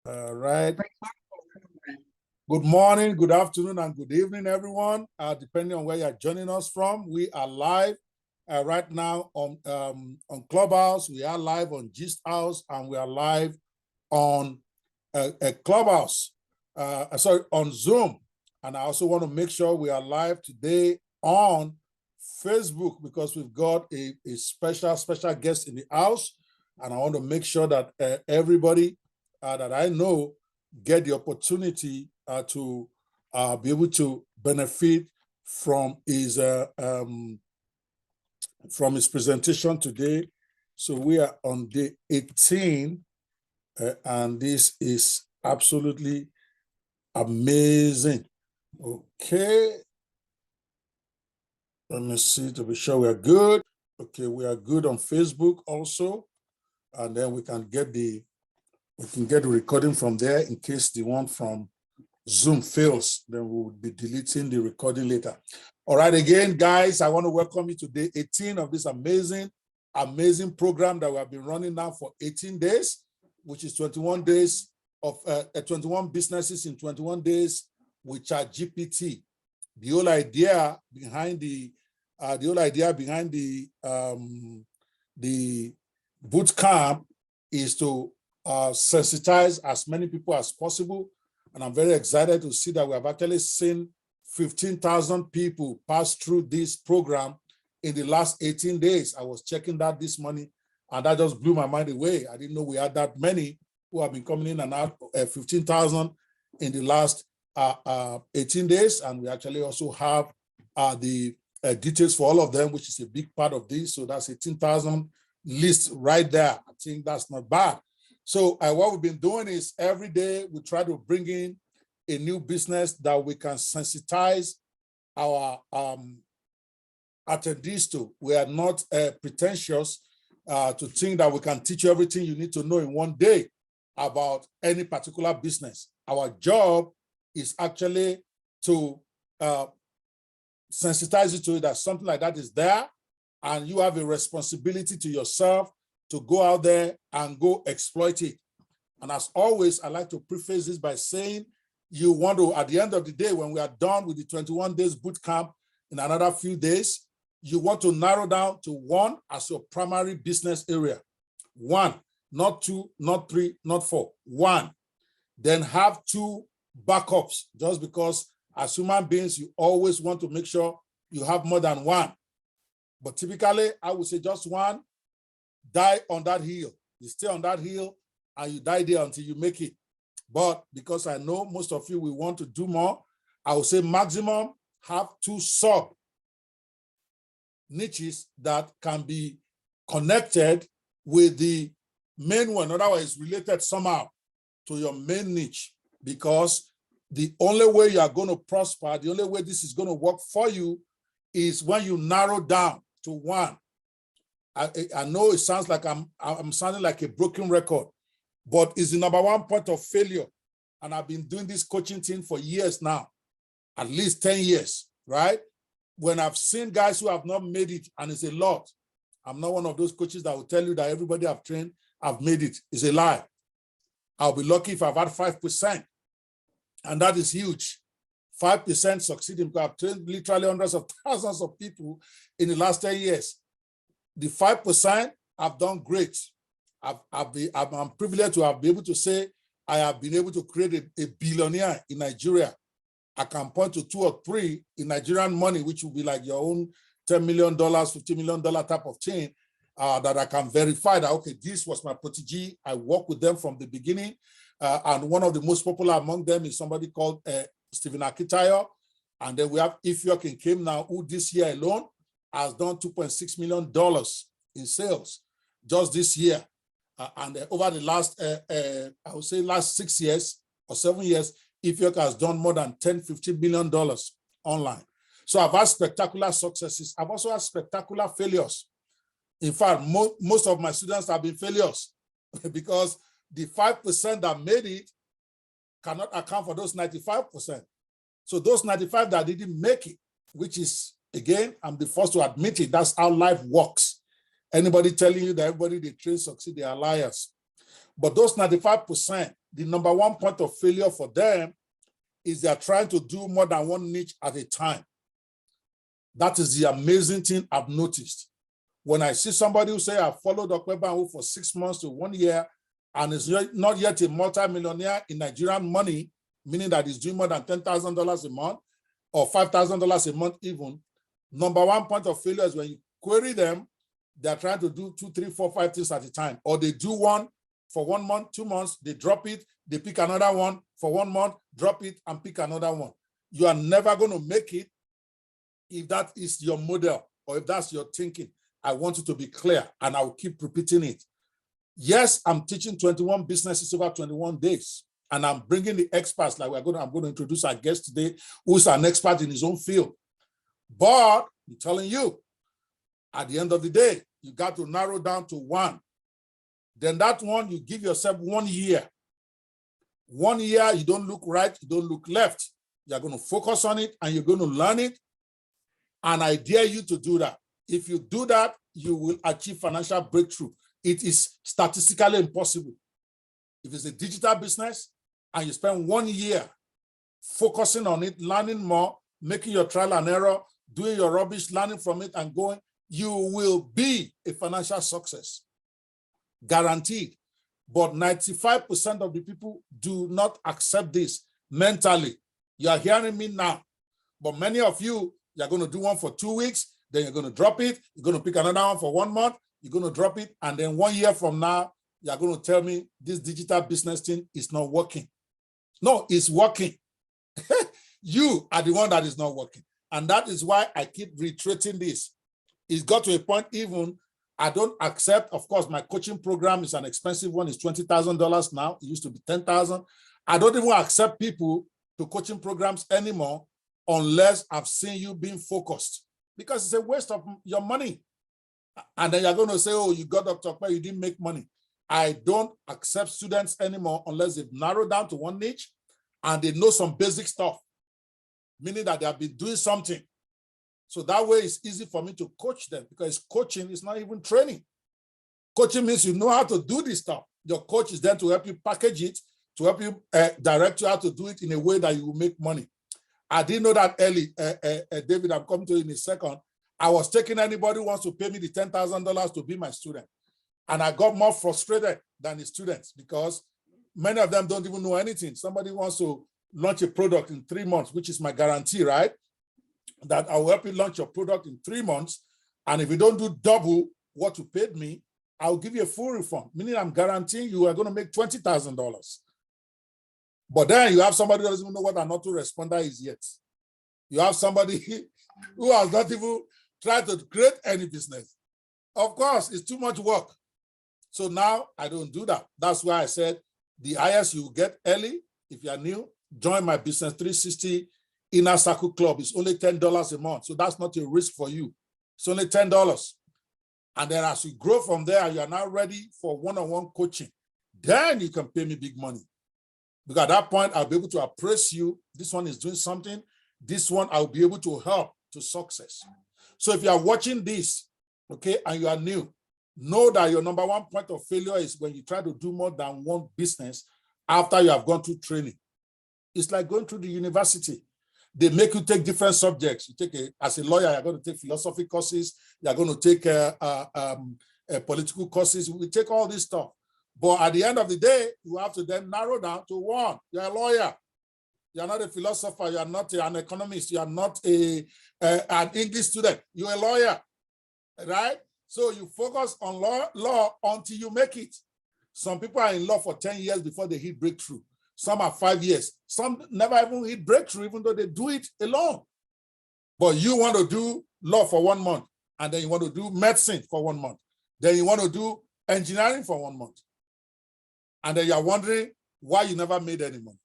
All right. Good morning, good afternoon, and good evening, everyone. Depending on where you're joining us from, we are live right now on Clubhouse. We are live on Gist House, and we are live on Clubhouse. On Zoom. And I also want to make sure we are live today on Facebook because we've got a special guest in the house, and I want to make sure that everybody that I know get the opportunity to be able to benefit from his presentation today. So we are on day 18, and this is absolutely amazing. Okay, let me see to be sure we are good. Okay, we are good on Facebook also, and then we can get the recording from there in case the one from Zoom fails. Then we will be deleting the recording later. All right, again, guys, I want to welcome you to day 18 of this amazing program that we have been running now for 18 days, which is 21 days of 21 businesses in 21 days with ChatGPT. The whole idea behind the bootcamp is to sensitize as many people as possible. And I'm very excited to see that we have actually seen 15,000 people pass through this program in the last 18 days. I was checking that this morning, and that just blew my mind away. I didn't know we had that many who have been coming in and out, 15,000 in the last 18 days. And we actually also have the details for all of them, which is a big part of this. So that's 18,000 list right there. I think that's not bad. So what we've been doing is every day we try to bring in a new business that we can sensitize our attendees to. We are not pretentious to think that we can teach you everything you need to know in one day about any particular business. Our job is actually to sensitize you to it that something like that is there, and you have a responsibility to yourself to go out there and go exploit it. And as always, I like to preface this by saying you want to, at the end of the day, when we are done with the 21 days boot camp in another few days, you want to narrow down to one as your primary business area. One, not two, not three, not four, one. Then have two backups, just because as human beings, you always want to make sure you have more than one. But typically, I would say just one. Die on that hill. You stay on that hill and you die there until you make it. But because I know most of you will want to do more, I would say maximum have two sub niches that can be connected with the main one, otherwise related somehow to your main niche, because the only way you are going to prosper, the only way this is going to work for you is when you narrow down to one. I know it sounds like I'm sounding like a broken record, but it's the number one point of failure. And I've been doing this coaching thing for years now, at least 10 years, right? When I've seen guys who have not made it, and it's a lot, I'm not one of those coaches that will tell you that everybody I've trained, I've made it. It's a lie. I'll be lucky if I've had 5%. And that is huge. 5% succeeding, because I've trained literally hundreds of thousands of people in the last 10 years. The 5%, I've done great. I'm privileged to have been able to say I have been able to create a billionaire in Nigeria. I can point to 2 or 3 in Nigerian money, which will be like your own $10 million, $50 million type of thing, that I can verify that, okay, this was my protege. I worked with them from the beginning. And one of the most popular among them is somebody called Stephen Akitayo. And then we have Ifyok in Came now, who this year alone has done $2.6 million in sales just this year. And over the last, I would say last 6 years or 7 years, Ifyok has done more than $10, $15 million online. So I've had spectacular successes. I've also had spectacular failures. In fact, most of my students have been failures because the 5% that made it cannot account for those 95%. So those 95 that didn't make it, which is, again, I'm the first to admit it, that's how life works. Anybody telling you that everybody they train succeed, they are liars. But those 95% the number one point of failure for them is they are trying to do more than one niche at a time. That is the amazing thing I've noticed. When I see somebody who say, I followed Dr. Banhu for 6 months to 1 year and is not yet a multi-millionaire in Nigerian money, meaning that he's doing more than $10,000 a month or $5,000 a month even, number one point of failure is when you query them, they're trying to do 2, 3, 4, 5 things at a time. Or they do one for 1 month, 2 months, they drop it, they pick another one for 1 month, drop it, and pick another one. You are never going to make it if that is your model or if that's your thinking. I want you to be clear, and I'll keep repeating it. Yes, I'm teaching 21 businesses over 21 days, and I'm bringing the experts, like I'm going to introduce our guest today, who's an expert in his own field. But I'm telling you, at the end of the day, you got to narrow down to one. Then that one, you give yourself 1 year. 1 year, you don't look right, you don't look left. You're going to focus on it, and you're going to learn it. And I dare you to do that. If you do that, you will achieve financial breakthrough. It is statistically impossible. If it's a digital business and you spend 1 year focusing on it, learning more, making your trial and error, doing your rubbish, learning from it and going, you will be a financial success. Guaranteed. But 95% of the people do not accept this mentally. You are hearing me now. But many of you, you're going to do one for 2 weeks, then you're going to drop it. You're going to pick another one for 1 month. You're going to drop it. And then 1 year from now, you're going to tell me this digital business thing is not working. No, it's working. You are the one that is not working. And that is why I keep reiterating this. It's got to a point even, I don't accept, of course, my coaching program is an expensive one. It's $20,000 now. It used to be $10,000. I don't even accept people to coaching programs anymore unless I've seen you being focused, because it's a waste of your money. And then you're going to say, oh, you got Dr. Okpe, you didn't make money. I don't accept students anymore unless they've narrowed down to one niche and they know some basic stuff, meaning that they have been doing something. So that way it's easy for me to coach them, because coaching is not even training. Coaching means you know how to do this stuff. Your coach is there to help you package it, to help you direct you how to do it in a way that you will make money. I didn't know that early, David, I'm coming to you in a second. I was taking anybody who wants to pay me the $10,000 to be my student. And I got more frustrated than the students because many of them don't even know anything. Somebody wants to launch a product in 3 months, which is my guarantee, right? That I will help you launch your product in 3 months. And if you don't do double what you paid me, I'll give you a full refund, meaning I'm guaranteeing you are going to make $20,000. But then you have somebody who doesn't even know what an autoresponder is yet. You have somebody who has not even tried to create any business. Of course, it's too much work. So now I don't do that. That's why I said the highest you get early, if you are new, join my Business 360 Inner Circle Club. It's only $10 a month. So that's not a risk for you. It's only $10. And then as you grow from there, you are now ready for one-on-one coaching. Then you can pay me big money. Because at that point, I'll be able to appraise you. This one is doing something. This one, I'll be able to help to success. So if you are watching this, okay, and you are new, know that your number one point of failure is when you try to do more than one business after you have gone through training. It's like going through the university. They make you take different subjects. You take as a lawyer, you're going to take philosophy courses. You're going to take political courses. We take all this stuff. But at the end of the day, you have to then narrow down to one. You're a lawyer. You're not a philosopher. You're not an economist. You're not an English student. You're a lawyer, right? So you focus on law until you make it. Some people are in law for 10 years before they hit breakthrough. Some are 5 years. Some never even hit breakthrough, even though they do it alone. But you want to do law for 1 month, and then you want to do medicine for 1 month. Then you want to do engineering for 1 month. And then you're wondering why you never made any money.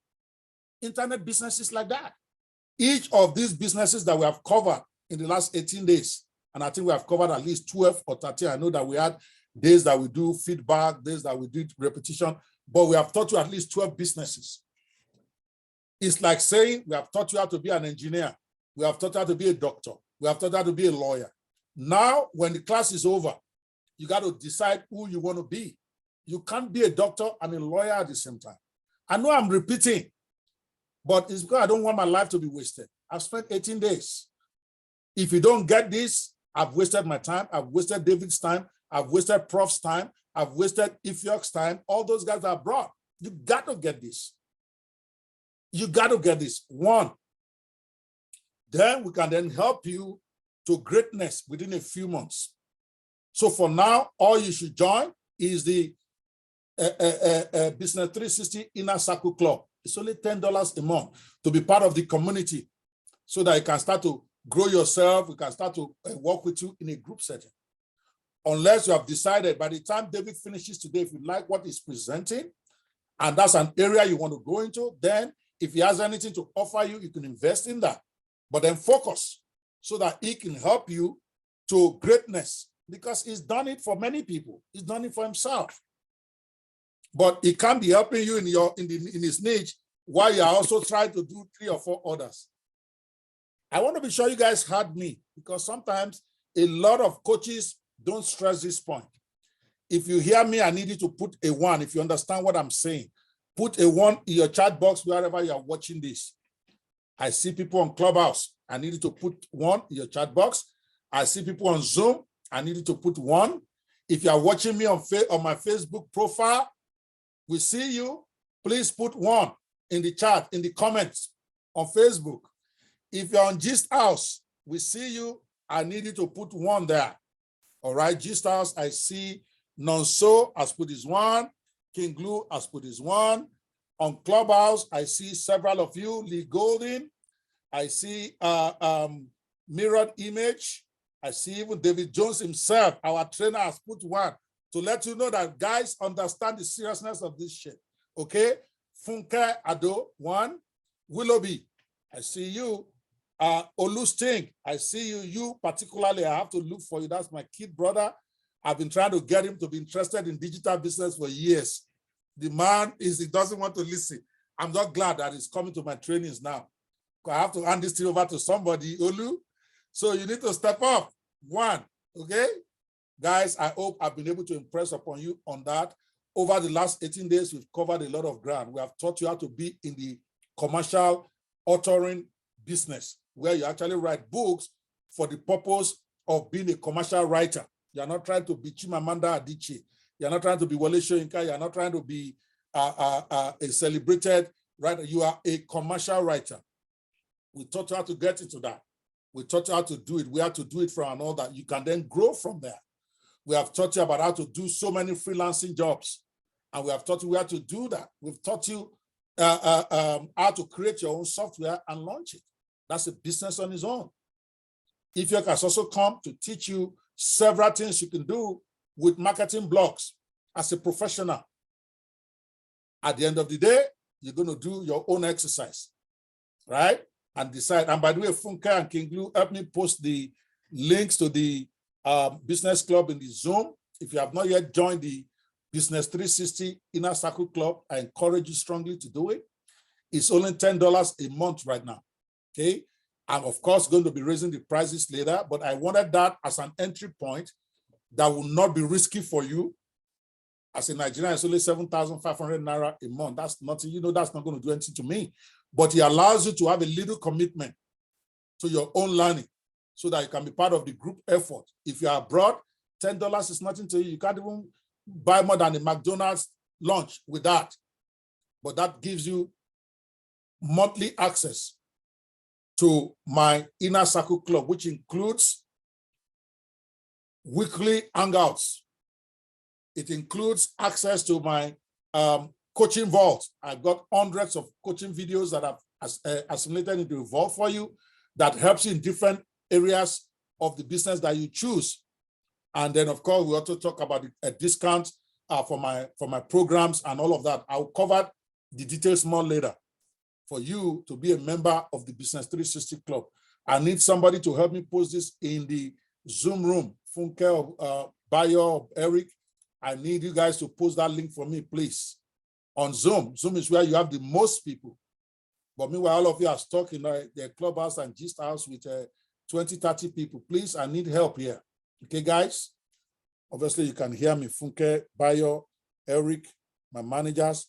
Internet businesses like that. Each of these businesses that we have covered in the last 18 days, and I think we have covered at least 12 or 13. I know that we had days that we do feedback, days that we did repetition, but we have taught you at least 12 businesses. It's like saying we have taught you how to be an engineer. We have taught you how to be a doctor. We have taught you how to be a lawyer. Now, when the class is over, you got to decide who you want to be. You can't be a doctor and a lawyer at the same time. I know I'm repeating, but it's because I don't want my life to be wasted. I've spent 18 days. If you don't get this, I've wasted my time. I've wasted David's time. I've wasted Prof's time. I've wasted Ifiok's time. All those guys are abroad. You got to get this. You got to get this. One, then we can then help you to greatness within a few months. So for now, all you should join is the Business 360 Inner Circle Club. It's only $10 a month to be part of the community so that you can start to grow yourself. We can start to work with you in a group setting. Unless you have decided by the time David finishes today, if you like what he's presenting, and that's an area you want to go into, then if he has anything to offer you, you can invest in that. But then focus so that he can help you to greatness, because he's done it for many people. He's done it for himself. But he can't be helping you in his niche while you're also trying to do 3 or 4 others. I want to be sure you guys heard me, because sometimes a lot of coaches don't stress this point. If you hear me, I need you to put a 1. If you understand what I'm saying, put a 1 in your chat box wherever you are watching this. I see people on Clubhouse. I need you to put 1 in your chat box. I see people on Zoom. I need you to put 1. If you are watching me on my Facebook profile, we see you. Please put 1 in the chat, in the comments on Facebook. If you're on Gist House, we see you. I need you to put 1 there. All right, Gist House, I see Nonso has put his 1. King Glue has put his 1. On Clubhouse, I see several of you. Lee Golden. I see Mirrored Image. I see even David Jones himself, our trainer, has put 1 to let you know that guys understand the seriousness of this shit. Okay? Funke Ado, 1. Willoughby, I see you. Olu Sting, I see you. You particularly, I have to look for you. That's my kid brother. I've been trying to get him to be interested in digital business for years. The man he doesn't want to listen. I'm not glad that he's coming to my trainings now. I have to hand this thing over to somebody, Olu. So you need to step up. 1, okay? Guys, I hope I've been able to impress upon you on that. Over the last 18 days, we've covered a lot of ground. We have taught you how to be in the commercial authoring business, where you actually write books for the purpose of being a commercial writer. You're not trying to be Chimamanda Adichie. You're not trying to be Wole Soyinka. You're not trying to be a celebrated writer. You are a commercial writer. We taught you how to get into that. We taught you how to do it. We have to do it from and all that. You can then grow from there. We have taught you about how to do so many freelancing jobs. And we have taught you how to do that. We've taught you how to create your own software and launch it. That's a business on its own. Ifiok has also come to teach you several things you can do with marketing blogs as a professional. At the end of the day, you're going to do your own exercise, right? And decide. And by the way, Funke and King Glue, help me post the links to the business club in the Zoom. If you have not yet joined the Business 360 Inner Circle Club, I encourage you strongly to do it. It's only $10 a month right now, okay? I'm, of course, going to be raising the prices later, but I wanted that as an entry point that will not be risky for you. As a Nigerian, it's only 7,500 Naira a month. That's nothing, you know, that's not going to do anything to me. But it allows you to have a little commitment to your own learning so that you can be part of the group effort. If you're abroad, $10 is nothing to you. You can't even buy more than a McDonald's lunch with that. But that gives you monthly access to my Inner Circle Club, which includes weekly hangouts. It includes access to my coaching vault. I've got hundreds of coaching videos that I've assimilated into a vault for you that helps you in different areas of the business that you choose. And then, of course, we also talk about a discount for my programs and all of that. I'll cover the details more later. For you to be a member of the Business 360 Club, I need somebody to help me post this in the Zoom room. Funke, Bayo, Eric, I need you guys to post that link for me, please. On Zoom. Zoom is where you have the most people. But meanwhile, all of you are stuck in the Clubhouse and Gist House with 20, 30 people. Please, I need help here. Okay, guys? Obviously, you can hear me. Funke, Bayo, Eric, my managers.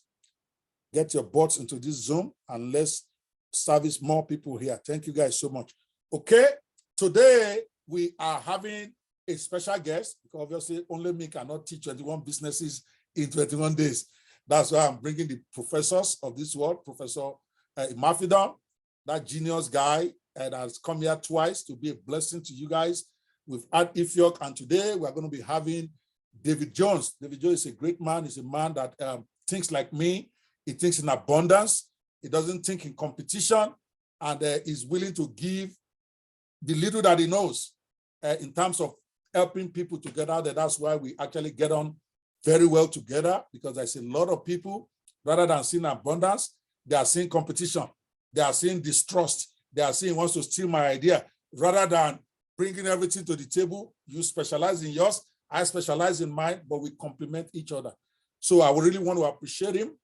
get your butts into this Zoom and let's service more people here. Thank you guys so much. Okay, today we are having a special guest because obviously only me cannot teach 21 businesses in 21 days. That's why I'm bringing the professors of this world, Professor Imafidon, that genius guy, and has come here twice to be a blessing to you guys. We've had Ifyok, and today we're going to be having David Jones. David Jones is a great man. He's a man that thinks like me. He thinks in abundance. He doesn't think in competition, and is willing to give the little that he knows in terms of helping people together. That's why we actually get on very well together, because there's a lot of people, rather than seeing abundance, they are seeing competition. They are seeing distrust. They are seeing wants to steal my idea. Rather than bringing everything to the table, you specialize in yours, I specialize in mine, but we complement each other. So I would really want to appreciate him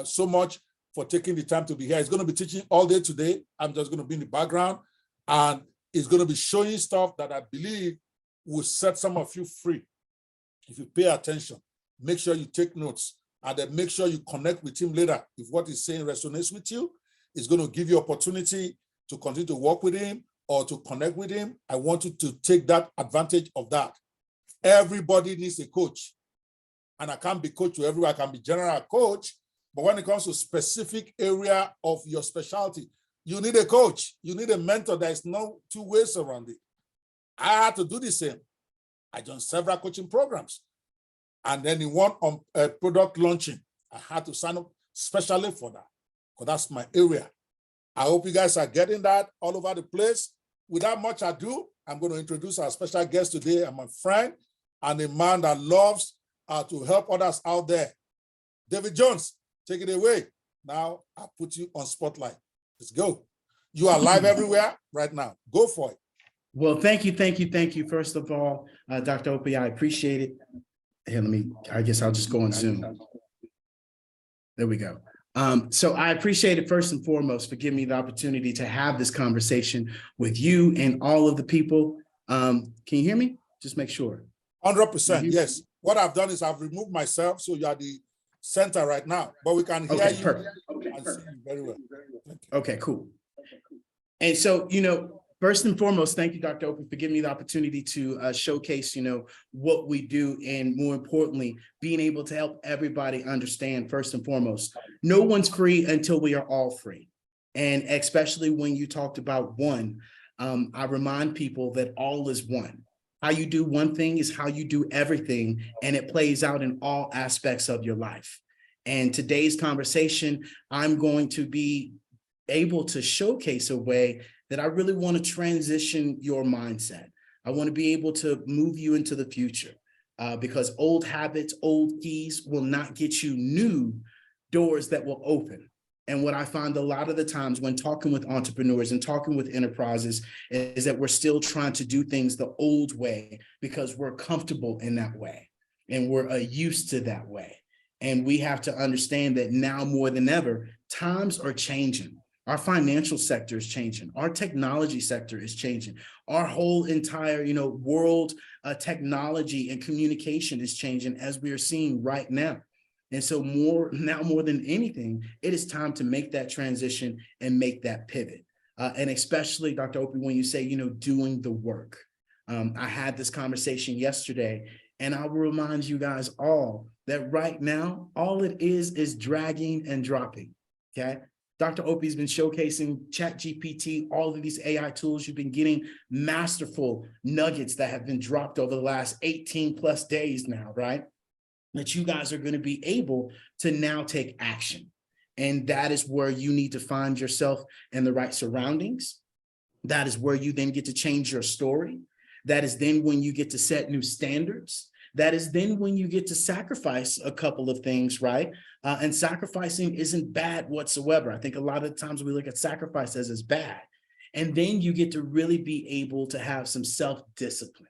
so much for taking the time to be here. He's going to be teaching all day today. I'm just going to be in the background, and he's going to be showing stuff that I believe will set some of you free. If you pay attention, make sure you take notes, and then make sure you connect with him later. If what he's saying resonates with you, it's going to give you opportunity to continue to work with him or to connect with him. I want you to take that advantage of that. Everybody needs a coach, and I can't be coach to everyone. I can be general coach, but when it comes to specific area of your specialty, you need a coach. You need a mentor. There is no two ways around it. I had to do the same. I joined several coaching programs, and then in one on product launching, I had to sign up specially for that, because that's my area. I hope you guys are getting that all over the place. Without much ado, I'm going to introduce our special guest today. I'm a friend and a man that loves to help others out there. David Jones, take it away. Now I put you on spotlight. Let's go. You are live everywhere right now. Go for it. Well, thank you. First of all, Dr. Opie, I appreciate it. Here, I guess I'll just go on Zoom. There we go. So I appreciate it first and foremost for giving me the opportunity to have this conversation with you and all of the people. Can you hear me? Just make sure. 100%, yes. What I've done is I've removed myself, so you are the center right now, but we can hear you and see you very well. Okay, cool. And so, first and foremost, thank you, Dr. Opie, for giving me the opportunity to showcase, what we do, and more importantly, being able to help everybody understand, first and foremost, no one's free until we are all free. And especially when you talked about one, I remind people that all is one. How you do one thing is how you do everything, and it plays out in all aspects of your life. And today's conversation, I'm going to be able to showcase a way that I really want to transition your mindset. I want to be able to move you into the future because old habits, old keys will not get you new doors that will open. And what I find a lot of the times when talking with entrepreneurs and talking with enterprises is that we're still trying to do things the old way because we're comfortable in that way and we're used to that way. And we have to understand that now more than ever, times are changing. Our financial sector is changing. Our technology sector is changing. Our whole entire, world technology and communication is changing, as we are seeing right now. And so more than anything, it is time to make that transition and make that pivot. And especially, Dr. Opie, when you say, doing the work. I had this conversation yesterday, and I will remind you guys all that right now, all it is dragging and dropping, okay? Dr. Opie's been showcasing ChatGPT, all of these AI tools. You've been getting masterful nuggets that have been dropped over the last 18 plus days now, right? That you guys are going to be able to now take action. And that is where you need to find yourself in the right surroundings. That is where you then get to change your story. That is then when you get to set new standards. That is then when you get to sacrifice a couple of things, right? And sacrificing isn't bad whatsoever. I think a lot of times we look at sacrifice as bad. And then you get to really be able to have some self-discipline.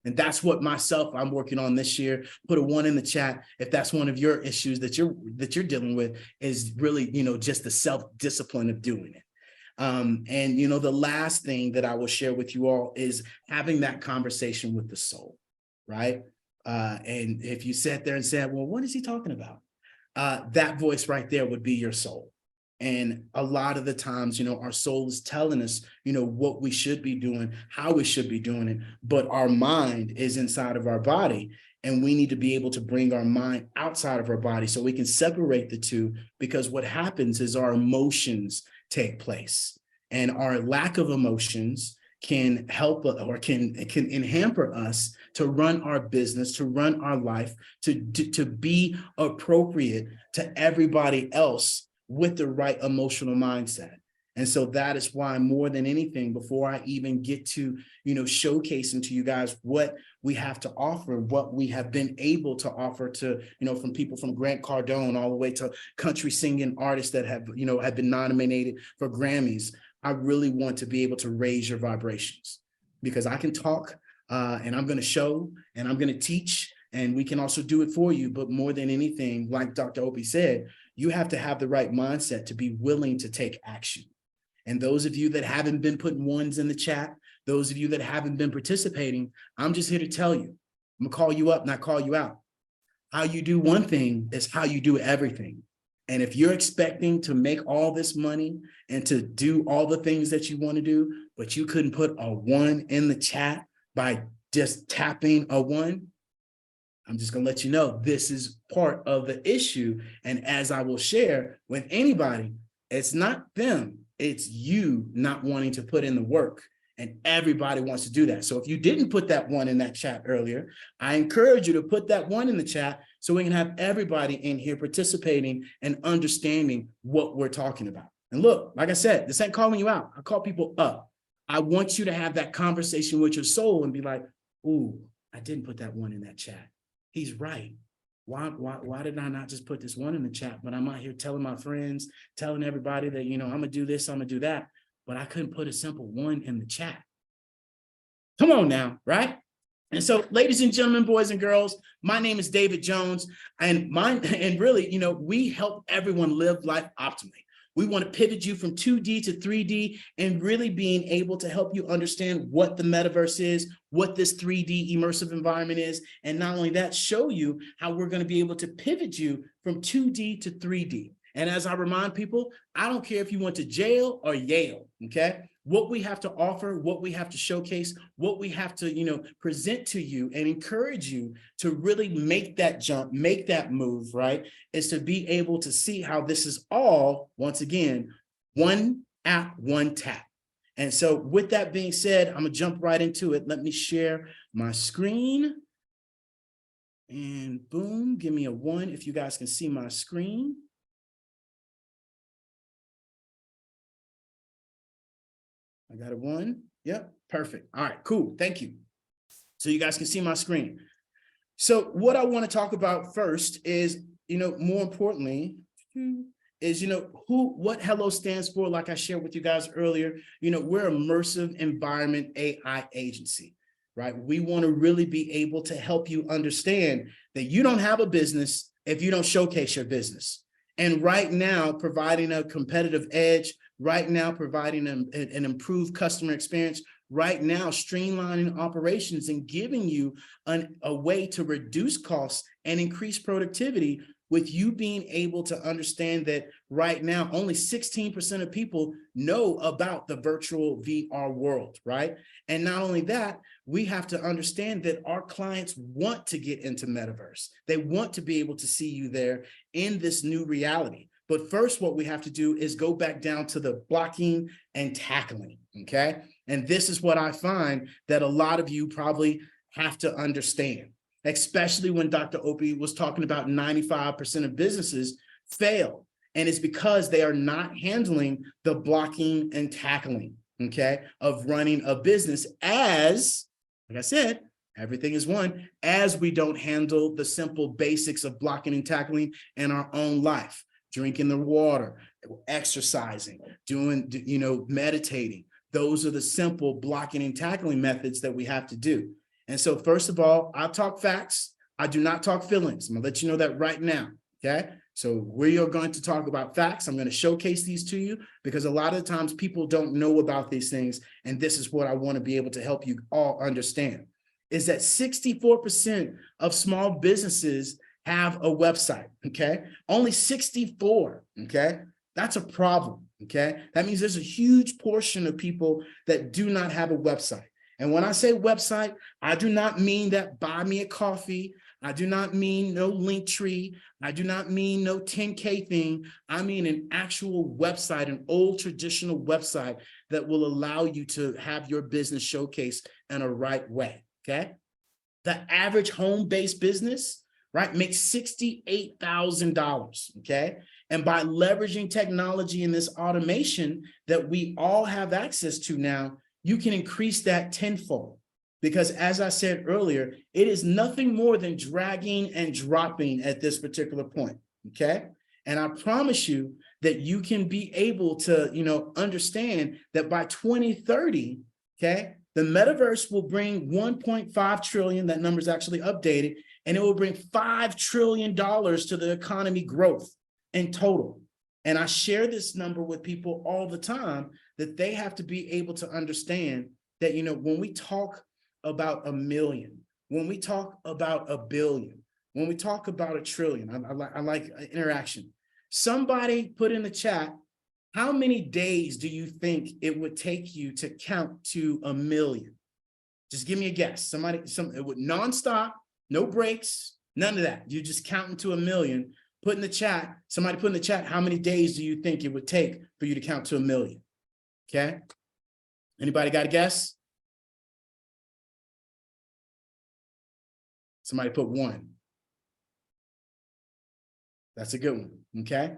And that's what I'm working on this year. Put a 1 in the chat if that's one of your issues that you're dealing with, is really, just the self-discipline of doing it. And, the last thing that I will share with you all is having that conversation with the soul, right? And if you sat there and said, well, what is he talking about? that voice right there would be your soul. And a lot of the times, our soul is telling us, what we should be doing, how we should be doing it, but our mind is inside of our body. And we need to be able to bring our mind outside of our body so we can separate the two, because what happens is our emotions take place, and our lack of emotions can help or can hamper us to run our business, to run our life, to be appropriate to everybody else with the right emotional mindset. And so that is why, more than anything, before I even get to, showcasing to you guys what we have to offer, what we have been able to offer to, from people from Grant Cardone all the way to country singing artists that have been nominated for Grammys, I really want to be able to raise your vibrations, because I can talk and I'm going to show and I'm going to teach, and we can also do it for you. But more than anything, like Dr. Opie said, you have to have the right mindset to be willing to take action. And those of you that haven't been putting ones in the chat, those of you that haven't been participating, I'm just here to tell you, I'm gonna call you up, not call you out. How you do one thing is how you do everything. And if you're expecting to make all this money and to do all the things that you want to do, but you couldn't put a 1 in the chat by just tapping a 1, I'm just going to let you know this is part of the issue. And as I will share with anybody, it's not them, it's you not wanting to put in the work. And everybody wants to do that. So if you didn't put that 1 in that chat earlier, I encourage you to put that 1 in the chat so we can have everybody in here participating and understanding what we're talking about. And look, like I said, this ain't calling you out. I call people up. I want you to have that conversation with your soul and be like, ooh, I didn't put that 1 in that chat. He's right. Why did I not just put this 1 in the chat? But I'm out here telling my friends, telling everybody that, I'm going to do this, I'm going to do that. But I couldn't put a simple 1 in the chat. Come on now, right? And so, ladies and gentlemen, boys and girls, my name is David Jones, and really, we help everyone live life optimally. We want to pivot you from 2D to 3D and really being able to help you understand what the metaverse is, what this 3D immersive environment is, and not only that, show you how we're going to be able to pivot you from 2D to 3D. And as I remind people, I don't care if you went to jail or Yale, okay? What we have to offer, what we have to showcase, what we have to, present to you and encourage you to really make that jump, make that move, right? Is to be able to see how this is all, once again, one app, one tap. And so with that being said, I'm gonna jump right into it. Let me share my screen. And boom, give me a 1 if you guys can see my screen. I got a 1. Yep, perfect. All right, cool. Thank you. So you guys can see my screen. So what I want to talk about first is, more importantly, is, what Hello stands for. Like I shared with you guys earlier, we're Immersive Environment AI Agency, right? We want to really be able to help you understand that you don't have a business if you don't showcase your business. And right now, providing a competitive edge, right now, providing an improved customer experience, right now, streamlining operations and giving you a way to reduce costs and increase productivity, with you being able to understand that right now, only 16% of people know about the virtual VR world, right? And not only that, we have to understand that our clients want to get into metaverse. They want to be able to see you there in this new reality. But first, what we have to do is go back down to the blocking and tackling, okay? And this is what I find that a lot of you probably have to understand, especially when Dr. Opie was talking about 95% of businesses fail. And it's because they are not handling the blocking and tackling, okay, of running a business as, like I said, everything is one, as we don't handle the simple basics of blocking and tackling in our own life. Drinking the water, exercising, doing, meditating. Those are the simple blocking and tackling methods that we have to do. And so first of all, I talk facts. I do not talk feelings. I'm gonna let you know that right now, okay? So we are going to talk about facts. I'm going to showcase these to you because a lot of times people don't know about these things. And this is what I want to be able to help you all understand, is that 64% of small businesses have a website, okay? Only 64, okay? That's a problem, okay? That means there's a huge portion of people that do not have a website. And when I say website, I do not mean that buy me a coffee. I do not mean no link tree. I do not mean no 10K thing. I mean an actual website, an old traditional website that will allow you to have your business showcased in a right way, okay? The average home-based business, right, makes $68,000, okay? And by leveraging technology and this automation that we all have access to now, you can increase that tenfold. Because as I said earlier, it is nothing more than dragging and dropping at this particular point, okay? And I promise you that you can be able to, understand that by 2030, okay, the metaverse will bring 1.5 trillion, that number is actually updated, and it will bring $5 trillion to the economy growth in total. And I share this number with people all the time, that they have to be able to understand that, when we talk about 1 million, when we talk about 1 billion, when we talk about 1 trillion, I like interaction. Somebody put in the chat, how many days do you think it would take you to count to 1 million? Just give me a guess. It would nonstop, no breaks, none of that. You just counting to 1 million. Put in the chat, somebody put in the chat, how many days do you think it would take for you to count to 1 million? Okay. Anybody got a guess? Somebody put 1. That's a good one, okay?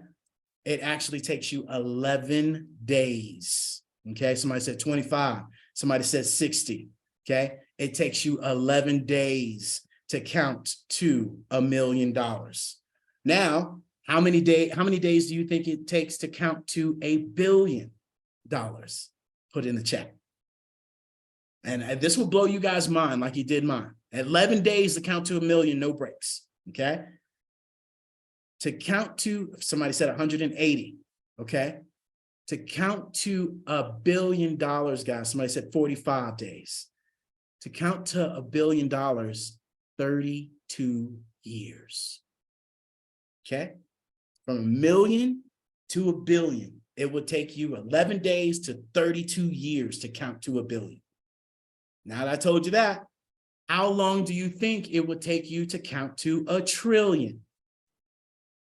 It actually takes you 11 days, okay? Somebody said 25, somebody said 60, okay? It takes you 11 days to count to $1 million. Now, how many days do you think it takes to count to $1 billion? Put in the chat. And this will blow you guys' mind like you did mine. 11 days to count to 1 million, no breaks, okay? To count to, somebody said 180, okay? To count to $1 billion, guys, somebody said 45 days. To count to $1 billion, 32 years, okay? From 1 million to 1 billion, it would take you 11 days to 32 years to count to 1 billion. Now that I told you that, how long do you think it would take you to count to 1 trillion?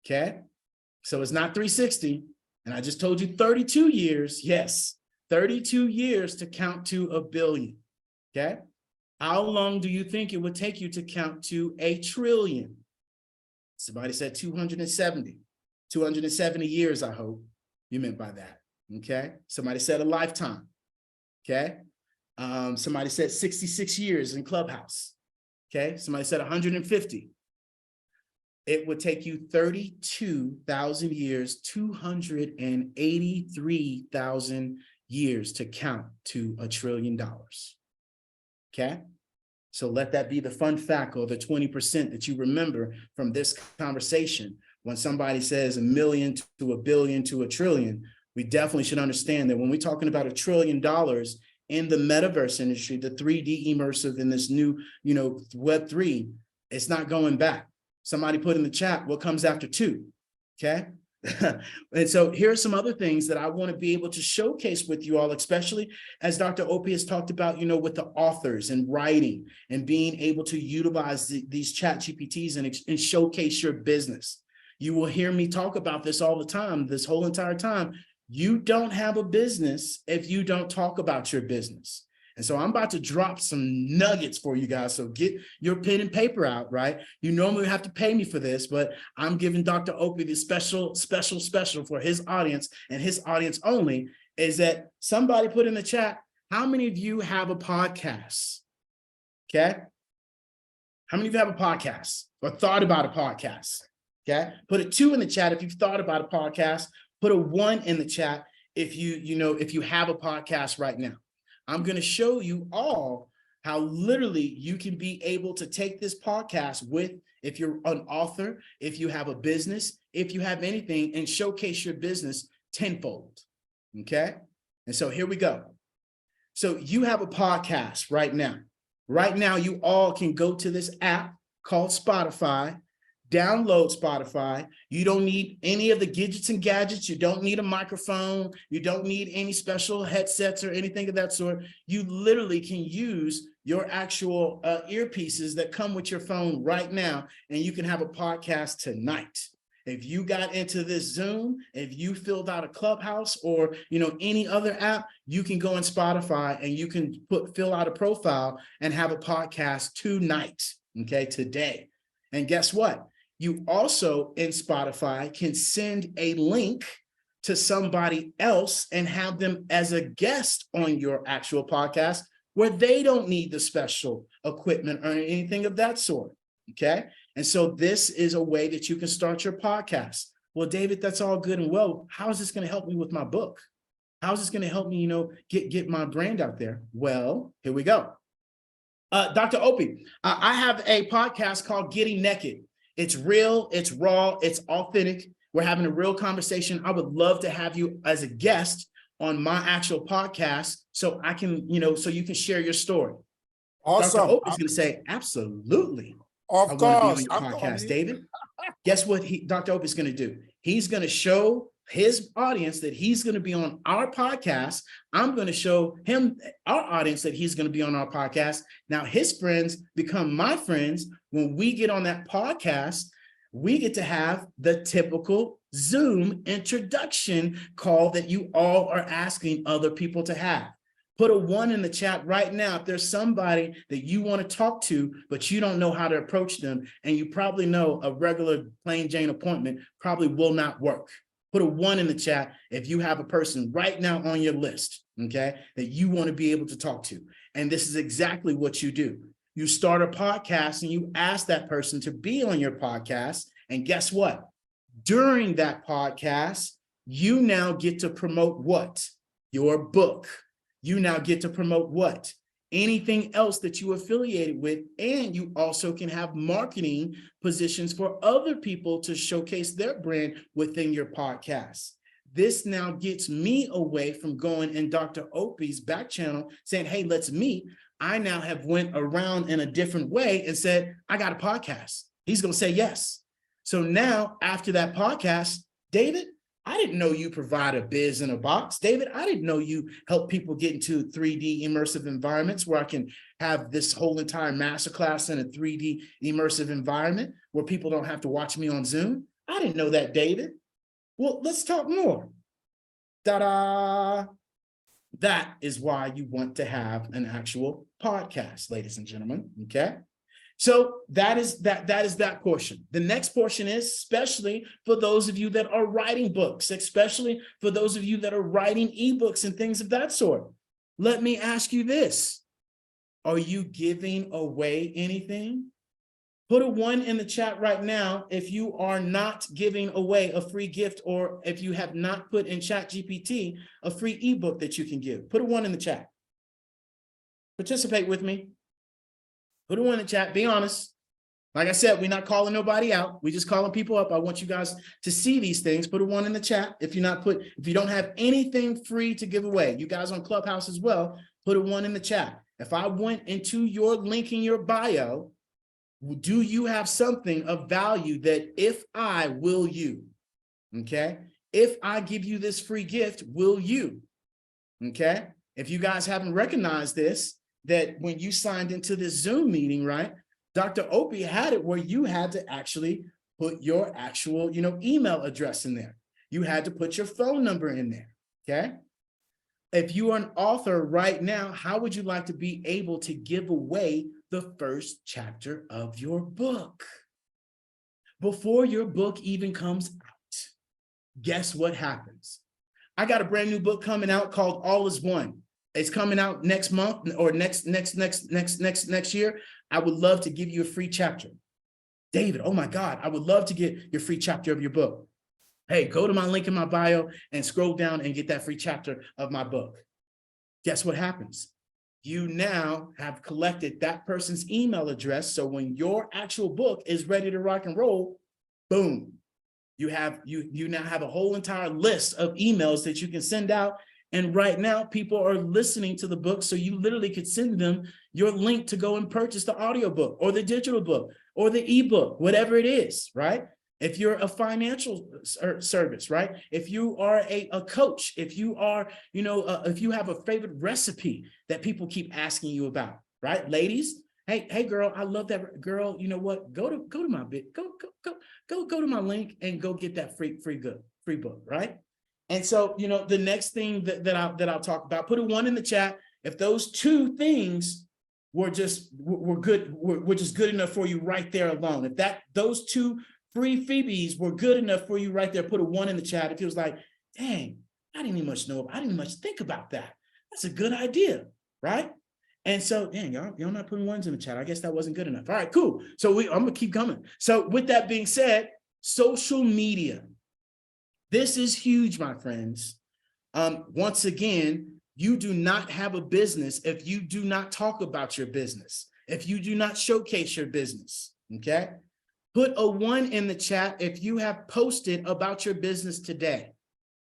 Okay, so it's not 360, and I just told you 32 years. Yes, 32 years to count to 1 billion. Okay, how long do you think it would take you to count to 1 trillion? Somebody said 270 years, I hope you meant by that. Okay, somebody said a lifetime. Okay, somebody said 66 years in Clubhouse. Okay, somebody said 150. It would take you 32,000 years, 283,000 years to count to $1 trillion. Okay, so let that be the fun fact, or the 20% that you remember from this conversation. When somebody says 1 million to 1 billion to 1 trillion, we definitely should understand that when we're talking about $1 trillion in the metaverse industry, the 3D immersive in this new, Web3, it's not going back. Somebody put in the chat, what comes after 2, okay? And so here are some other things that I want to be able to showcase with you all, especially as Dr. Opie has talked about, with the authors and writing and being able to utilize these ChatGPTs and showcase your business. You will hear me talk about this all the time, this whole entire time. You don't have a business if you don't talk about your business. And so I'm about to drop some nuggets for you guys. So get your pen and paper out, right? You normally have to pay me for this, but I'm giving Dr. Opie the special for his audience, and his audience only, is that somebody put in the chat, how many of you have a podcast? Okay. How many of you have a podcast or thought about a podcast? Okay. Put a 2 in the chat if you've thought about a podcast. Put a 1 in the chat if you have a podcast right now. I'm going to show you all how literally you can be able to take this podcast if you're an author, if you have a business, if you have anything, and showcase your business tenfold. Okay. And so here we go. So you have a podcast right now. Right now, you all can go to this app called Spotify, download Spotify. You don't need any of the gadgets and gadgets. You don't need a microphone. You don't need any special headsets or anything of that sort. You literally can use your actual earpieces that come with your phone right now, and you can have a podcast tonight. If you got into this Zoom, if you filled out a Clubhouse or any other app, you can go on Spotify and you can fill out a profile and have a podcast tonight, okay, today. And guess what? You also in Spotify can send a link to somebody else and have them as a guest on your actual podcast where they don't need the special equipment or anything of that sort, okay? And so this is a way that you can start your podcast. Well, David, that's all good and well. How is this going to help me with my book? How is this going to help me, get my brand out there? Well, here we go. Dr. Opie, I have a podcast called Getting Naked. It's real, it's raw, it's authentic. We're having a real conversation. I would love to have you as a guest on my actual podcast so I can, so you can share your story. Awesome. Dr. Opie's going to say, absolutely. Of course. I want to be on your podcast, David. Guess what Dr. Opie is going to do? He's going to show his audience that he's going to be on our podcast. I'm going to show him, our audience, that he's going to be on our podcast. Now his friends become my friends. When we get on that podcast, we get to have the typical Zoom introduction call that you all are asking other people to have. Put a 1 in the chat right now if there's somebody that you want to talk to, but you don't know how to approach them, and you probably know a regular plain Jane appointment probably will not work. Put a 1 in the chat if you have a person right now on your list, okay, that you want to be able to talk to. And this is exactly what you do. You start a podcast and you ask that person to be on your podcast. And guess what? During that podcast, you now get to promote what? Your book. You now get to promote what? Anything else that you affiliated with. And you also can have marketing positions for other people to showcase their brand within your podcast. This now gets me away from going in Dr. Opie's back channel saying, hey, let's meet. I now have went around in a different way and said, I got a podcast. He's going to say yes. So now after that podcast, David, I didn't know you provide a biz in a box. David, I didn't know you help people get into 3D immersive environments where I can have this whole entire masterclass in a 3D immersive environment where people don't have to watch me on Zoom. I didn't know that, David. Well, let's talk more. Ta-da! That is why you want to have an actual podcast, ladies and gentlemen, okay? So that is that portion. The next portion is especially for those of you that are writing books, especially for those of you that are writing ebooks and things of that sort. Let me ask you this. Are you giving away anything? Put a 1 in the chat right now if you are not giving away a free gift, or if you have not put in ChatGPT a free ebook that you can give. Put a 1 in the chat. Participate with me. Put a 1 in the chat. Be honest. Like I said, we're not calling nobody out. We're just calling people up. I want you guys to see these things. Put a 1 in the chat. If you don't have anything free to give away, you guys on Clubhouse as well, put a 1 in the chat. If I went into your link in your bio, do you have something of value that if I will you, okay? If I give you this free gift, will you, okay? If you guys haven't recognized this, that when you signed into this Zoom meeting, right, Dr. Opie had it where you had to actually put your actual, email address in there. You had to put your phone number in there, okay? If you are an author right now, how would you like to be able to give away the first chapter of your book? Before your book even comes out, guess what happens? I got a brand new book coming out called All Is One. It's coming out next month or next year. I would love to give you a free chapter. David, oh my God, I would love to get your free chapter of your book. Hey, go to my link in my bio and scroll down and get that free chapter of my book. Guess what happens? You now have collected that person's email address. So when your actual book is ready to rock and roll, boom, you now have a whole entire list of emails that you can send out. And right now, people are listening to the book. So you literally could send them your link to go and purchase the audiobook or the digital book. or the ebook, whatever it is, right? If you're a financial service, right? If you are a coach, if you are, if you have a favorite recipe that people keep asking you about, right? Ladies, hey girl, I love that girl. You know what? Go to my go to my link and go get that free book, right? And so, the next thing that I'll talk about, put a 1 in the chat if those 2 things were just good enough for you right there alone. If those 2 free freebies were good enough for you right there, put a 1 in the chat. If it was like, dang, I didn't even much think about that. That's a good idea, right? And so, dang, y'all not putting 1s in the chat. I guess that wasn't good enough. All right, cool. So I'm gonna keep coming. So with that being said, social media. This is huge, my friends. Once again, you do not have a business if you do not talk about your business, if you do not showcase your business, okay? Put a 1 in the chat if you have posted about your business today,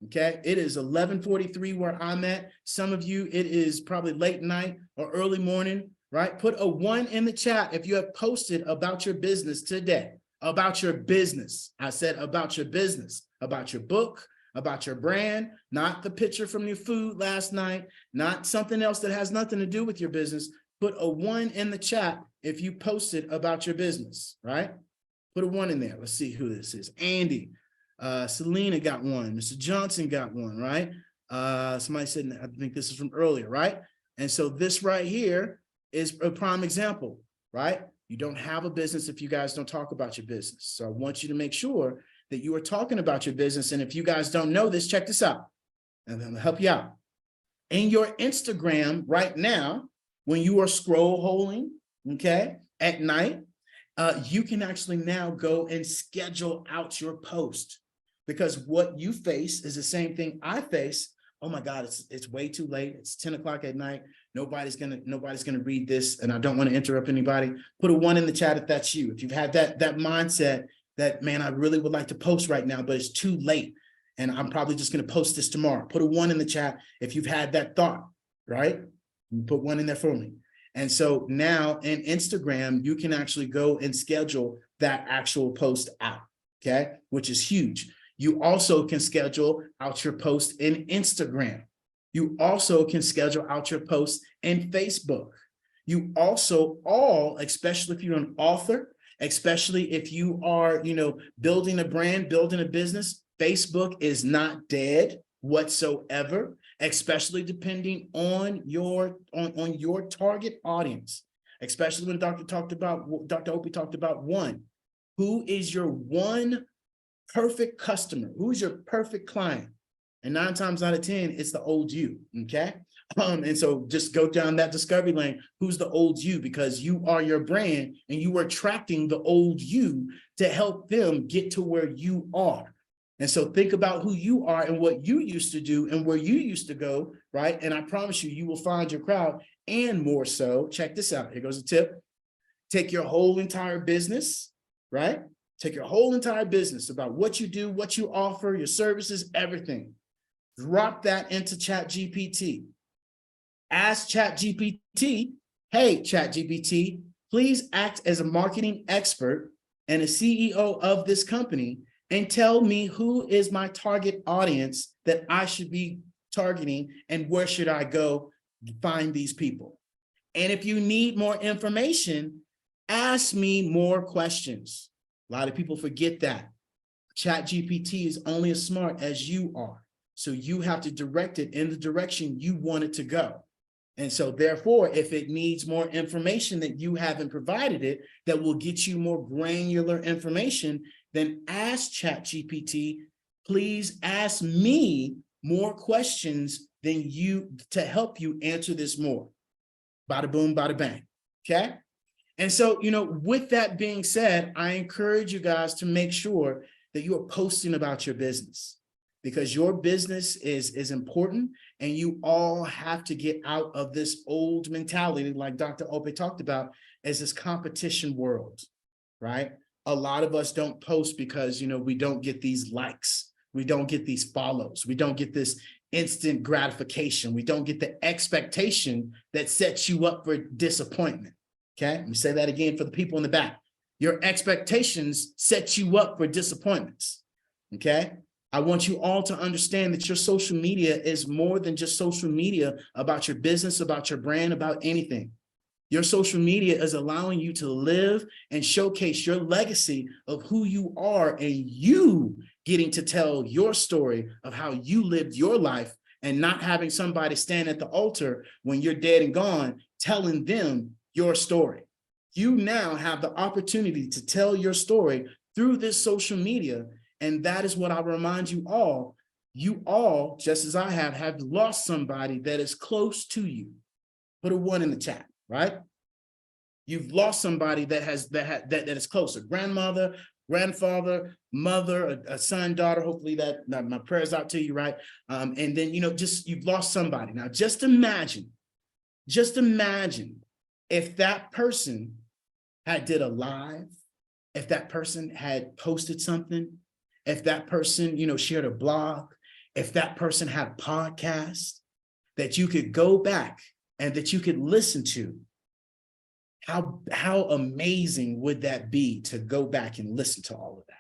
okay? It is 11:43 where I'm at. Some of you, it is probably late night or early morning, right? Put a 1 in the chat if you have posted about your business today, about your business. I said about your business, about your book, about your brand, not the picture from your food last night, not something else that has nothing to do with your business. Put a 1 in the chat if you posted about your business, right? Put a 1 in there. Let's see who this is. Andy, Selena got 1. Mr. Johnson got 1, right? Somebody said, I think this is from earlier, right? And so this right here is a prime example, right? You don't have a business if you guys don't talk about your business. So I want you to make sure that you are talking about your business. And if you guys don't know this, check this out, and I'm gonna help you out. In your Instagram right now, when you are scroll holing, okay, at night, you can actually now go and schedule out your post, because what you face is the same thing I face. Oh my God, it's way too late. It's 10 o'clock at night. Nobody's gonna read this, and I don't want to interrupt anybody. Put a 1 in the chat if that's you. If you've had that mindset that, man, I really would like to post right now, but it's too late, and I'm probably just gonna post this tomorrow. Put a 1 in the chat if you've had that thought, right? You put 1 in there for me. And so now in Instagram, you can actually go and schedule that actual post out, okay? Which is huge. You also can schedule out your post in Instagram. You also can schedule out your post in Facebook. You also especially if you're an author, especially if you are, building a brand, building a business, Facebook is not dead whatsoever, especially depending on your target audience, especially when Dr. Opie talked about 1. Who is your 1 perfect customer? Who's your perfect client? And 9 times out of 10, it's the old you, okay? And so just go down that discovery lane. Who's the old you? Because you are your brand, and you are attracting the old you to help them get to where you are. And so think about who you are and what you used to do and where you used to go, right? And I promise you, you will find your crowd, and more so. Check this out. Here goes a tip. Take your whole entire business, right? Take your whole entire business about what you do, what you offer, your services, everything. Drop that into ChatGPT. Ask ChatGPT, hey, ChatGPT, please act as a marketing expert and a CEO of this company, and tell me who is my target audience that I should be targeting, and where should I go find these people? And if you need more information, ask me more questions. A lot of people forget that. ChatGPT is only as smart as you are. So you have to direct it in the direction you want it to go. And so therefore, if it needs more information that you haven't provided it, that will get you more granular information, then ask ChatGPT, please ask me more questions than you to help you answer this more. Bada boom, bada bang, okay? And so, with that being said, I encourage you guys to make sure that you are posting about your business, because your business is important, and you all have to get out of this old mentality, like Dr. Opie talked about, as this competition world, right? A lot of us don't post because, we don't get these likes. We don't get these follows. We don't get this instant gratification. We don't get the expectation that sets you up for disappointment. Okay, let me say that again for the people in the back. Your expectations set you up for disappointments, okay? I want you all to understand that your social media is more than just social media about your business, about your brand, about anything. Your social media is allowing you to live and showcase your legacy of who you are and you getting to tell your story of how you lived your life and not having somebody stand at the altar when you're dead and gone, telling them your story. You now have the opportunity to tell your story through this social media. And that is what I remind you all. You all, just as I have lost somebody that is close to you. Put a 1 in the chat, right? You've lost somebody that is close, a grandmother, grandfather, mother, a son, daughter. Hopefully that my prayers out to you, right? And then, you've lost somebody. Now, just imagine if that person had did a live, if that person had posted something, if that person, shared a blog, if that person had a podcast that you could go back and that you could listen to. How amazing would that be to go back and listen to all of that?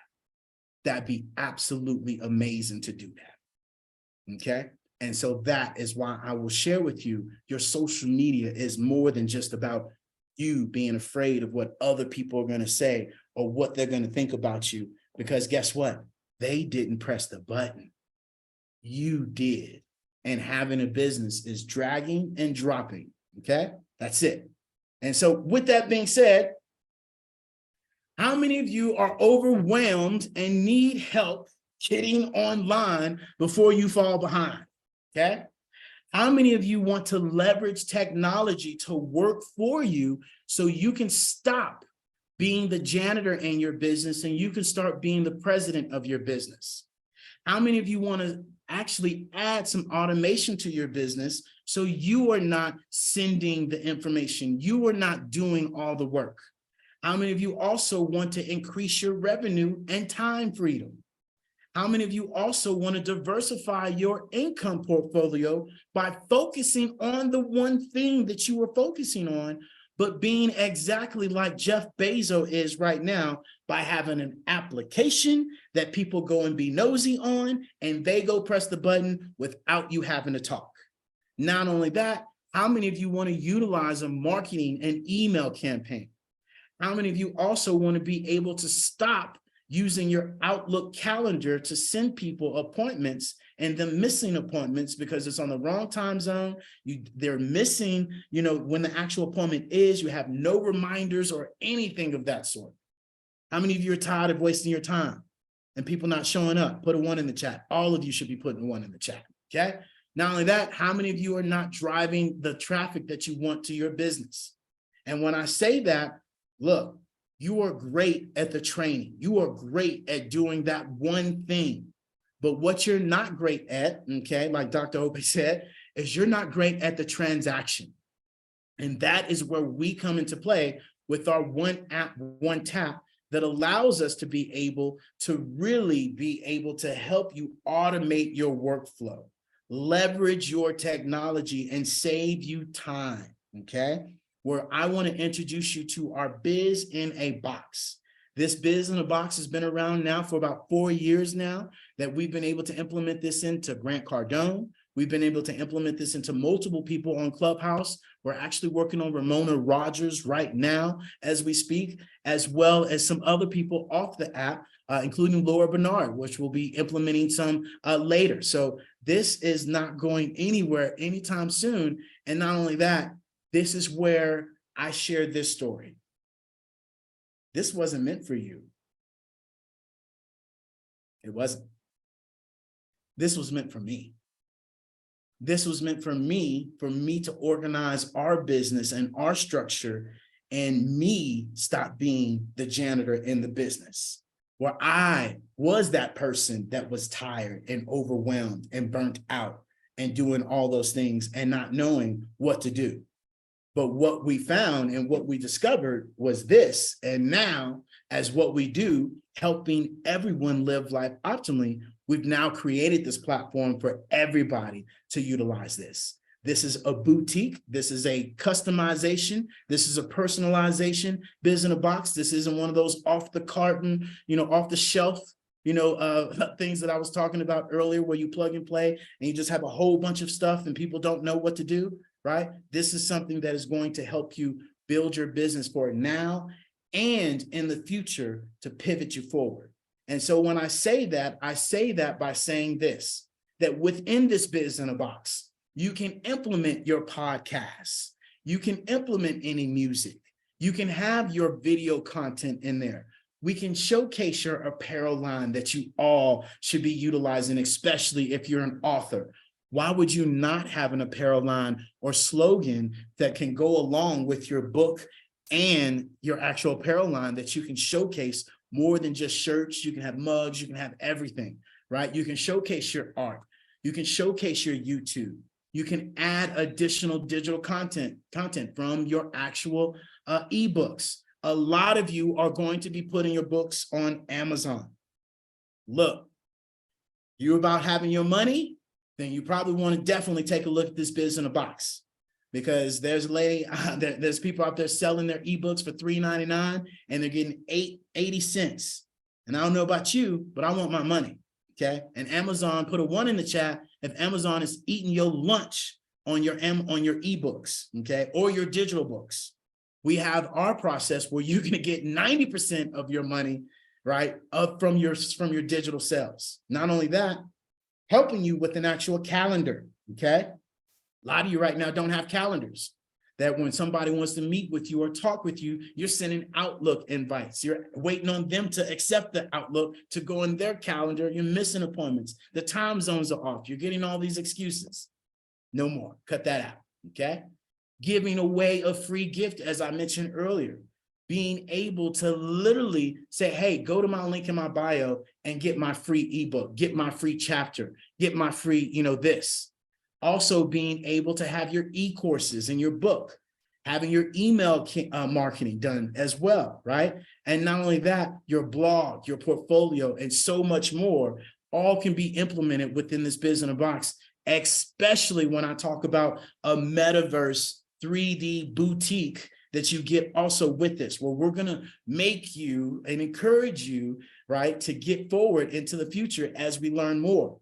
That'd be absolutely amazing to do that, okay? And so that is why I will share with you, your social media is more than just about you being afraid of what other people are going to say or what they're going to think about you, because guess what? They didn't press the button. You did. And having a business is dragging and dropping, okay? That's it. And so with that being said, how many of you are overwhelmed and need help getting online before you fall behind, okay? How many of you want to leverage technology to work for you so you can stop being the janitor in your business and you can start being the president of your business? How many of you want to actually add some automation to your business so you are not sending the information, you are not doing all the work? How many of you also want to increase your revenue and time freedom? How many of you also want to diversify your income portfolio by focusing on the one thing that you were focusing on, but being exactly like Jeff Bezos is right now by having an application that people go and be nosy on, and they go press the button without you having to talk? Not only that, how many of you want to utilize a marketing and email campaign? How many of you also want to be able to stop using your Outlook calendar to send people appointments and them missing appointments because it's on the wrong time zone? They're missing, when the actual appointment is, you have no reminders or anything of that sort. How many of you are tired of wasting your time and people not showing up? Put a 1 in the chat. All of you should be putting 1 in the chat, okay? Not only that, how many of you are not driving the traffic that you want to your business? And when I say that, look, you are great at the training. You are great at doing that one thing. But what you're not great at, okay, like Dr. Hope said, is you're not great at the transaction. And that is where we come into play with our one app, one tap that allows us to be able to really be able to help you automate your workflow, leverage your technology, and save you time, okay? Where I want to introduce you to our Biz in a Box. This Biz in a Box has been around now for about 4 years now, that we've been able to implement this into Grant Cardone. We've been able to implement this into multiple people on Clubhouse. We're actually working on Ramona Rogers right now as we speak, as well as some other people off the app, including Laura Bernard, which we'll be implementing some later. So this is not going anywhere anytime soon. And not only that, this is where I shared this story. This wasn't meant for you. It wasn't. This was meant for me. This was meant for me to organize our business and our structure, and me stop being the janitor in the business, where I was that person that was tired and overwhelmed and burnt out and doing all those things and not knowing what to do. But what we found and what we discovered was this. And now, as what we do, helping everyone live life optimally, we've now created this platform for everybody to utilize this. This is a boutique. This is a customization. This is a personalization. Biz in a box. This isn't one of those off the carton, off the shelf, things that I was talking about earlier where you plug and play and you just have a whole bunch of stuff and people don't know what to do, right? This is something that is going to help you build your business for now and in the future to pivot you forward. And so when I say that by saying this, that within this Biz in a Box, you can implement your podcasts. You can implement any music. You can have your video content in there. We can showcase your apparel line that you all should be utilizing, especially if you're an author. Why would you not have an apparel line or slogan that can go along with your book and your actual apparel line that you can showcase more than just shirts? You can have mugs, you can have everything, right? You can showcase your art. You can showcase your YouTube. You can add additional digital content from your actual ebooks. A lot of you are going to be putting your books on Amazon. Look, you're about having your money, then you probably want to definitely take a look at this Biz in a Box, because there's a lady, there's people out there selling their ebooks for $3.99 and they're getting 80 cents. And I don't know about you, but I want my money. Okay. And Amazon, put a 1 in the chat if Amazon is eating your lunch on your ebooks, okay, or your digital books. We have our process where you're going to get 90% of your money, right, up from your digital sales. Not only that, helping you with an actual calendar. Okay. A lot of you right now don't have calendars, that when somebody wants to meet with you or talk with you, you're sending Outlook invites. You're waiting on them to accept the Outlook to go in their calendar. You're missing appointments. The time zones are off. You're getting all these excuses. No more. Cut that out. Okay. Giving away a free gift, as I mentioned earlier. Being able to literally say, hey, go to my link in my bio and get my free ebook, get my free chapter, get my free, this. Also being able to have your e-courses in your book, having your email marketing done as well, right? And not only that, your blog, your portfolio, and so much more, all can be implemented within this Biz in a Box, especially when I talk about a metaverse 3D boutique that you get also with this, where we're going to make you and encourage you, right, to get forward into the future as we learn more.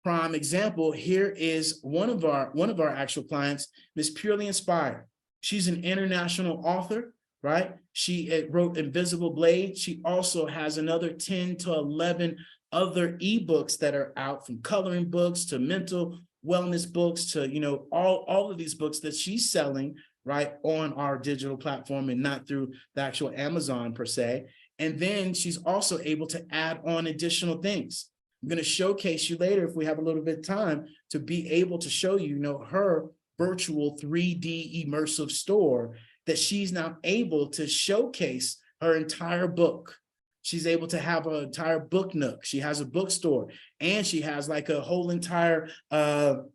Prime example, here is one of our actual clients, Miss Purely Inspired. She's an international author, right? She wrote Invisible Blade. She also has another 10 to 11 other ebooks that are out, from coloring books to mental wellness books to, all of these books that she's selling, right, on our digital platform and not through the actual Amazon per se. And then she's also able to add on additional things. I'm going to showcase you later, if we have a little bit of time, to be able to show you, her virtual 3D immersive store that she's now able to showcase her entire book. She's able to have an entire book nook. She has a bookstore, and she has like a whole entire book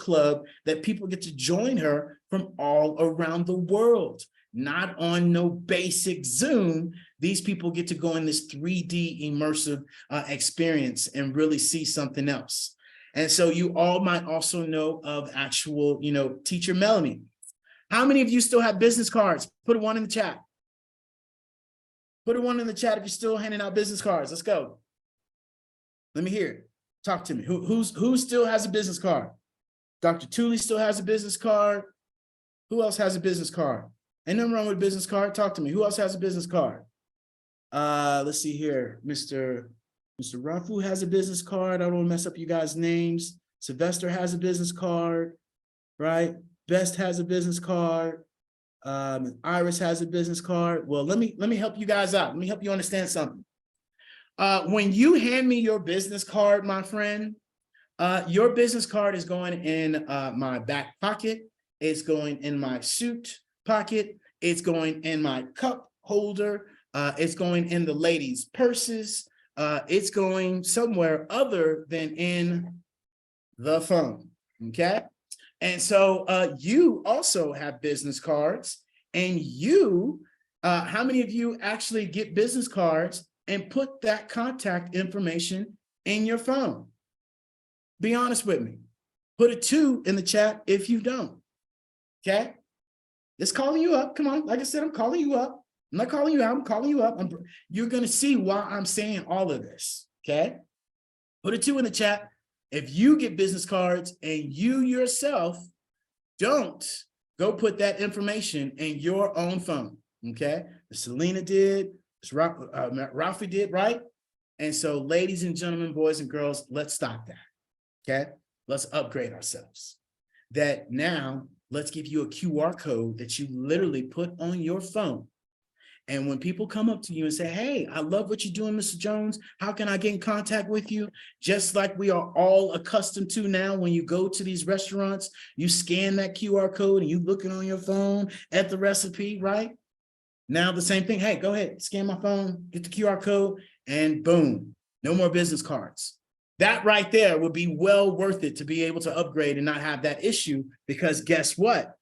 club that people get to join her from all around the world. Not on no basic Zoom. These people get to go in this 3D immersive experience and really see something else. And so you all might also know of actual, Teacher Melanie. How many of you still have business cards? Put a 1 in the chat. Put a 1 in the chat if you're still handing out business cards. Let's go. Let me hear it. Talk to me. Who still has a business card? Dr. Tooley still has a business card. Who else has a business card? Ain't nothing wrong with a business card. Talk to me. Who else has a business card? Let's see here. Mr. Rafu has a business card. I don't want to mess up you guys' names. Sylvester has a business card, right? Best has a business card. Iris has a business card. Well, let me help you guys out. Let me help you understand something. When you hand me your business card, my friend, your business card is going in my back pocket. It's going in my suit pocket. It's going in my cup holder. It's going in the ladies' purses. It's going somewhere other than in the phone. Okay. And so you also have business cards, and how many of you actually get business cards and put that contact information in your phone? Be honest with me. Put a 2 in the chat if you don't. Okay. It's calling you up. Come on. Like I said, I'm calling you up. I'm not calling you out. I'm calling you up. You're going to see why I'm saying all of this. Okay. Put a 2 in the chat. If you get business cards and you yourself don't, go put that information in your own phone. Okay. Selena did. Ralphie did, right? And so, ladies and gentlemen, boys and girls, let's stop that. Okay. Let's upgrade ourselves. That now, let's give you a QR code that you literally put on your phone. And when people come up to you and say, hey, I love what you're doing, Mr. Jones. How can I get in contact with you? Just like we are all accustomed to now, when you go to these restaurants, you scan that QR code and you looking on your phone at the recipe, right? Now the same thing. Hey, go ahead, scan my phone, get the QR code, and boom, no more business cards. That right there would be well worth it to be able to upgrade and not have that issue, because guess what?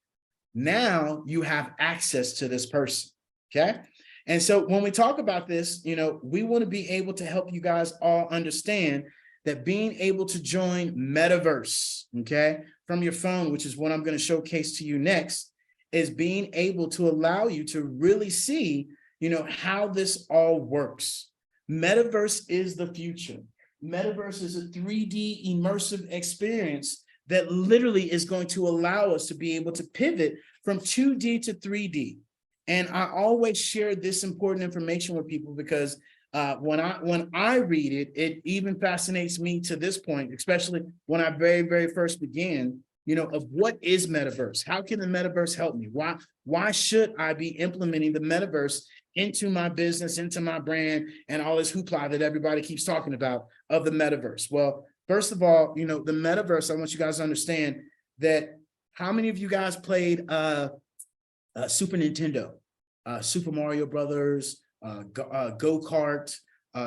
Now you have access to this person, okay? And so when we talk about this, we want to be able to help you guys all understand that being able to join Metaverse, okay, from your phone, which is what I'm going to showcase to you next, is being able to allow you to really see, how this all works. Metaverse is the future. Metaverse is a 3D immersive experience that literally is going to allow us to be able to pivot from 2D to 3D. And I always share this important information with people because when I read it, it even fascinates me to this point, especially when I very first began, of what is Metaverse? How can the Metaverse help me? Why should I be implementing the Metaverse into my business, into my brand, and all this hoopla that everybody keeps talking about of the Metaverse? Well, first of all, the Metaverse, I want you guys to understand that how many of you guys played Super Nintendo, Super Mario Brothers, Go-Kart,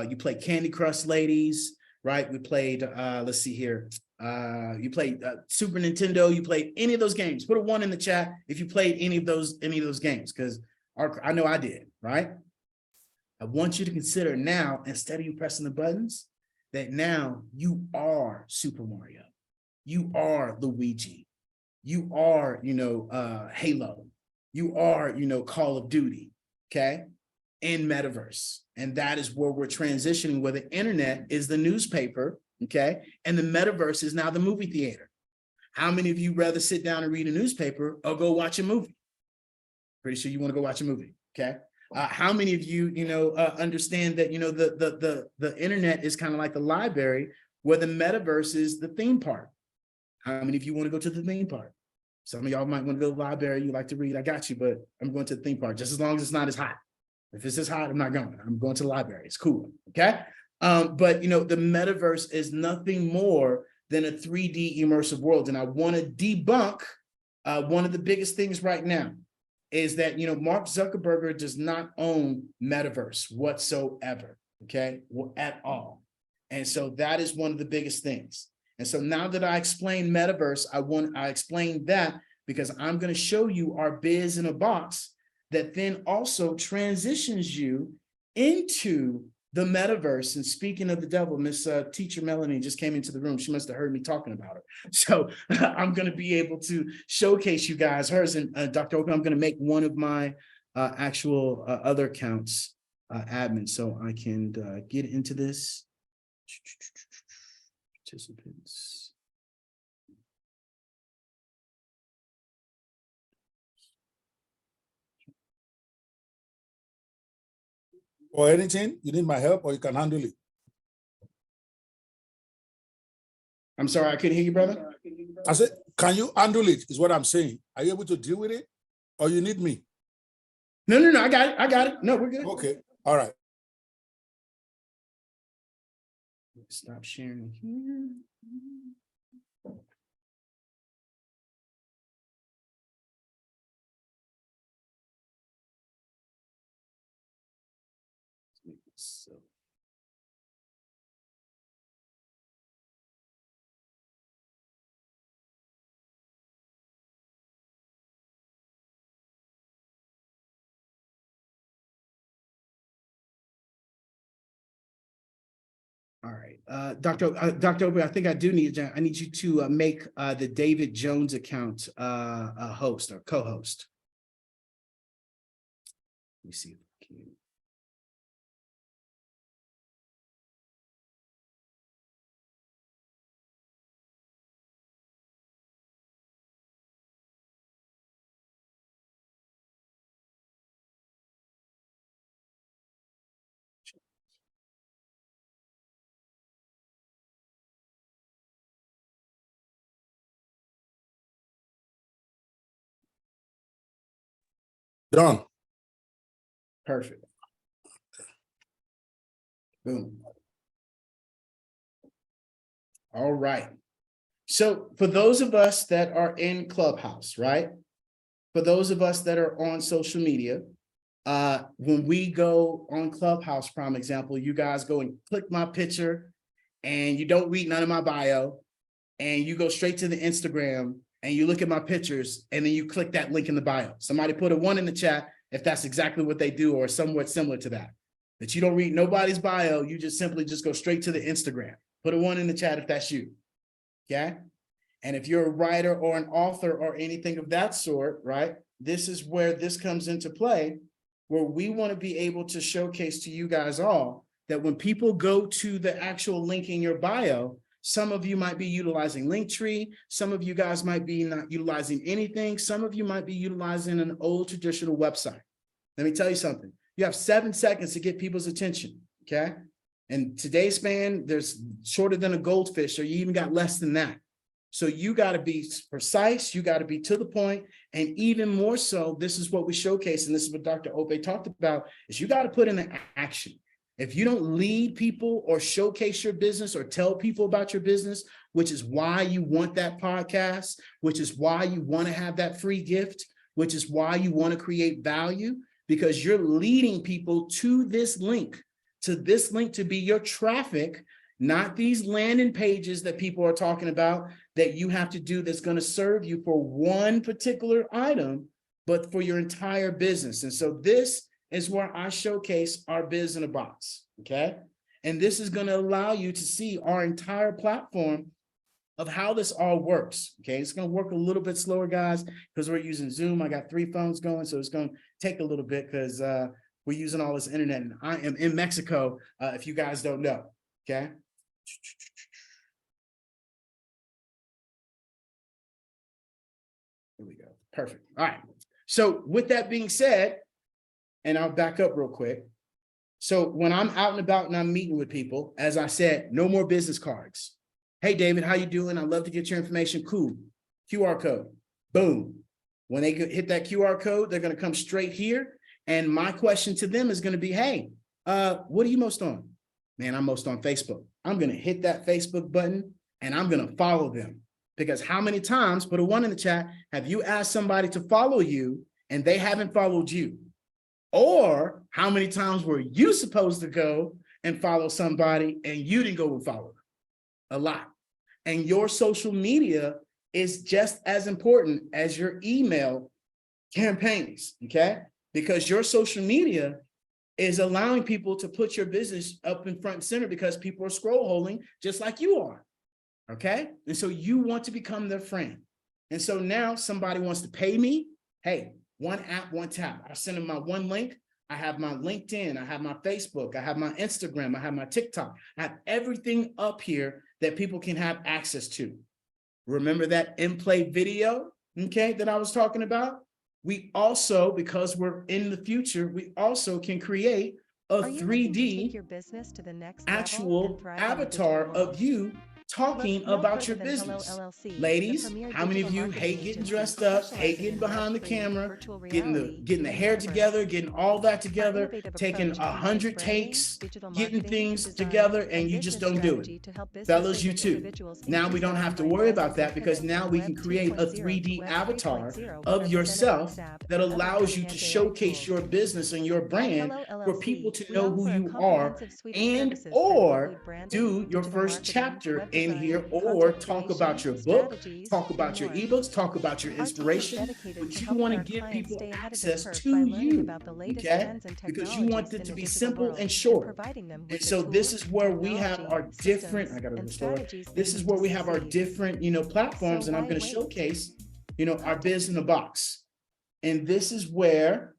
you played Candy Crush Ladies, right? We played, let's see here. You played Super Nintendo, you played any of those games. Put a 1 in the chat if you played any of those games, because I know I did, right? I want you to consider now, instead of you pressing the buttons, that now you are Super Mario. You are Luigi. You are, Halo. You are, Call of Duty, okay? In Metaverse. And that is where we're transitioning, where the internet is the newspaper, okay? And the Metaverse is now the movie theater. How many of you rather sit down and read a newspaper or go watch a movie? Pretty sure you want to go watch a movie, okay? How many of you, understand that, the internet is kind of like the library, where the Metaverse is the theme park? How many of you want to go to the theme park? Some of y'all might want to go to the library. You like to read. I got you, but I'm going to the theme park just as long as it's not as hot. If it's as hot, I'm not going. I'm going to the library. It's cool. Okay. But the Metaverse is nothing more than a 3D immersive world. And I want to debunk one of the biggest things right now is that, Mark Zuckerberg does not own Metaverse whatsoever. Okay. Well, at all. And so that is one of the biggest things. And so now that I explained Metaverse, I explained that because I'm going to show you our biz in a box that then also transitions you into the Metaverse. And speaking of the devil, Miss Teacher Melanie just came into the room. She must have heard me talking about her. So I'm going to be able to showcase you guys hers. And Dr. Oka, I'm going to make one of my actual other accounts admin so I can get into this. Participants. Or anything, you need my help, or you can handle it. I'm sorry, I couldn't hear you, brother. I said, can you handle it, is what I'm saying. Are you able to deal with it, or you need me? No, I got it. No, we're good. Okay, all right. Stop sharing here. So. All right, Dr. Ober, I think I need you to make the David Jones account a host or co-host. Let me see. Done. Perfect. Boom. All right. So for those of us that are in Clubhouse, right? For those of us that are on social media, when we go on Clubhouse, prime example, you guys go and click my picture and you don't read none of my bio and you go straight to the Instagram and you look at my pictures and then you click that link in the bio. Somebody put a 1 in the chat if that's exactly what they do or somewhat similar to that. That you don't read nobody's bio, you just simply just go straight to the Instagram. Put a 1 in the chat if that's you, okay? And if you're a writer or an author or anything of that sort, right? This is where this comes into play, where we want to be able to showcase to you guys all that when people go to the actual link in your bio, some of you might be utilizing Linktree, some of you guys might be not utilizing anything, some of you might be utilizing an old traditional website. Let me tell you something. You have 7 seconds to get people's attention, okay? And today's span, there's shorter than a goldfish, or you even got less than that. So you got to be precise, you got to be to the point, and even more so, this is what we showcase, and this is what Dr. Ope talked about, is you got to put in the action. If you don't lead people or showcase your business or tell people about your business, which is why you want that podcast, which is why you want to have that free gift, which is why you want to create value, because you're leading people to this link to be your traffic, not these landing pages that people are talking about that you have to do that's going to serve you for one particular item, but for your entire business. And so this is where I showcase our biz in a box, okay? And this is going to allow you to see our entire platform of how this all works, okay? It's going to work a little bit slower, guys, because we're using Zoom. I got 3 phones going, so it's going to take a little bit because we're using all this internet, and I am in Mexico, if you guys don't know, okay? Here we go. Perfect. All right. So with that being said, and I'll back up real quick. So when I'm out and about and I'm meeting with people, as I said, no more business cards. Hey, David, how you doing? I'd love to get your information. Cool. QR code. Boom. When they hit that QR code, they're going to come straight here. And my question to them is going to be, hey, what are you most on? Man, I'm most on Facebook. I'm going to hit that Facebook button and I'm going to follow them. Because how many times, put a 1 in the chat, have you asked somebody to follow you and they haven't followed you? Or how many times were you supposed to go and follow somebody and you didn't go and follow them? A lot. And your social media is just as important as your email campaigns, okay? Because your social media is allowing people to put your business up in front and center because people are scroll holding just like you are, okay? And so you want to become their friend. And so now somebody wants to pay me. Hey, 1 app, 1 tap. I send them my 1 link. I have my LinkedIn. I have my Facebook. I have my Instagram. I have my TikTok. I have everything up here that people can have access to. Remember that in-play video, okay, that I was talking about? We also, because we're in the future, we also can create a 3D actual avatar of you talking about your business. Ladies, how many of you hate getting dressed up, hate getting behind the camera, getting the hair together, getting all that together, taking 100 takes, getting things together, and you just don't do it? Fellas, you too. Now we don't have to worry about that because now we can create a 3D avatar of yourself that allows you to showcase your business and your brand for people to know who you are and or do your first chapter in here, or talk about your book, talk about your ebooks, talk about your inspiration, but you want to give people access to you, okay? Because you want it to be simple and short. And so this is where we have our different, I gotta restore it. This is where we have our different, platforms, and I'm going to showcase, our biz in the box. And this is where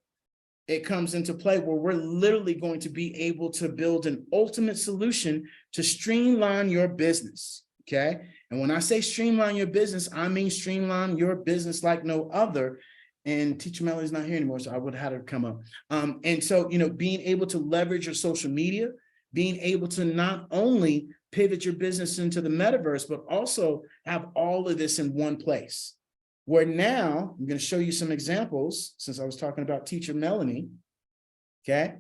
it comes into play, where we're literally going to be able to build an ultimate solution to streamline your business, okay? And when I say streamline your business, I mean streamline your business like no other. And Teacher Melody's not here anymore, so I would have had her come up. And so, being able to leverage your social media, being able to not only pivot your business into the metaverse, but also have all of this in one place. Where now, I'm going to show you some examples, since I was talking about Teacher Melanie, okay?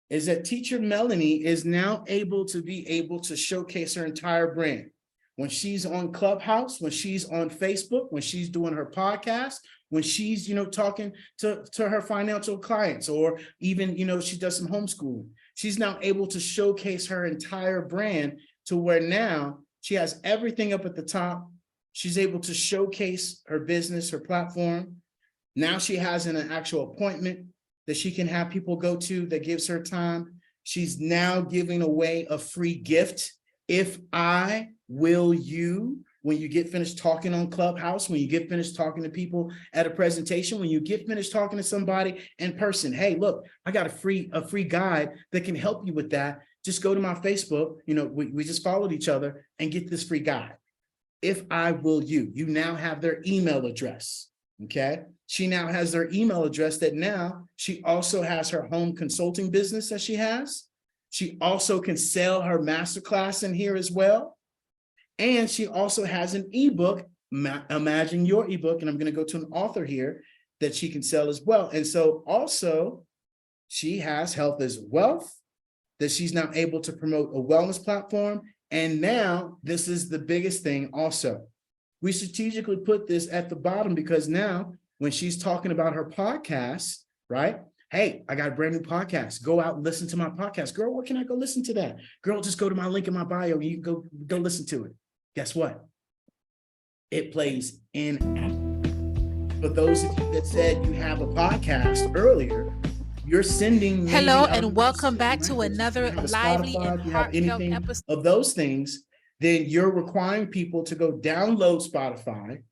Is that Teacher Melanie is now able to showcase her entire brand. When she's on Clubhouse, when she's on Facebook, when she's doing her podcast, when she's, talking to her financial clients, or even, she does some homeschooling, she's now able to showcase her entire brand to where now she has everything up at the top. She's able to showcase her business, her platform. Now she has an actual appointment that she can have people go to that gives her time. She's now giving away a free gift. If I will you, when you get finished talking on Clubhouse, when you get finished talking to people at a presentation, when you get finished talking to somebody in person, hey, look, I got a free guide that can help you with that. Just go to my Facebook, we just followed each other, and get this free guide. If I will you now have their email address, okay? She now has their email address that now she also has her home consulting business that she has. She also can sell her masterclass in here as well. And she also has an ebook, Imagine Your Ebook, and I'm going to go to an author here that she can sell as well. And so also she has Health is Wealth, that she's now able to promote a wellness platform. And now this is the biggest thing also. We strategically put this at the bottom because now when she's talking about her podcast, right? Hey, I got a brand new podcast. Go out and listen to my podcast. Girl, where can I go listen to that? Girl, just go to my link in my bio. You can go listen to it. Guess what? It plays in app. For those of you that said you have a podcast earlier, you're sending. Hello and welcome back to another lively and heartfelt episode of those things. Then you're requiring people to go download Spotify,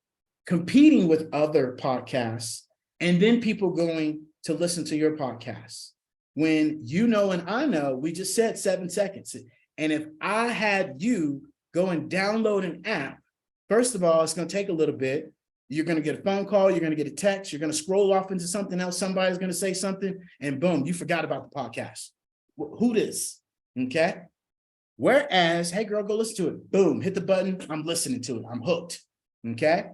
competing with other podcasts, and then people going to listen to your podcast. When and I know, we just said 7 seconds. And if I had you go and download an app, first of all, it's going to take a little bit. You're going to get a phone call, you're going to get a text, you're going to scroll off into something else, somebody's going to say something, and boom, you forgot about the podcast. Who this? Okay. Whereas, hey girl, go listen to it. Boom, hit the button, I'm listening to it, I'm hooked. Okay.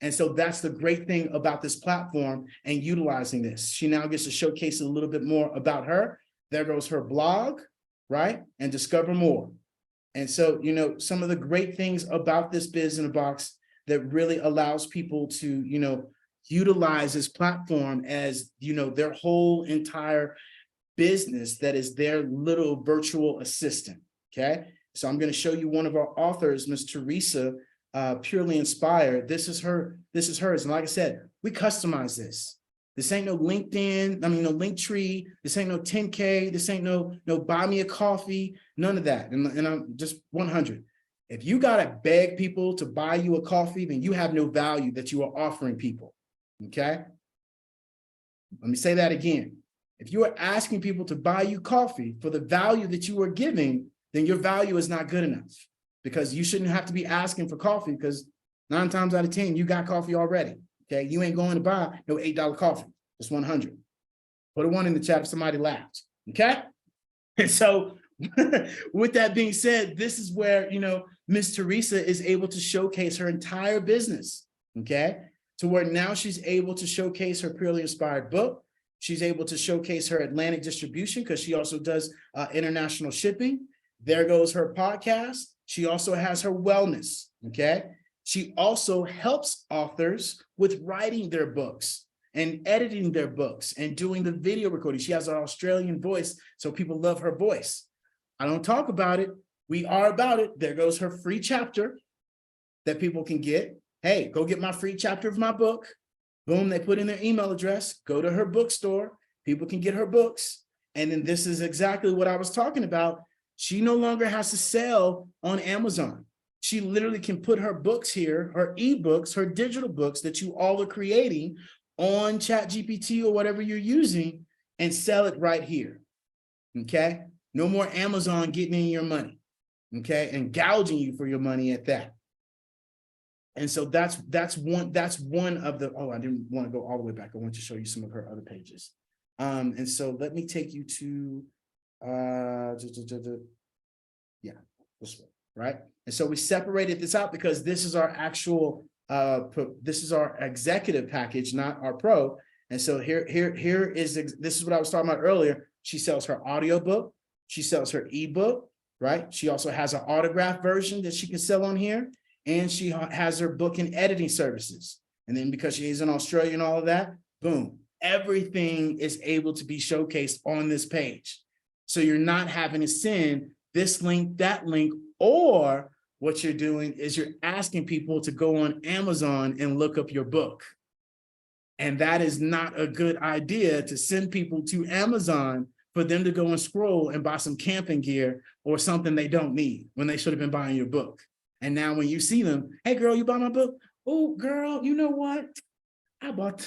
And so that's the great thing about this platform and utilizing this. She now gets to showcase a little bit more about her. There goes her blog, right? And discover more. And so, some of the great things about this Biz in a Box that really allows people to, utilize this platform as, their whole entire business that is their little virtual assistant, okay? So I'm going to show you one of our authors, Ms. Teresa, Purely Inspired. This is hers. And like I said, we customize this. This ain't no LinkedIn, no Linktree. This ain't no 10K. This ain't no buy me a coffee, none of that. And I'm just 100. If you got to beg people to buy you a coffee, then you have no value that you are offering people, okay? Let me say that again. If you are asking people to buy you coffee for the value that you are giving, then your value is not good enough, because you shouldn't have to be asking for coffee, because 9 times out of 10, you got coffee already, okay? You ain't going to buy no $8 coffee, just 100. Put a 1 in the chat if somebody laughed, okay? And so with that being said, this is where, Miss Teresa is able to showcase her entire business, okay? To where now she's able to showcase her Purely Inspired book. She's able to showcase her Atlantic distribution, because she also does international shipping. There goes her podcast. She also has her wellness, okay? She also helps authors with writing their books. and editing their books and doing the video recording. She has an Australian voice, so people love her voice. I don't talk about it. We are about it. There goes her free chapter that people can get. Hey, go get my free chapter of my book. Boom, they put in their email address, go to her bookstore. People can get her books. And then this is exactly what I was talking about. She no longer has to sell on Amazon. She literally can put her books here, her ebooks, her digital books that you all are creating on ChatGPT or whatever you're using and sell it right here. Okay? No more Amazon getting in your money. Okay? And gouging you for your money at that. And so that's one of the, oh, I didn't want to go all the way back. I want to show you some of her other pages. And so let me take you to, yeah, this one, right? And so we separated this out because this is our actual, this is our executive package, not our pro. And so here is, this is what I was talking about earlier. She sells her audiobook. She sells her ebook, right? She also has an autograph version that she can sell on here. And she has her book and editing services. And then because she's in Australia and all of that, boom, everything is able to be showcased on this page. So you're not having to send this link, that link, or what you're doing is you're asking people to go on Amazon and look up your book. And that is not a good idea, to send people to Amazon for them to go and scroll and buy some camping gear or something they don't need when they should have been buying your book. And now when you see them, hey girl, you bought my book? Oh girl, you know what? I bought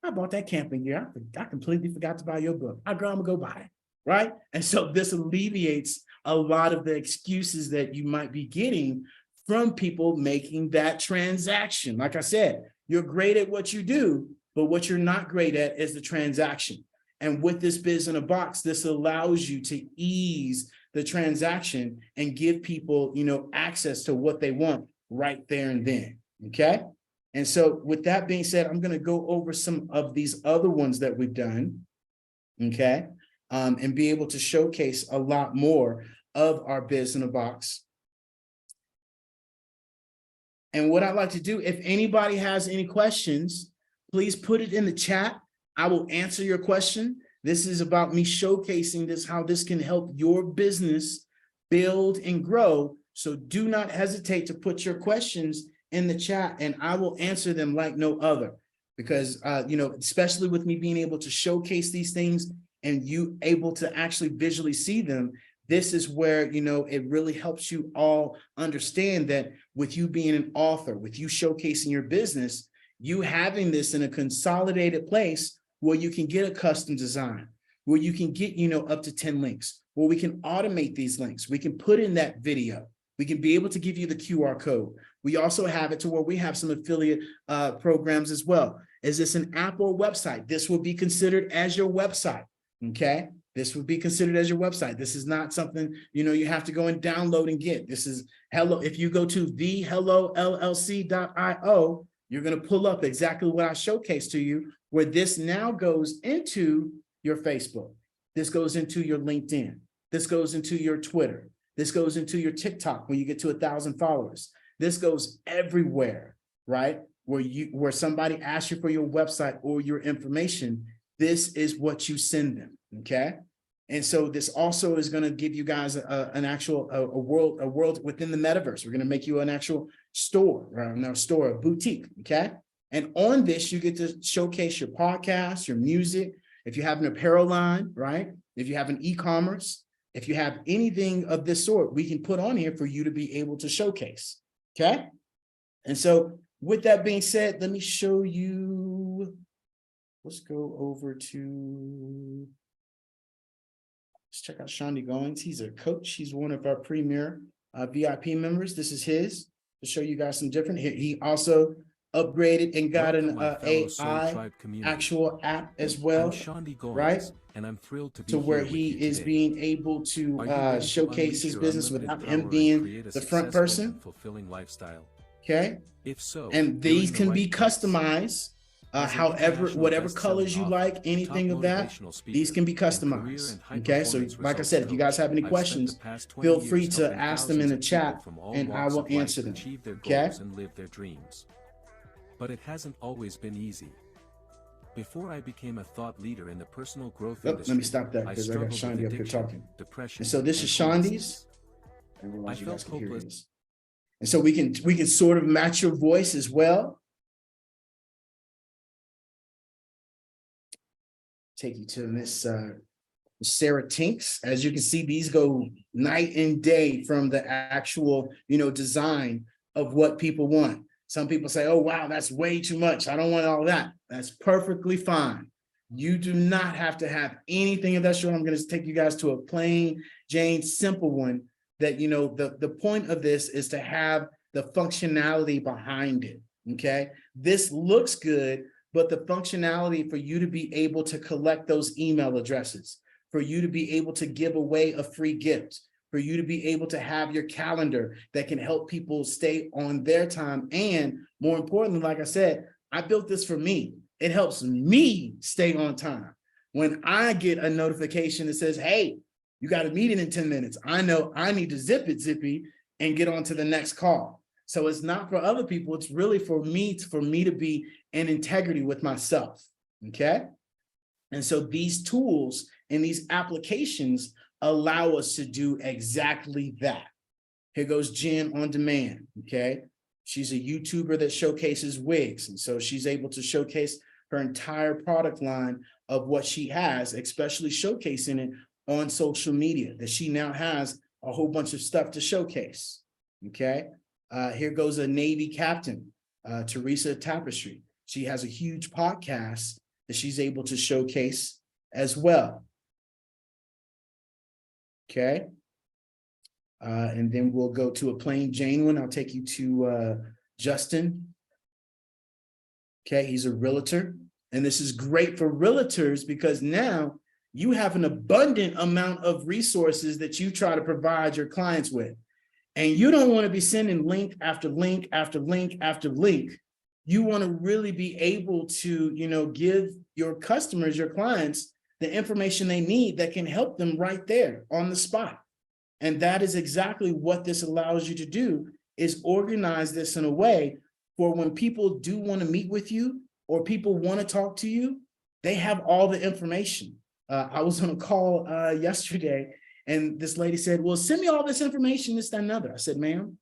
that camping gear. I completely forgot to buy your book. Girl, I'm gonna go buy it, right? And so this alleviates a lot of the excuses that you might be getting from people making that transaction. Like I said, you're great at what you do, but what you're not great at is the transaction. And with this Biz in a Box, this allows you to ease the transaction and give people, access to what they want right there and then, okay? And so with that being said, I'm gonna go over some of these other ones that we've done, okay? And be able to showcase a lot more of our Biz in a Box. And what I'd like to do, if anybody has any questions, please put it in the chat. I will answer your question. This is about me showcasing this, how this can help your business build and grow. So do not hesitate to put your questions in the chat and I will answer them like no other. Because, especially with me being able to showcase these things and you able to actually visually see them, this is where, it really helps you all understand that with you being an author, with you showcasing your business, you having this in a consolidated place where you can get a custom design, where you can get, up to 10 links, where we can automate these links. We can put in that video. We can be able to give you the QR code. We also have it to where we have some affiliate programs as well. Is this an app or website? This will be considered as your website, okay? This would be considered as your website. This is not something, you have to go and download and get. This is hello. If you go to thehellollc.io, you're going to pull up exactly what I showcased to you, where this now goes into your Facebook. This goes into your LinkedIn. This goes into your Twitter. This goes into your TikTok when you get to 1,000 followers. This goes everywhere, right? Where somebody asks you for your website or your information, this is what you send them, okay? And so this also is going to give you guys an actual world within the metaverse. We're going to make you an actual store, a boutique, okay? And on this, you get to showcase your podcast, your music. If you have an apparel line, right? If you have an e-commerce, if you have anything of this sort, we can put on here for you to be able to showcase, okay? And so with that being said, let me show you, let's go over to, let's check out Shandy Goings. He's a coach. He's one of our premier VIP members. This is his, to show you guys some different. He also upgraded and got an AI actual app as well, right? And I'm thrilled to be to where here with he you is today. being able to Are you ready to showcase unleash his your business unlimited without power him and being create a the front successful person, and fulfilling lifestyle? okay? If so, And you're these in the can be right place. customized As an however, international whatever best-selling colors you author, like, top anything of that, motivational speaker, these can be and career customized, and okay? So high-performance like I results said, if you guys coach, have any I've spent questions, the past 20 feel free years to helping ask them in the thousands of people chat from all and I walks will of life answer them, achieve their okay? goals and live their dreams. But it hasn't always been easy. Before I became a thought leader in the personal growth Oh, industry, let me stop that I because I got struggled Shandy with up here addiction, talking. depression, And so this and is homelessness. Shandy's. I realize you guys felt can hear hopeless. this. And so we can sort of match your voice as well. Take you to Miss Sarah Tinks. As you can see, these go night and day from the actual, design of what people want. Some people say, oh, wow, that's way too much. I don't want all that. That's perfectly fine. You do not have to have anything of that sort. I'm going to take you guys to a plain Jane simple one that, the point of this is to have the functionality behind it. Okay. This looks good, but the functionality for you to be able to collect those email addresses, for you to be able to give away a free gift, for you to be able to have your calendar that can help people stay on their time. And more importantly, like I said, I built this for me. It helps me stay on time. When I get a notification that says, hey, you got a meeting in 10 minutes, I know I need to zip it, Zippy, and get on to the next call. So it's not for other people. It's really for me to be in integrity with myself. Okay. And so these tools and these applications allow us to do exactly that. Here goes Jen on demand. Okay. She's a YouTuber that showcases wigs. And so she's able to showcase her entire product line of what she has, especially showcasing it on social media, that she now has a whole bunch of stuff to showcase. Okay. Here goes a Navy captain, Teresa Tapestry. She has a huge podcast that she's able to showcase as well. Okay. And then we'll go to a plain Jane one. I'll take you to Justin. Okay, he's a realtor. And this is great for realtors because now you have an abundant amount of resources that you try to provide your clients with. And you don't want to be sending link after link after link after link. You want to really be able to, give your customers, your clients, the information they need that can help them right there on the spot. And that is exactly what this allows you to do, is organize this in a way for when people do want to meet with you or people want to talk to you, they have all the information. I was on a call yesterday and this lady said, well, send me all this information, this, that, and another. I said, ma'am,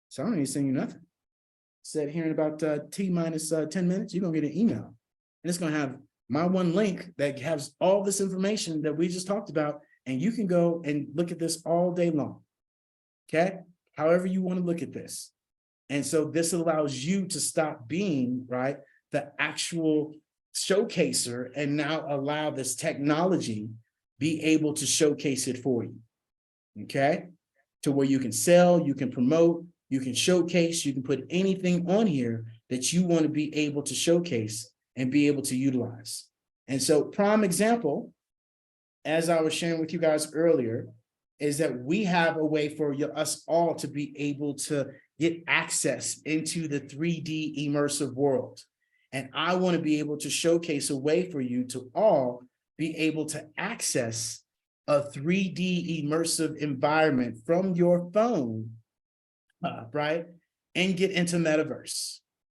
so I don't need to send you nothing. I said, here in about T minus 10 minutes, you're going to get an email. And it's going to have my one link that has all this information that we just talked about. And you can go and look at this all day long. Okay. However you want to look at this. And so this allows you to stop being, right, the actual showcaser and now allow this technology be able to showcase it for you. Okay. To where you can sell, you can promote, you can showcase, you can put anything on here that you want to be able to showcase and be able to utilize. And so prime example, as I was sharing with you guys earlier, is that we have a way for us all to be able to get access into the 3D immersive world. And I want to be able to showcase a way for you to all be able to access a 3D immersive environment from your phone, right? And get into metaverse.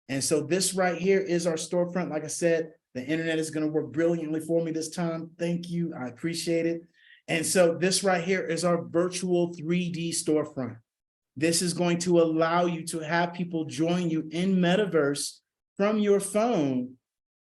And so this right here is our storefront. Like I said, the internet is going to work brilliantly for me this time. Thank you. I appreciate it. And so this right here is our virtual 3D storefront. This is going to allow you to have people join you in metaverse from your phone.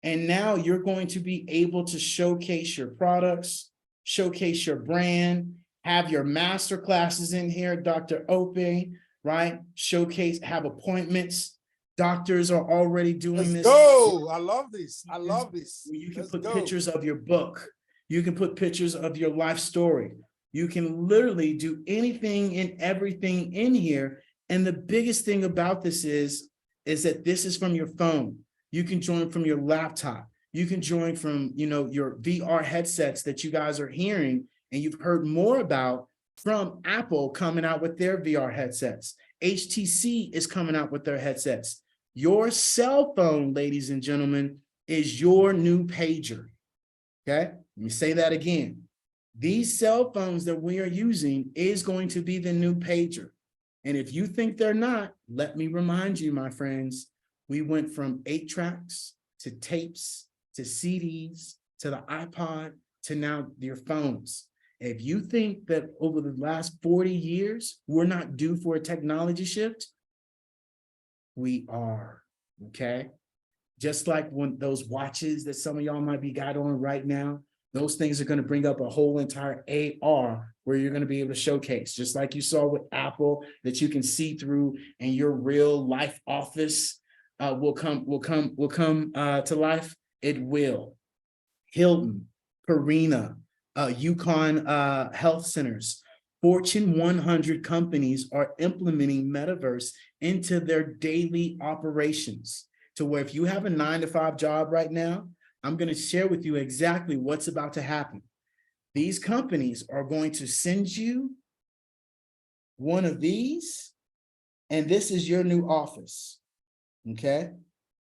And now you're going to be able to showcase your products, showcase your brand, have your master classes in here, Dr. Ope, right? Showcase, have appointments. Doctors are already doing this. Go. I love this. I love this. You can Let's put go. pictures of your book. You can put pictures of your life story. You can literally do anything and everything in here. And the biggest thing about this is that this is from your phone. You can join from your laptop. You can join from, your VR headsets that you guys are hearing and you've heard more about from Apple coming out with their VR headsets. HTC is coming out with their headsets. Your cell phone, ladies and gentlemen, is your new pager. Okay, let me say that again. These cell phones that we are using is going to be the new pager. And if you think they're not, let me remind you, my friends, we went from 8 tracks to tapes to CDs, to the iPod, to now your phones. If you think that over the last 40 years, we're not due for a technology shift, we are, okay? Just like when those watches that some of y'all might be got on right now, those things are going to bring up a whole entire AR where you're going to be able to showcase, just like you saw with Apple, that you can see through and your real life office will come to life. It will. Hilton, Purina, Yukon Health Centers, Fortune 100 companies are implementing metaverse into their daily operations. To where if you have a 9-to-5 job right now, I'm going to share with you exactly what's about to happen. These companies are going to send you one of these, and this is your new office, okay?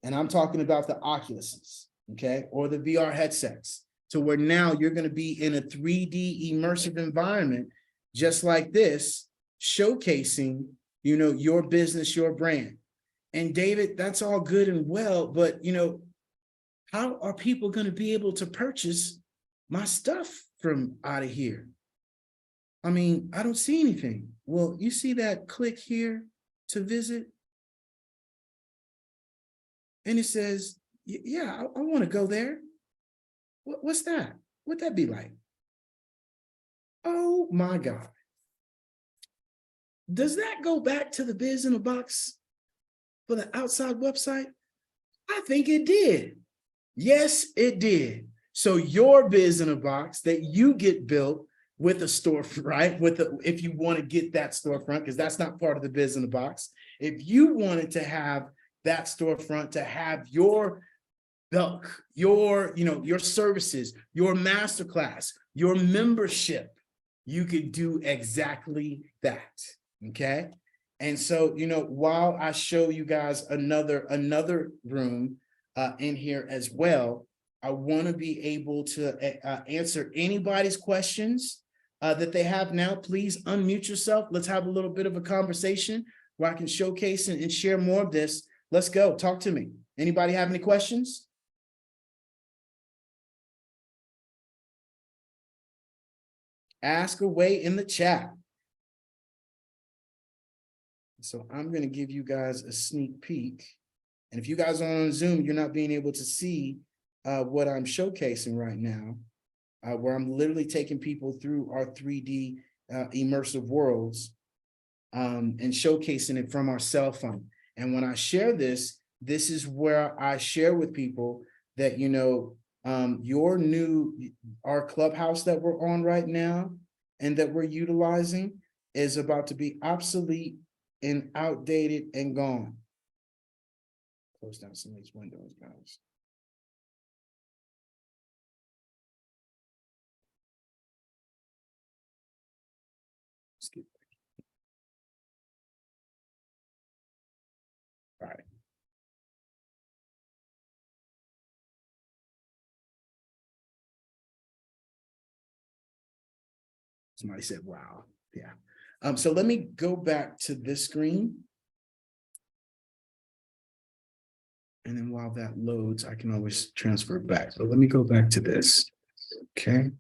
And I'm talking about the Oculuses, okay, or the VR headsets, to where now you're going to be in a 3D immersive environment, just like this, showcasing, you know, your business, your brand. And David, that's all good and well, but you know, how are people going to be able to purchase my stuff from out of here? I mean, I don't see anything. Well, you see that click here to visit? And it says, yeah, I want to go there. What's that? What'd that be like? Oh my God. Does that go back to the Biz in a Box for the outside website? I think it did. Yes, it did. So your Biz in a Box that you get built with a storefront, right? If you want to get that storefront, because that's not part of the Biz in a Box. If you wanted to have that storefront, to have your bulk, your services, your masterclass, your membership, you could do exactly that. Okay. And so, you know, while I show you guys another room in here as well, I want to be able to answer anybody's questions that they have now. Please unmute yourself. Let's have a little bit of a conversation where I can showcase and share more of this. Let's go. Talk to me. Anybody have any questions? Ask away in the chat. So I'm going to give you guys a sneak peek. And if you guys are on Zoom, you're not being able to see what I'm showcasing right now, where I'm literally taking people through our 3D immersive worlds and showcasing it from our cell phone. And when I share this, this is where I share with people that, you know, our clubhouse that we're on right now and that we're utilizing is about to be obsolete and outdated and gone. Close down some of these windows, guys. Skip. All right. Somebody said, wow. Yeah. So let me go back to this screen. And then while that loads, I can always transfer back. So let me go back to this. Okay.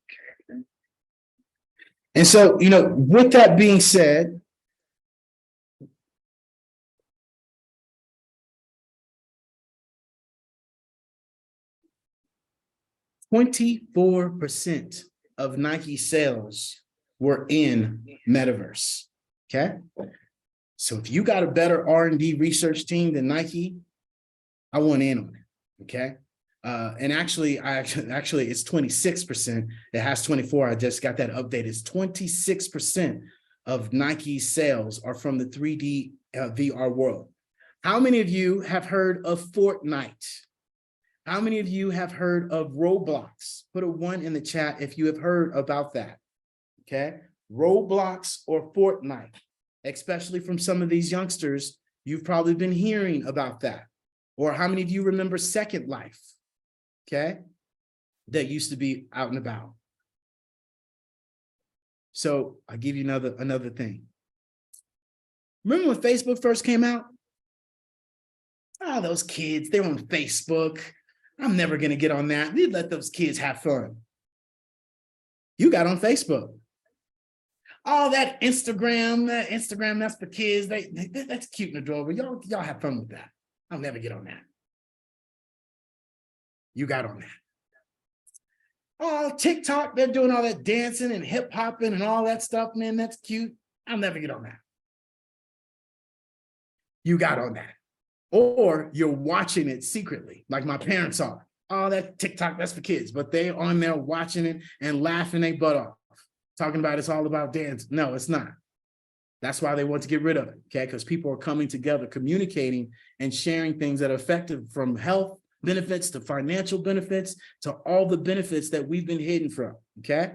And so, you know, with that being said, %24 of Nike sales were in Metaverse. Okay. So if you got a better R&D research team than Nike, I want in on it. Okay. And actually, it's 26%. It has 24. I just got that updated. It's 26% of Nike's sales are from the 3D VR world. How many of you have heard of Fortnite? How many of you have heard of Roblox? Put a 1 in the chat if you have heard about that. Okay. Roblox or Fortnite, especially from some of these youngsters, you've probably been hearing about that. Or how many of you remember Second Life? Okay, that used to be out and about. So I'll give you another thing. Remember when Facebook first came out? Ah, those kids, they were on Facebook. I'm never going to get on that. We let those kids have fun. You got on Facebook. All that Instagram, that's for kids. That's cute and adorable. Y'all have fun with that. I'll never get on that. You got on that. Oh, TikTok, they're doing all that dancing and hip hopping and all that stuff, man. That's cute. I'll never get on that. You got on that. Or you're watching it secretly, like my parents are. Oh, that TikTok, that's for kids, but they're on there watching it and laughing their butt off, talking about it's all about dance. No, it's not. That's why they want to get rid of it, okay? Because people are coming together, communicating and sharing things that are effective, from health benefits to financial benefits to all the benefits that we've been hidden from, okay?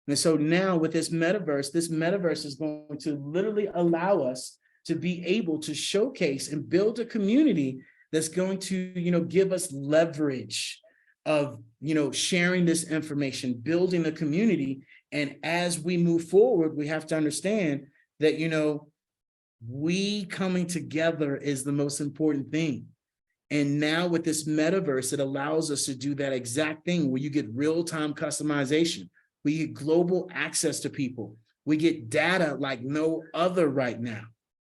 And so now with this metaverse is going to literally allow us to be able to showcase and build a community that's going to, give us leverage of, sharing this information, building a community. And as we move forward, we have to understand that, we coming together is the most important thing. And now with this metaverse, it allows us to do that exact thing where you get real-time customization. We get global access to people. We get data like no other right now.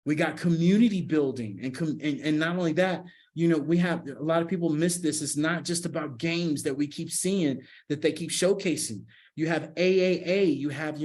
We got community building, and not only that, we have a lot of people miss this. It's not just about games that we keep seeing that they keep showcasing. You have AAA, you have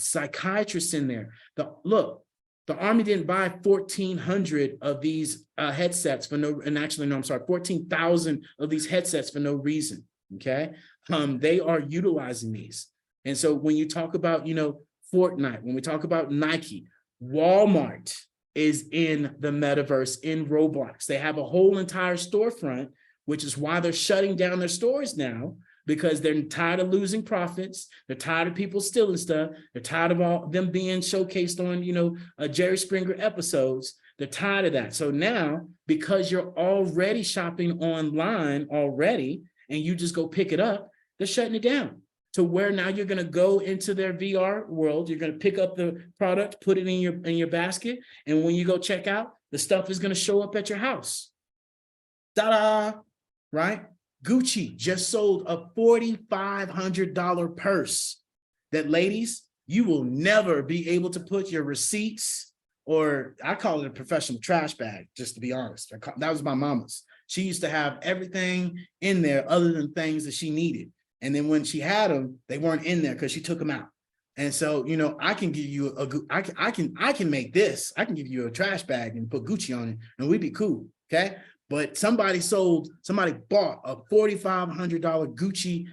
psychiatrists in there. The Army didn't buy 1,400 of these headsets for no, and actually, no, I'm sorry, 14,000 of these headsets for no reason, okay? They are utilizing these. And so when you talk about, Fortnite, when we talk about Nike, Walmart is in the metaverse in Roblox. They have a whole entire storefront, which is why they're shutting down their stores now, because they're tired of losing profits. They're tired of people stealing stuff. They're tired of all them being showcased on, Jerry Springer episodes. They're tired of that. So now, because you're already shopping online already, and you just go pick it up, they're shutting it down to where now you're going to go into their VR world. You're going to pick up the product, put it in your basket. And when you go check out, the stuff is going to show up at your house. Ta-da, right? Gucci just sold a $4,500 purse that, ladies, you will never be able to put your receipts, or I call it a professional trash bag, just to be honest. That was my mama's. She used to have everything in there other than things that she needed. And then when she had them, they weren't in there because she took them out. And so, I can give you I can make this. I can give you a trash bag and put Gucci on it, and we'd be cool, okay? But somebody bought a $4,500 Gucci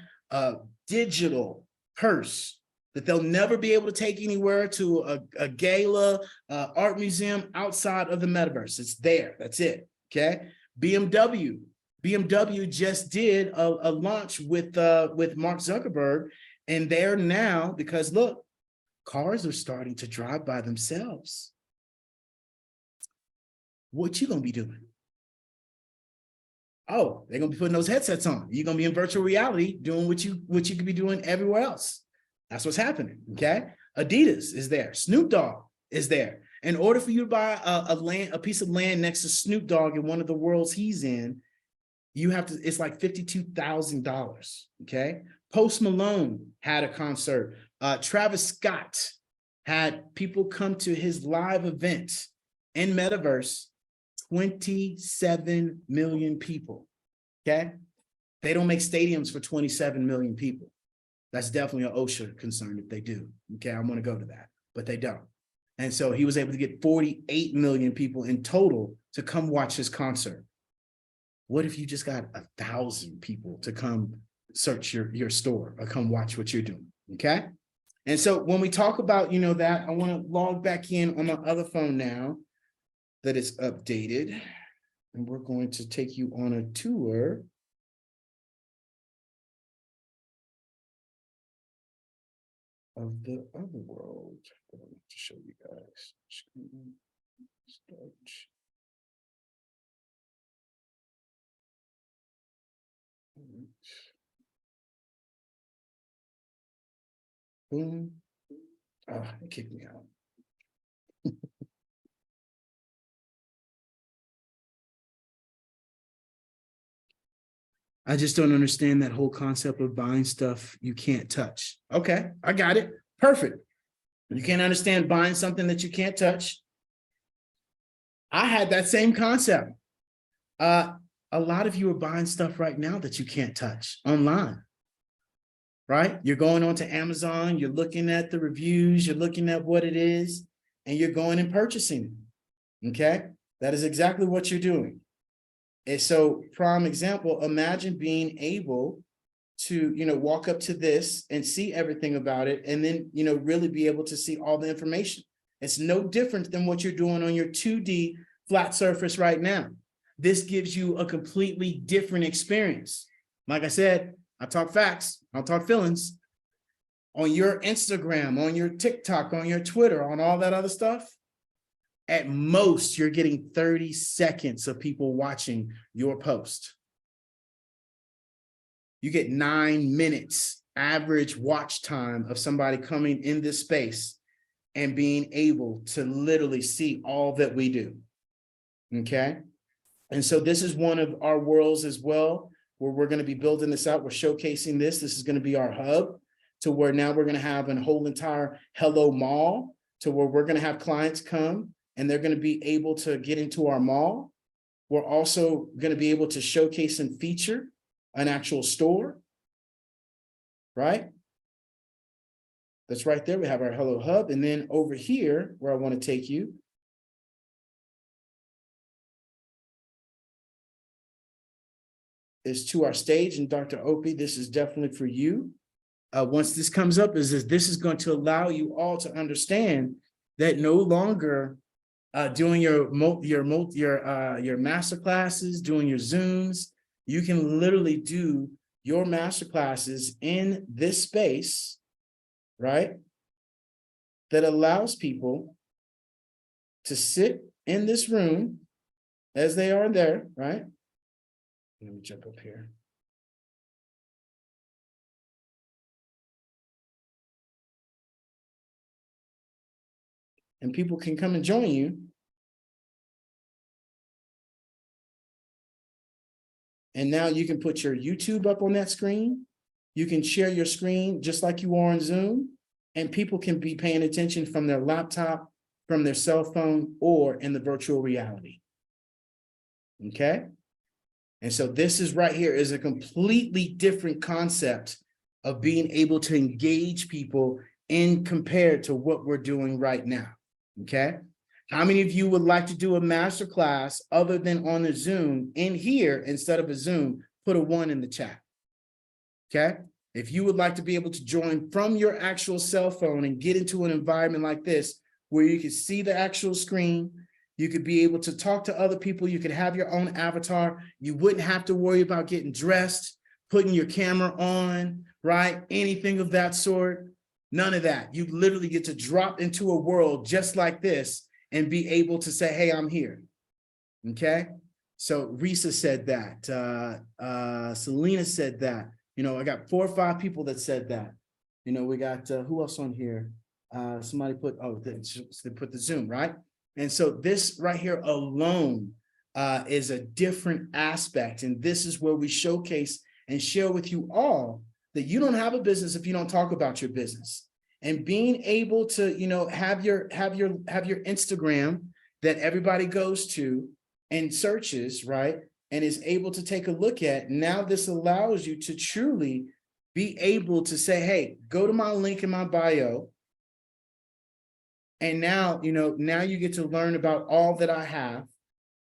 digital purse that they'll never be able to take anywhere to a gala, art museum outside of the metaverse. It's there. That's it. Okay. BMW just did a launch with Mark Zuckerberg, and they're now, because look, cars are starting to drive by themselves. What you gonna be doing? Oh, they're gonna be putting those headsets on. You're gonna be in virtual reality doing what you could be doing everywhere else. That's what's happening. Okay. Adidas is there. Snoop Dogg is there. In order for you to buy a piece of land next to Snoop Dogg in one of the worlds he's in, it's like $52,000. Okay. Post Malone had a concert. Travis Scott had people come to his live event in metaverse. 27 million people, okay? They don't make stadiums for 27 million people. That's definitely an OSHA concern if they do, okay? I want to go to that, but they don't. And so he was able to get 48 million people in total to come watch his concert. What if you just got 1,000 people to come search your store or come watch what you're doing, okay? And so when we talk about, that, I want to log back in on my other phone now that is updated, and we're going to take you on a tour of the other world that I want to show you guys. Start. Boom. It kicked me out. I just don't understand that whole concept of buying stuff you can't touch. Okay, I got it. Perfect. You can't understand buying something that you can't touch. I had that same concept. A lot of you are buying stuff right now that you can't touch online, right? You're going onto Amazon, you're looking at the reviews, you're looking at what it is, and you're going and purchasing it, okay? That is exactly what you're doing. And so, prime example, imagine being able to, walk up to this and see everything about it, and then, really be able to see all the information. It's no different than what you're doing on your 2D flat surface right now. This gives you a completely different experience. Like I said, I talk facts, I don't talk feelings. On your Instagram, on your TikTok, on your Twitter, on all that other stuff, at most, you're getting 30 seconds of people watching your post. You get 9 minutes average watch time of somebody coming in this space and being able to literally see all that we do, okay? And so this is one of our worlds as well, where we're gonna be building this out. We're showcasing this. This is gonna be our hub to where now we're gonna have a whole entire Hello Mall to where we're gonna have clients come and they're gonna be able to get into our mall. We're also gonna be able to showcase and feature an actual store, right? That's right there. We have our Hello Hub. And then over here, where I want to take you, is to our stage. And Dr. Opie, this is definitely for you. Once this comes up, this is going to allow you all to understand that no longer doing your master classes, doing your Zooms, you can literally do your master classes in this space, right? That allows people to sit in this room as they are there, right? Let me jump up here. And people can come and join you. And now you can put your YouTube up on that screen. You can share your screen just like you are on Zoom, and people can be paying attention from their laptop, from their cell phone, or in the virtual reality. Okay? And so this is right here is a completely different concept of being able to engage people in compared to what we're doing right now. Okay? How many of you would like to do a master class other than on a Zoom in here instead of a Zoom? Put a 1 in the chat. Okay? If you would like to be able to join from your actual cell phone and get into an environment like this, where you can see the actual screen, you could be able to talk to other people, you could have your own avatar, you wouldn't have to worry about getting dressed, putting your camera on, right? Anything of that sort, none of that. You literally get to drop into a world just like this and be able to say, hey, I'm here, okay? So Risa said that, Selena said that. I got 4 or 5 people that said that. We got, who else on here? Somebody put, they put the Zoom, right? And so this right here alone is a different aspect. And this is where we showcase and share with you all that you don't have a business if you don't talk about your business. And being able to, have your Instagram that everybody goes to and searches, right? And is able to take a look at. Now this allows you to truly be able to say, hey, go to my link in my bio. And now, now you get to learn about all that I have.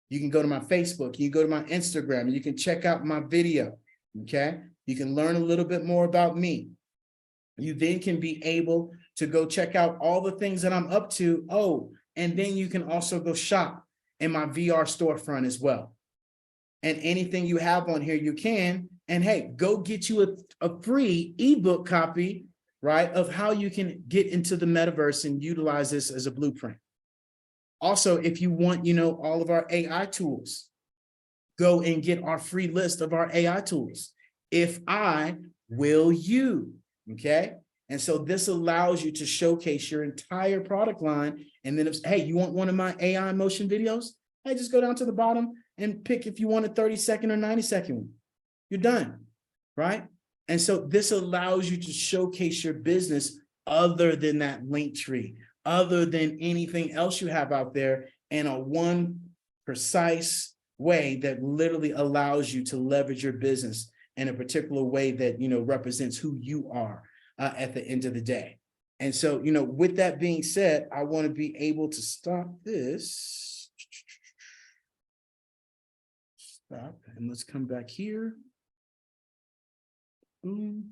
You can go to my Facebook, you can go to my Instagram, you can check out my video, okay? You can learn a little bit more about me. You then can be able to go check out all the things that I'm up to. Oh, and then you can also go shop in my VR storefront as well. And anything you have on here, you can. And hey, go get you a free ebook copy, right, of how you can get into the metaverse and utilize this as a blueprint. Also, if you want, all of our AI tools, go and get our free list of our AI tools. If I will you, okay? And so this allows you to showcase your entire product line. And then if, hey, you want one of my AI motion videos? Hey, just go down to the bottom and pick if you want a 30-second or 90-second one. you're done, right? And so this allows you to showcase your business other than that link tree, other than anything else you have out there, in a one precise way that literally allows you to leverage your business in a particular way that, represents who you are at the end of the day. And so, with that being said, I want to be able to stop this. Stop, and let's come back here. Boom.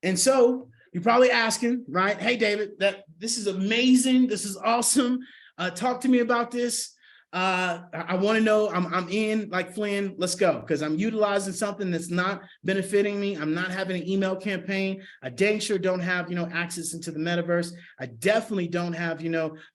And so you're probably asking, right? Hey, David, this is amazing. This is awesome. Talk to me about this. I want to know, I'm in like Flynn, let's go. Because I'm utilizing something that's not benefiting me. I'm not having an email campaign. I dang sure don't have, access into the metaverse. I definitely don't have,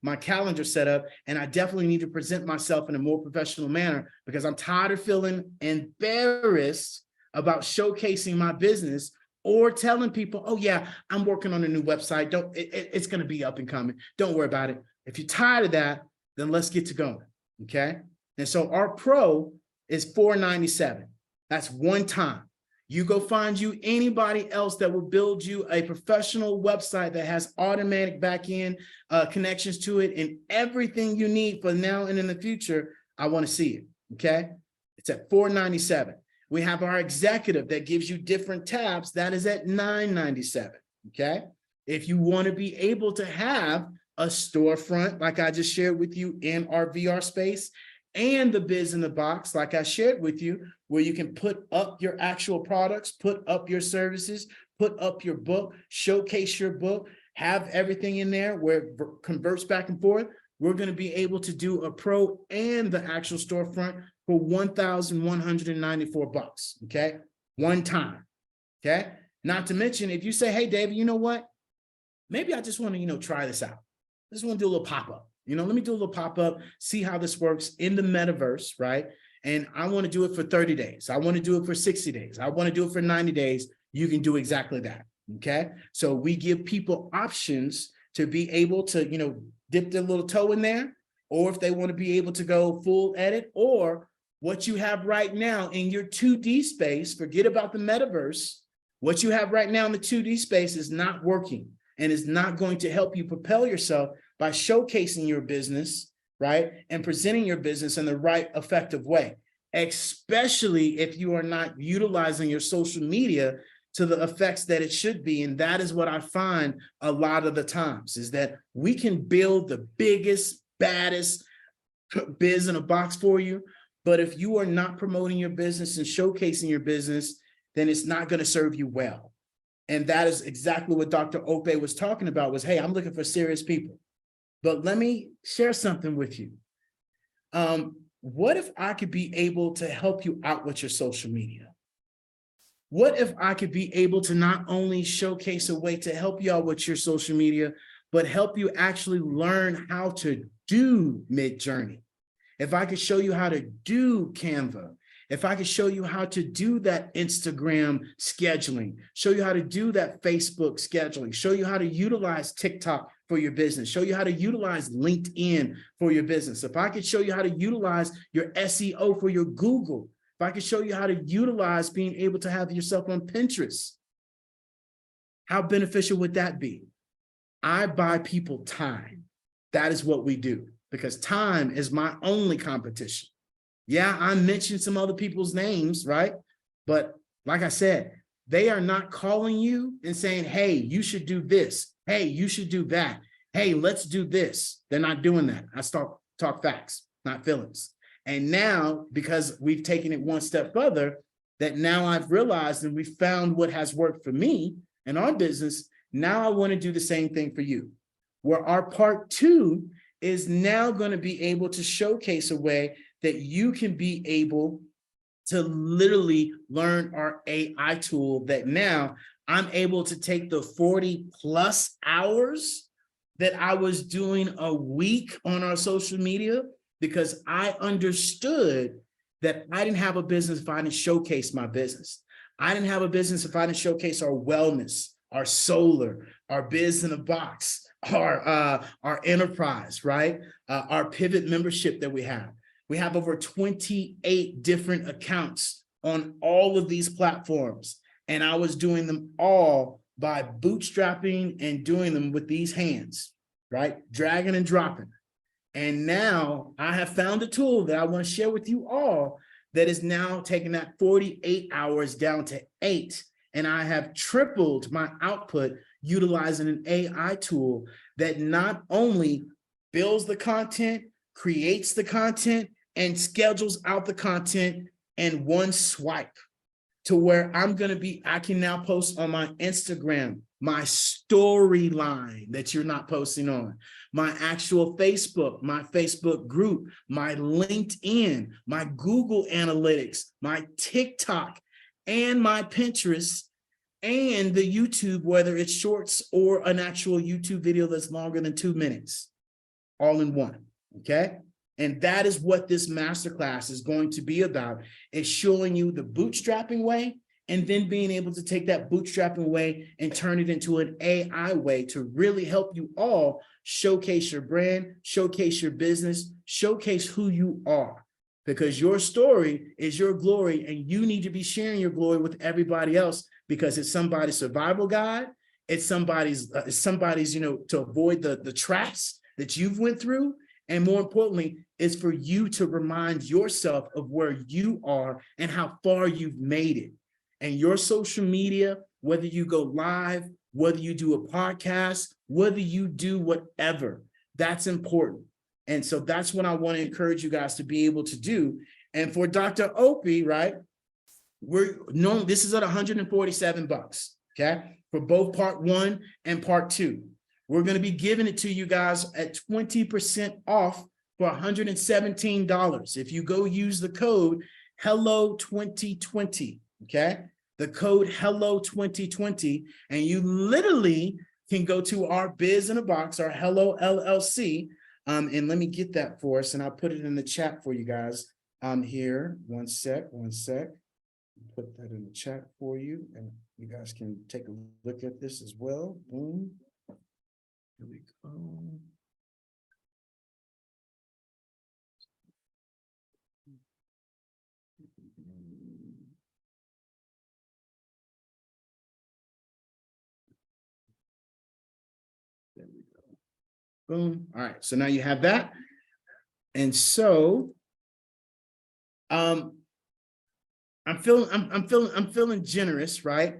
my calendar set up. And I definitely need to present myself in a more professional manner, because I'm tired of feeling embarrassed about showcasing my business or telling people, oh yeah, I'm working on a new website. It's going to be up and coming. Don't worry about it. If you're tired of that, then let's get to going. Okay. And so our pro is $497. That's one time. You go find you anybody else that will build you a professional website that has automatic back-end connections to it and everything you need for now and in the future. I want to see it. Okay. It's at $497. We have our executive that gives you different tabs. That is at $997. Okay. If you want to be able to have a storefront, like I just shared with you in our VR space, and the biz in the box, like I shared with you, where you can put up your actual products, put up your services, put up your book, showcase your book, have everything in there where it converts back and forth. We're going to be able to do a pro and the actual storefront for $1,194. Okay. One time. Okay. Not to mention, if you say, hey, David, you know what? Maybe I just want to, try this out. I just want to do a little pop-up. Let me do a little pop-up, see how this works in the metaverse, right? And I want to do it for 30 days. I want to do it for 60 days. I want to do it for 90 days. You can do exactly that. Okay. So we give people options to be able to, dip their little toe in there, or if they want to be able to go full edit, or what you have right now in your 2D space, forget about the metaverse. What you have right now in the 2D space is not working and is not going to help you propel yourself by showcasing your business, right? And presenting your business in the right effective way, especially if you are not utilizing your social media to the effects that it should be. And that is what I find a lot of the times, is that we can build the biggest, baddest biz in a box for you. But if you are not promoting your business and showcasing your business, then it's not going to serve you well. And that is exactly what Dr. Ope was talking about, was, hey, I'm looking for serious people. But let me share something with you. What if I could be able to help you out with your social media? What if I could be able to not only showcase a way to help you out with your social media, but help you actually learn how to do Midjourney? If I could show you how to do Canva, if I could show you how to do that Instagram scheduling, show you how to do that Facebook scheduling, show you how to utilize TikTok for your business, show you how to utilize LinkedIn for your business. If I could show you how to utilize your SEO for your Google, if I could show you how to utilize being able to have yourself on Pinterest, how beneficial would that be? I buy people time. That is what we do, because time is my only competition. Yeah, I mentioned some other people's names, right? But like I said, they are not calling you and saying, hey, you should do this. Hey, you should do that. Hey, let's do this. They're not doing that. I talk facts, not feelings. And now, because we've taken it one step further, that now I've realized and we found what has worked for me and our business. Now I want to do the same thing for you, where our part 2 is now going to be able to showcase a way that you can be able to literally learn our AI tool, that now I'm able to take the 40 plus hours that I was doing a week on our social media, because I understood that I didn't have a business if I didn't showcase my business. I didn't have a business if I didn't showcase our wellness, our solar, our biz in a box, our enterprise, right? Our pivot membership that we have. We have over 28 different accounts on all of these platforms. And I was doing them all by bootstrapping and doing them with these hands, right? Dragging and dropping. And now I have found a tool that I want to share with you all that is now taking that 48 hours down to 8. And I have tripled my output utilizing an AI tool that not only builds the content, creates the content, and schedules out the content in one swipe, to where I can now post on my Instagram, my storyline that you're not posting on, my actual Facebook, my Facebook group, my LinkedIn, my Google Analytics, my TikTok, and my Pinterest, and the YouTube, whether it's shorts or an actual YouTube video that's longer than 2 minutes, all in one, okay? And that is what this masterclass is going to be about, is showing you the bootstrapping way, and then being able to take that bootstrapping way and turn it into an AI way to really help you all showcase your brand, showcase your business, showcase who you are, because your story is your glory, and you need to be sharing your glory with everybody else, because it's somebody's survival guide. It's somebody's, to avoid the traps that you've went through. And more importantly, is for you to remind yourself of where you are and how far you've made it. And your social media, whether you go live, whether you do a podcast, whether you do whatever, that's important. And so that's what I want to encourage you guys to be able to do. And for Dr. Opie, right, this is at $147, okay, for both part 1 and part 2. We're going to be giving it to you guys at 20% off for $117. If you go use the code HELLO2020, okay? The code HELLO2020, and you literally can go to our Biz in a Box, our Hello LLC, and let me get that for us, and I'll put it in the chat for you guys. Here, one sec. Put that in the chat for you, and you guys can take a look at this as well. Boom. Here we go. There we go. Boom. All right. So now you have that. And so I'm feeling generous, right?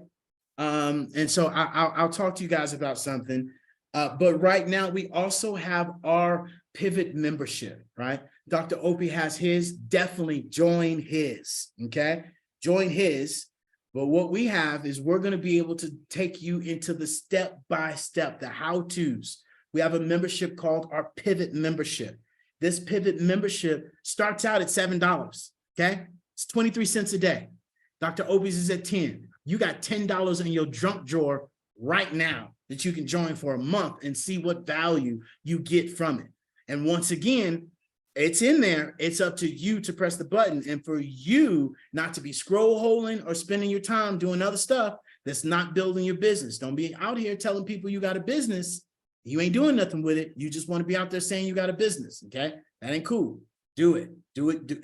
And so I'll talk to you guys about something. But right now we also have our Pivot membership, right? Dr. Opie has his. Definitely join his, okay? Join his. But what we have is we're going to be able to take you into the step-by-step, the how-tos. We have a membership called our Pivot membership. This Pivot membership starts out at $7, okay? It's 23 cents a day. Dr. Opie's is at 10. You got $10 in your junk drawer right now that you can join for a month and see what value you get from it. And once again, it's in there. It's up to you to press the button, and for you not to be scroll holing or spending your time doing other stuff that's not building your business. Don't be out here telling people you got a business. You ain't doing nothing with it. You just want to be out there saying you got a business. Okay. That ain't cool. Do it,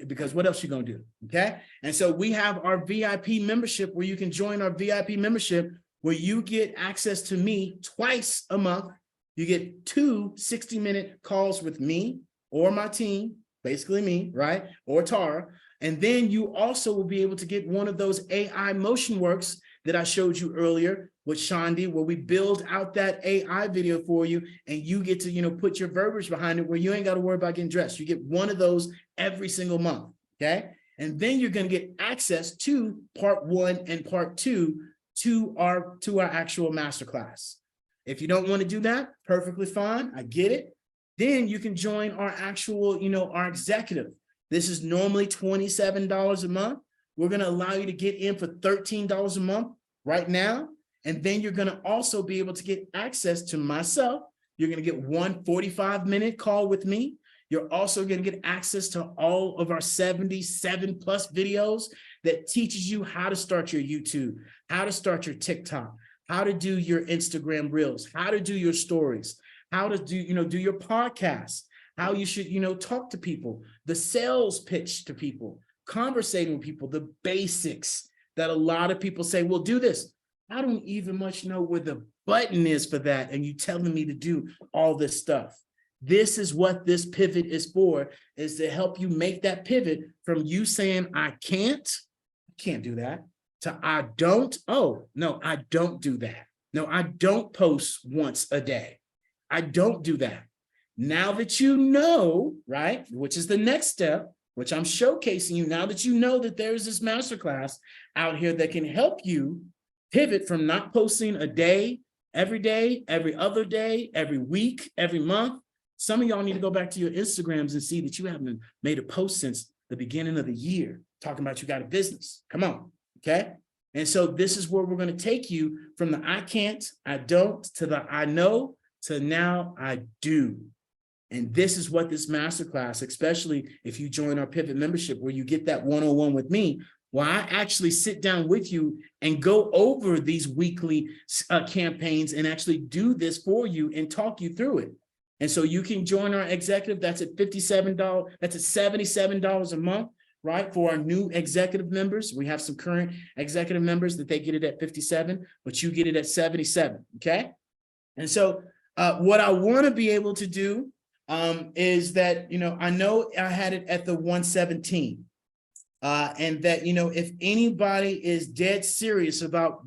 because what else you gonna do? Okay. And so we have our VIP membership where you can join our VIP membership, where you get access to me twice a month. You get 2 60-minute calls with me or my team, basically me, right? Or Tara. And then you also will be able to get one of those AI motion works that I showed you earlier with Shandi, where we build out that AI video for you, and you get to, put your verbiage behind it, where you ain't got to worry about getting dressed. You get one of those every single month, okay? And then you're going to get access to part 1 and part 2 to our actual masterclass. If you don't want to do that, perfectly fine. I get it. Then you can join our actual, our executive. This is normally $27 a month. We're going to allow you to get in for $13 a month right now. And then you're going to also be able to get access to myself. You're going to get one 45-minute call with me. You're also going to get access to all of our 77 plus videos that teaches you how to start your YouTube, how to start your TikTok, how to do your Instagram reels, how to do your stories, how to do, do your podcast, how you should, talk to people, the sales pitch to people, conversating with people, the basics that a lot of people say, well, do this. I don't even much know where the button is for that. And you telling me to do all this stuff. This is what this pivot is for, is to help you make that pivot from you saying, I can't do that, to I don't, oh, no, I don't do that. No, I don't post once a day. I don't do that. Now that you know, right, which is the next step, which I'm showcasing you, now that you know that there's this masterclass out here that can help you pivot from not posting a day, every other day, every week, every month. Some of y'all need to go back to your Instagrams and see that you haven't made a post since the beginning of the year, talking about you got a business. Come on, okay? And so this is where we're going to take you from the I can't, I don't, to the I know, to now I do. And this is what this masterclass, especially if you join our Pivot membership, where you get that one-on-one with me, where I actually sit down with you and go over these weekly campaigns and actually do this for you and talk you through it. And so you can join our executive. That's at $57. That's at $77 a month, right? For our new executive members. We have some current executive members that they get it at $57, but you get it at $77, okay? And so what I want to be able to do is that, I know I had it at the 117. And that, if anybody is dead serious about,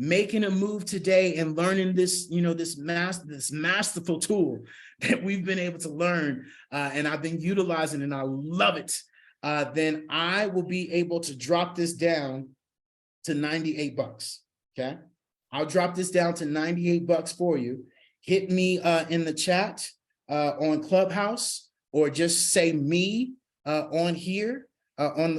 making a move today and learning this, this masterful tool that we've been able to learn, and I've been utilizing and I love it, then I will be able to drop this down to $98. Okay. I'll drop this down to $98 for you. Hit me in the chat on Clubhouse, or just say me on here on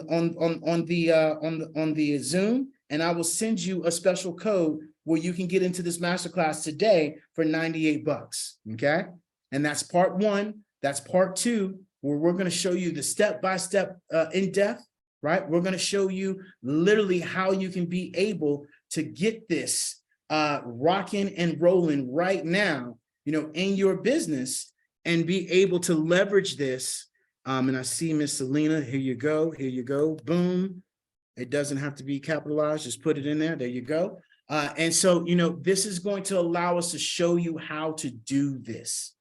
the Zoom, and I will send you a special code where you can get into this masterclass today for $98. Okay, and that's part one. That's part two, where we're going to show you the step-by-step in depth. Right, we're going to show you literally how you can be able to get this rocking and rolling right now, in your business, and be able to leverage this. And I see Miss Selena, here you go, boom. It doesn't have to be capitalized, just put it in there, there you go. And so, this is going to allow us to show you how to do this.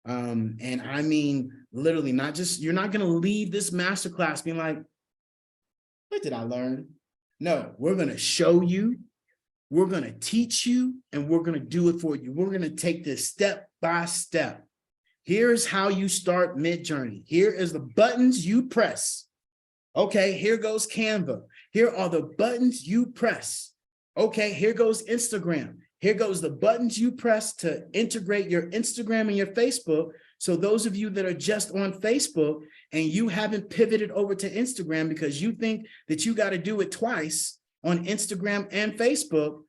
And I mean, literally, you're not going to leave this masterclass being like, what did I learn? No, we're going to show you, we're going to teach you, and we're going to do it for you. We're going to take this step by step. Here's how you start mid-journey. Here is the buttons you press. Okay, here goes Canva. Here are the buttons you press. Okay, here goes Instagram. Here goes the buttons you press to integrate your Instagram and your Facebook. So those of you that are just on Facebook and you haven't pivoted over to Instagram because you think that you got to do it twice on Instagram and Facebook,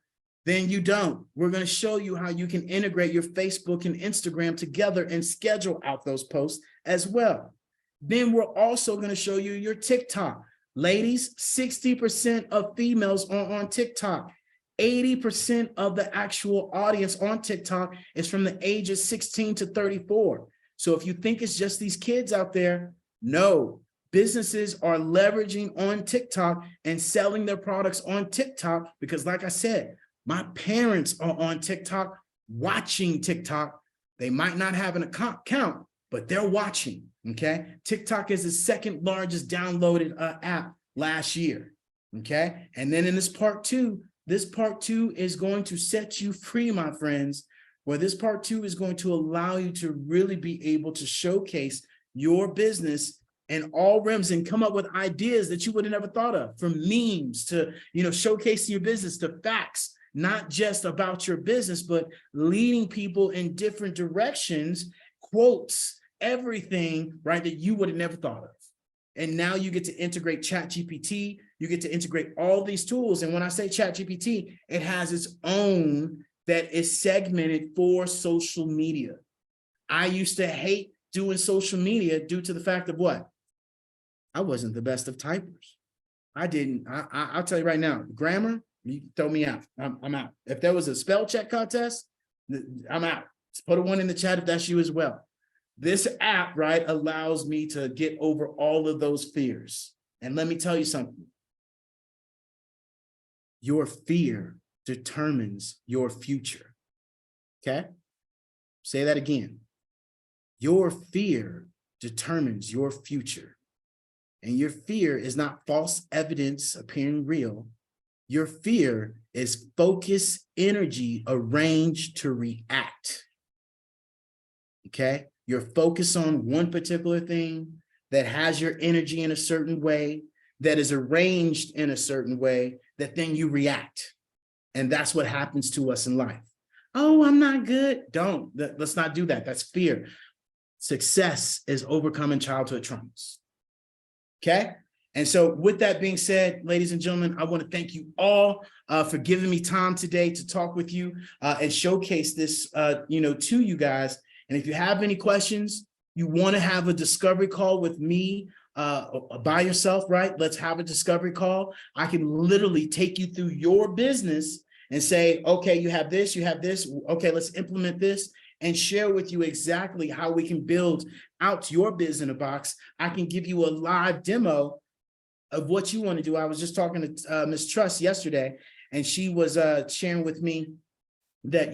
then you don't. We're going to show you how you can integrate your Facebook and Instagram together and schedule out those posts as well. Then we're also going to show you your TikTok. Ladies, 60% of females are on TikTok. 80% of the actual audience on TikTok is from the ages 16 to 34. So if you think it's just these kids out there, no. Businesses are leveraging on TikTok and selling their products on TikTok because, like I said, my parents are on TikTok watching TikTok. They might not have an account, but they're watching, okay? TikTok is the second largest downloaded app last year, okay? And then in this part two is going to set you free, my friends, where this part two is going to allow you to really be able to showcase your business in all realms and come up with ideas that you would have never thought of, from memes to, showcasing your business, to facts, not just about your business, but leading people in different directions, quotes, everything, right, that you would have never thought of. And now you get to integrate ChatGPT, you get to integrate all these tools. And when I say ChatGPT, it has its own that is segmented for social media. I used to hate doing social media due to the fact of what? I wasn't the best of typers. I'll tell you right now, grammar, you throw me out. I'm out. If there was a spell check contest, I'm out. Put a one in the chat if that's you as well. This app, right, allows me to get over all of those fears. And let me tell you something. Your fear determines your future. Okay? Say that again. Your fear determines your future. And your fear is not false evidence appearing real. Your fear is focused energy arranged to react. Okay? You're focused on one particular thing that has your energy in a certain way, that is arranged in a certain way, that then you react. And that's what happens to us in life. Oh, I'm not good. Let's not do that. That's fear. Success is overcoming childhood traumas. Okay? And so with that being said, ladies and gentlemen, I want to thank you all for giving me time today to talk with you and showcase this, to you guys. And if you have any questions, you want to have a discovery call with me by yourself, right? Let's have a discovery call. I can literally take you through your business and say, okay, you have this. Okay, let's implement this and share with you exactly how we can build out your biz in a box. I can give you a live demo of what you want to do. I was just talking to Ms. Truss yesterday, and she was sharing with me that,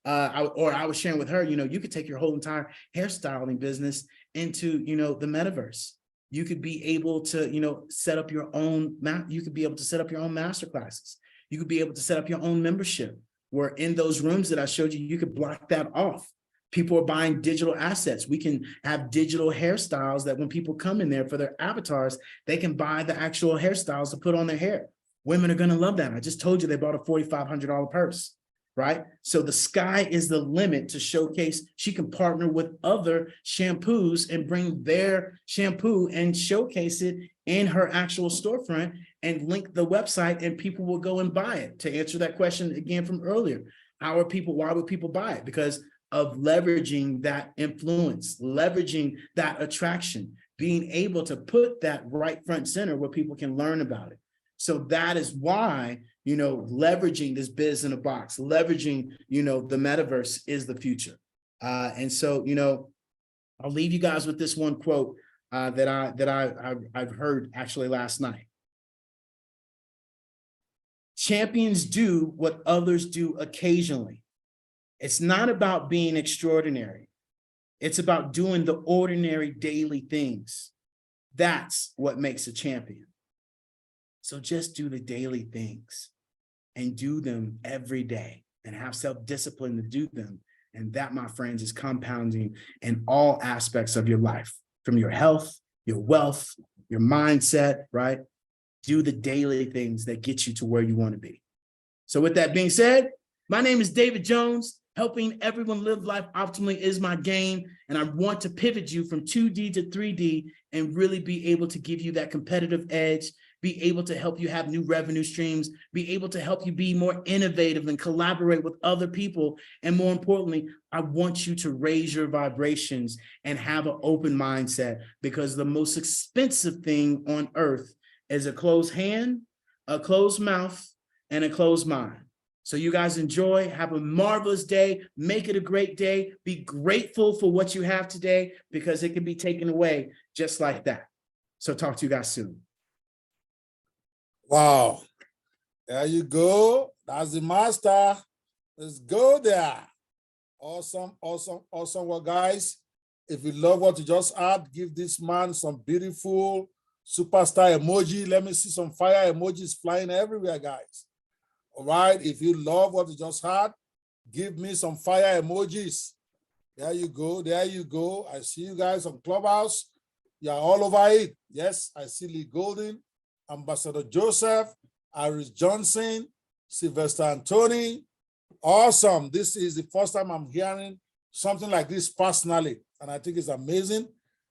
I was sharing with her, you could take your whole entire hairstyling business into, the metaverse. You could be able to, set up your own, you could be able to set up your own master classes. You could be able to set up your own membership, where in those rooms that I showed you, you could block that off. People are buying digital assets. We can have digital hairstyles that when people come in there for their avatars, they can buy the actual hairstyles to put on their hair. Women are going to love that. I just told you they bought a $4,500 purse, right? So the sky is the limit to showcase. She can partner with other shampoos and bring their shampoo and showcase it in her actual storefront and link the website, and people will go and buy it. To answer that question again from earlier, why would people buy it? Because of leveraging that influence, leveraging that attraction, being able to put that right front center where people can learn about it. So that is why, leveraging this biz in a box, leveraging, the metaverse is the future. And so, I'll leave you guys with this one quote that I've heard actually last night. Champions do what others do occasionally. It's not about being extraordinary. It's about doing the ordinary daily things. That's what makes a champion. So just do the daily things and do them every day and have self-discipline to do them. And that, my friends, is compounding in all aspects of your life, from your health, your wealth, your mindset, right? Do the daily things that get you to where you want to be. So with that being said, my name is David Jones. Helping everyone live life optimally is my game. And I want to pivot you from 2D to 3D and really be able to give you that competitive edge, be able to help you have new revenue streams, be able to help you be more innovative and collaborate with other people. And more importantly, I want you to raise your vibrations and have an open mindset, because the most expensive thing on earth is a closed hand, a closed mouth, and a closed mind. So you guys enjoy, have a marvelous day, make it a great day, be grateful for what you have today, because it can be taken away just like that. So talk to you guys soon. Wow. There you go. That's the master. Let's go there. Awesome, awesome, awesome. Well, guys, if you love what you just heard, give this man some beautiful superstar emoji. Let me see some fire emojis flying everywhere, guys. All right. If you love what you just heard, give me some fire emojis. There you go. There you go. I see you guys on Clubhouse. You're all over it. Yes, I see Lee Golden, Ambassador Joseph, Iris Johnson, Sylvester Anthony. Awesome. This is the first time I'm hearing something like this personally, and I think it's amazing.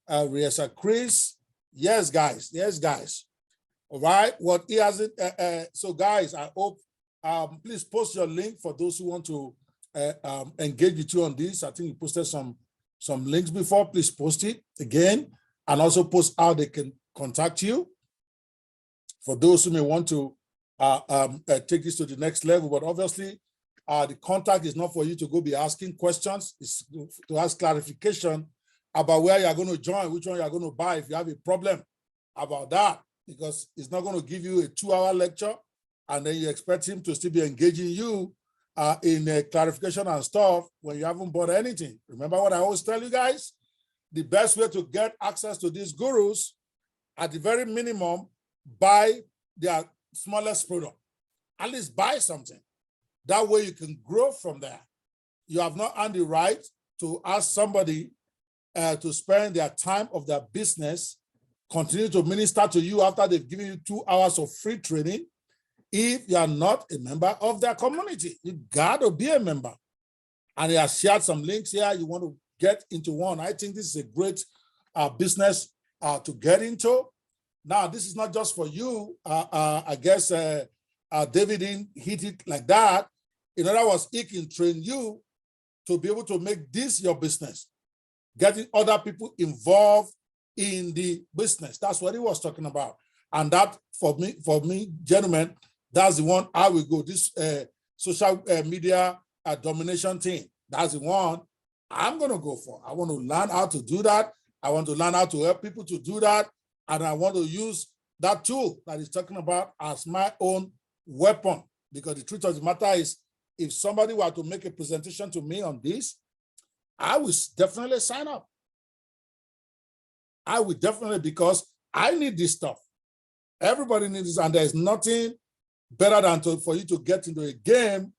Riesa Chris. Yes, guys. Yes, guys. All right. What he has it. So, guys, I hope please post your link for those who want to engage with you on this. I think you posted some links before. Please post it again, and also post how they can contact you for those who may want to take this to the next level. But obviously, the contact is not for you to go be asking questions. It's to ask clarification about where you're going to join, which one you're going to buy if you have a problem about that, because it's not going to give you a 2-hour lecture and then you expect him to still be engaging you in clarification and stuff when you haven't bought anything. Remember what I always tell you guys? The best way to get access to these gurus, at the very minimum, buy their smallest product. At least buy something. That way you can grow from there. You have not earned the right to ask somebody to spend their time of their business, continue to minister to you after they've given you 2 hours of free training, if you are not a member of their community. You got to be a member. And he has shared some links here. You want to get into one. I think this is a great business to get into. Now, this is not just for you. I guess David didn't hit it like that. In other words, he can train you to be able to make this your business, getting other people involved in the business. That's what he was talking about. And that, for me, gentlemen, that's the one I will go. This social media domination thing, that's the one I'm going to go for. I want to learn how to do that. I want to learn how to help people to do that. And I want to use that tool that he's talking about as my own weapon. Because the truth of the matter is, if somebody were to make a presentation to me on this, I would definitely sign up. I would definitely, because I need this stuff. Everybody needs this, and there's nothing better than for you to get into a game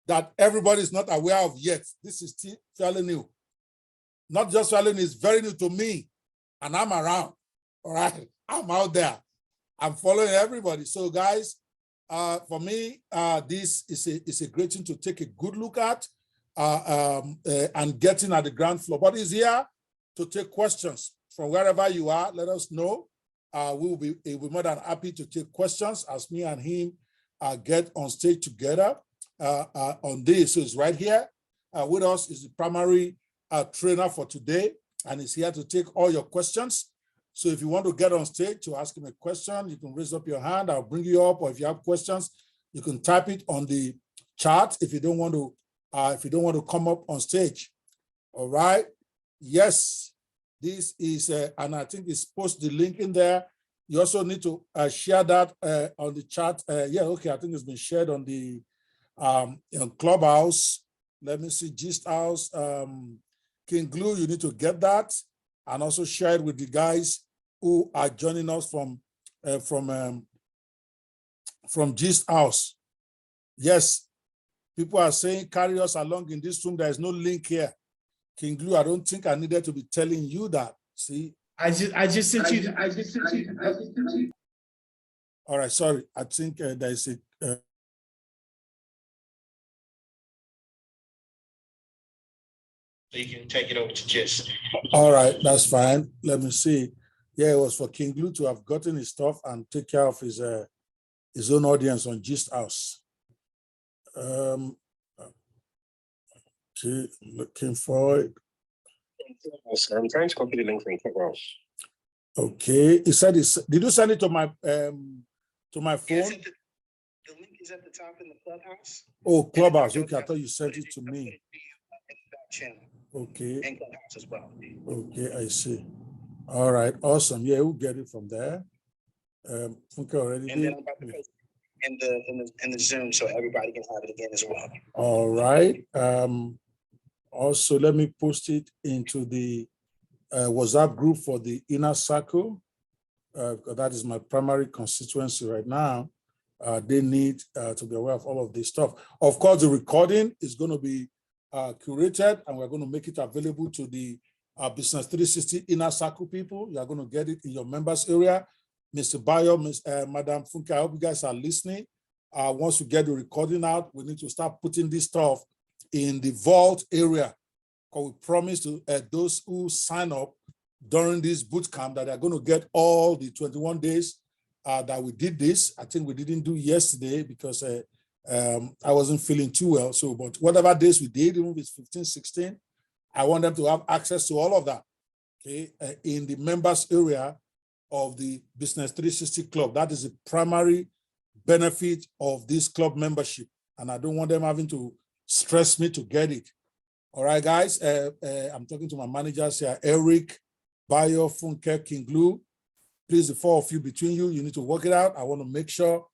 that everybody is not aware of yet. This is still fairly new. Not just fairly new, it's very new to me, and I'm around, all right? I'm out there. I'm following everybody. So guys, for me, this is a great thing to take a good look at and getting at the ground floor. But he's here to take questions from wherever you are. Let us know. We'll be more than happy to take questions as me and him get on stage together on this. So it's right here with us is the primary trainer for today, and he's here to take all your questions. So if you want to get on stage to ask him a question, you can raise up your hand. I'll bring you up. Or if you have questions, you can type it on the chat if you don't want to come up on stage. All right. Yes, this is and I think it's post the link in there. You also need to share that on the chat. Yeah, okay. I think it's been shared on the on Clubhouse. Let me see, Gist House, King Glue. You need to get that. And also share it with the guys who are joining us from Gist House. Yes, people are saying carry us along in this room. There is no link here. King Glue, I don't think I needed to be telling you that. See, I just sent you. All right, sorry. I think there is a. So you can take it over to Gist. All right, that's fine. Let me see. Yeah, it was for King Glue to have gotten his stuff and take care of his own audience on Gist House. Okay, looking for it. I'm trying to copy the link from Clubhouse. Okay, he said, did you send it to my phone? The link is at the top in the Clubhouse. Oh, Clubhouse. Okay, I thought you sent it to me. Okay. And Clubhouse as well. Okay, I see. All right, awesome. Yeah, we'll get it from there. Okay, already. And then I'm about to post in the Zoom so everybody can have it again as well. All right. Also, let me post it into the WhatsApp group for the inner circle, because that is my primary constituency right now. They need to be aware of all of this stuff. Of course, the recording is going to be curated, and we're going to make it available to the Business 360 inner circle people. You're going to get it in your members area. Mr. Bayo, Madam Funke, I hope you guys are listening. Once we get the recording out, we need to start putting this stuff in the vault area, because we promise to those who sign up during this boot camp that they're going to get all the 21 days that we did this. I think we didn't do yesterday because I wasn't feeling too well. So, but whatever days we did, even if it's 15, 16, I want them to have access to all of that, okay, in the members area of the Business 360 Club. That is the primary benefit of this club membership. And I don't want them having to stress me to get it. All right, guys. I'm talking to my managers here, Eric, Bayo, Funke, Kinglu. Please, the four of you between you, you need to work it out. I want to make sure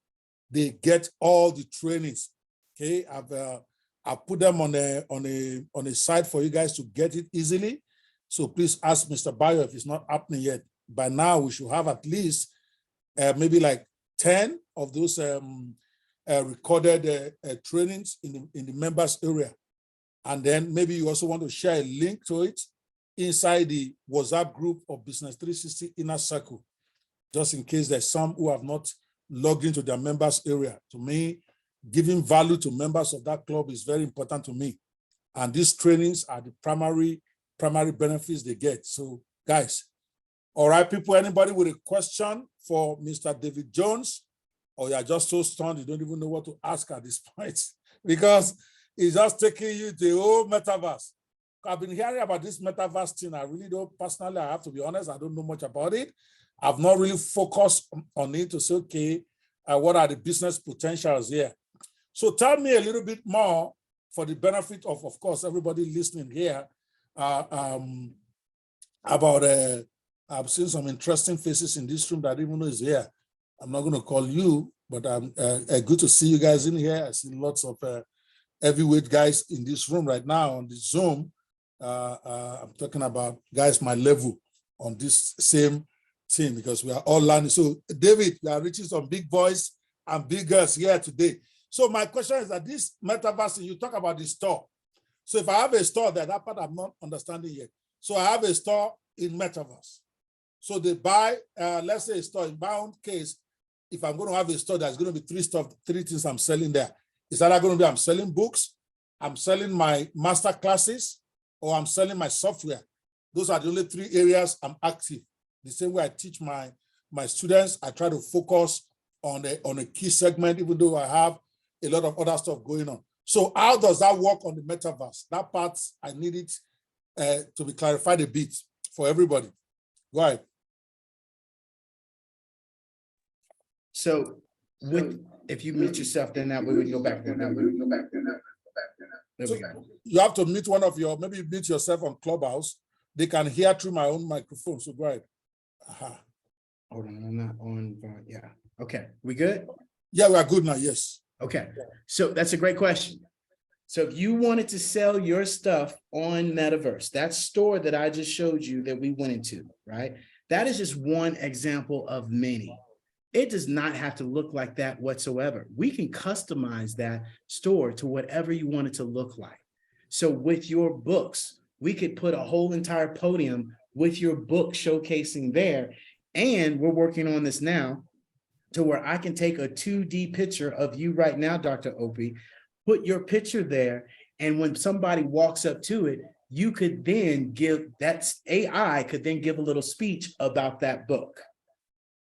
they get all the trainings. Okay, I've put them on a site for you guys to get it easily. So please ask Mr. Bayo if it's not happening yet. By now, we should have at least maybe like 10 of those recorded trainings in the members area. And then maybe you also want to share a link to it inside the WhatsApp group of Business 360 Inner Circle, just in case there's some who have not logged into their members area. To me, giving value to members of that club is very important to me. And these trainings are the primary benefits they get. So guys, all right, people, anybody with a question for Mr. David Jones, or you're just so stunned you don't even know what to ask at this point, because he's just taking you to the whole metaverse. I've been hearing about this metaverse thing. I really don't, personally, I have to be honest, I don't know much about it. I've not really focused on it to say, okay, what are the business potentials here? So tell me a little bit more for the benefit of course, everybody listening here about, I've seen some interesting faces in this room that I didn't even know is here. I'm not going to call you, but I'm good to see you guys in here. I see lots of heavyweight guys in this room right now on the Zoom. I'm talking about guys my level on this same thing, because we are all learning. So David, we are reaching some big boys and big girls here today. So my question is that this metaverse, you talk about the store. So if I have a store there, that part I'm not understanding yet. So I have a store in metaverse. So they buy, let's say a store in my own case, if I'm going to have a store, there's going to be three things I'm selling there. Is that going to be I'm selling books, I'm selling my master classes, or I'm selling my software? Those are the only three areas I'm active. The same way I teach my students, I try to focus on a key segment, even though I have a lot of other stuff going on. So how does that work on the metaverse? That part, I need it to be clarified a bit for everybody. Go ahead. So if you mute yourself, then that way we can go back there. There we go. You have to mute one of your, maybe mute yourself on Clubhouse. They can hear through my own microphone. So go ahead. Hold on, I'm not on. Yeah. Okay. We good? Yeah, we are good now. Yes. Okay. So that's a great question. So if you wanted to sell your stuff on Metaverse, that store that I just showed you that we went into, right? That is just one example of many. It does not have to look like that whatsoever. We can customize that store to whatever you want it to look like. So with your books, we could put a whole entire podium with your book showcasing there. And we're working on this now to where I can take a 2D picture of you right now, Dr. Opie, put your picture there. And when somebody walks up to it, you could then give, that AI could then give a little speech about that book.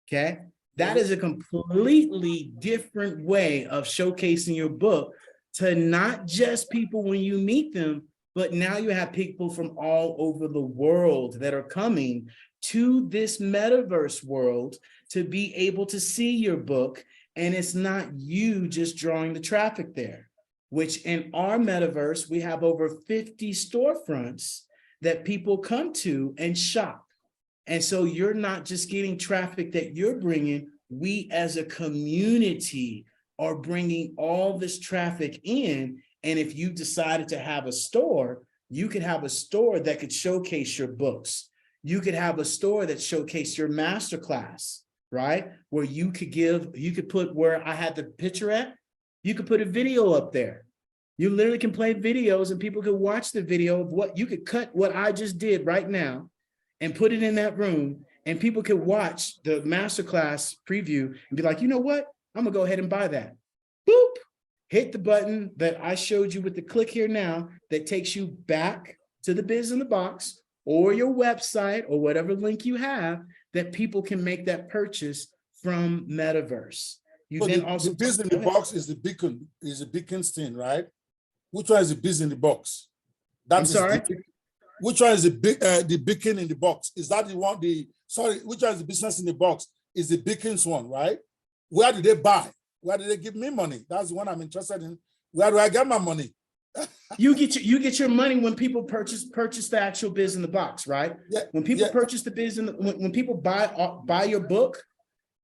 Okay. That is a completely different way of showcasing your book to not just people when you meet them, but now you have people from all over the world that are coming to this metaverse world to be able to see your book. And it's not you just drawing the traffic there, which in our metaverse, we have over 50 storefronts that people come to and shop. And so you're not just getting traffic that you're bringing, we as a community are bringing all this traffic in. And if you decided to have a store, you could have a store that could showcase your books. You could have a store that showcase your masterclass, right? Where you could put where I had the picture at, you could put a video up there. You literally can play videos and people could watch the video of what you could cut what I just did right now and put it in that room, and people could watch the masterclass preview and be like, you know what? I'm gonna go ahead and buy that. Boop, hit the button that I showed you with the click here now that takes you back to the Biz in the Box or your website or whatever link you have that people can make that purchase from Metaverse. You so then the also Biz in the Box is the beacon thing, right? Which one is the Biz in the Box? I'm sorry? Which one is the beacon in the box? Is that the one, which one is the business in the box? Is the beacons one, right? Where do they buy? Where do they give me money? That's the one I'm interested in. Where do I get my money? You get your money when people purchase the actual biz in the box, right? Yeah, When people yeah. purchase the biz when people buy your book,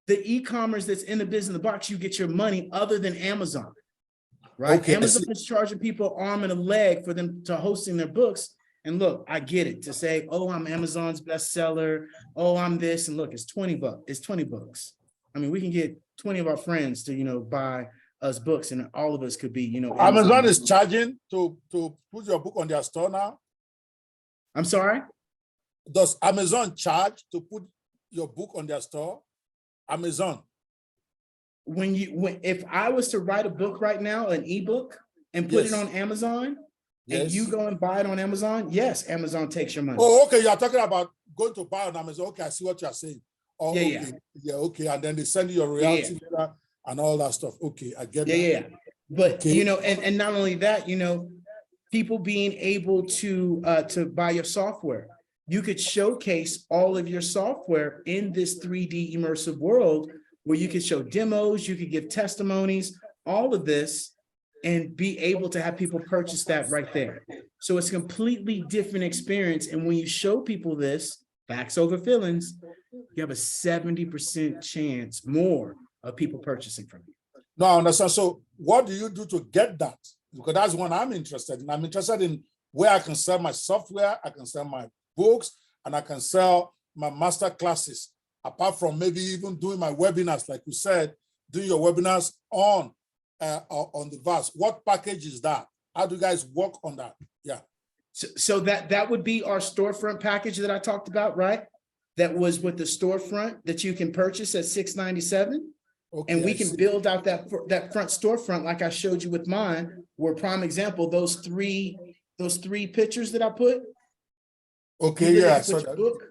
the e-commerce that's in the biz in the box, you get your money other than Amazon, right? Okay, I Amazon see. is charging people arm and a leg for them to hosting their books. And look, I get it to say, oh, I'm Amazon's bestseller. Oh, I'm this. And look, it's $20. It's 20 books. I mean, we can get 20 of our friends to, buy us books, and all of us could be, Amazon is charging to put your book on their store now. I'm sorry? Does Amazon charge to put your book on their store? Amazon. If I was to write a book right now, an ebook, and put it Yes. on Amazon, and Yes. you go and buy it on Amazon, yes, Amazon takes your money. Oh, okay. You're talking about going to buy on Amazon. Okay, I see what you're saying. Oh, Yeah, okay. Yeah, okay. And then they send you your royalty letter and all that stuff. Okay, I get that. Yeah. But Okay. and not only that, people being able to buy your software. You could showcase all of your software in this 3D immersive world where you could show demos, you could give testimonies, all of this, and be able to have people purchase that right there. So it's a completely different experience. And when you show people this, facts over feelings, you have a 70% chance more of people purchasing from you. No, I understand. So what do you do to get that? Because that's one I'm interested in. I'm interested in where I can sell my software, I can sell my books, and I can sell my master classes, apart from maybe even doing my webinars, like you said, doing your webinars on the verse. What package is that? How do you guys work on that? Yeah. So that would be our storefront package that I talked about, right? That was with the storefront that you can purchase at $697. Okay, And we I can see. build out that front storefront, like I showed you with mine, where prime example, those three pictures that I put. Okay, You yeah. could put your book,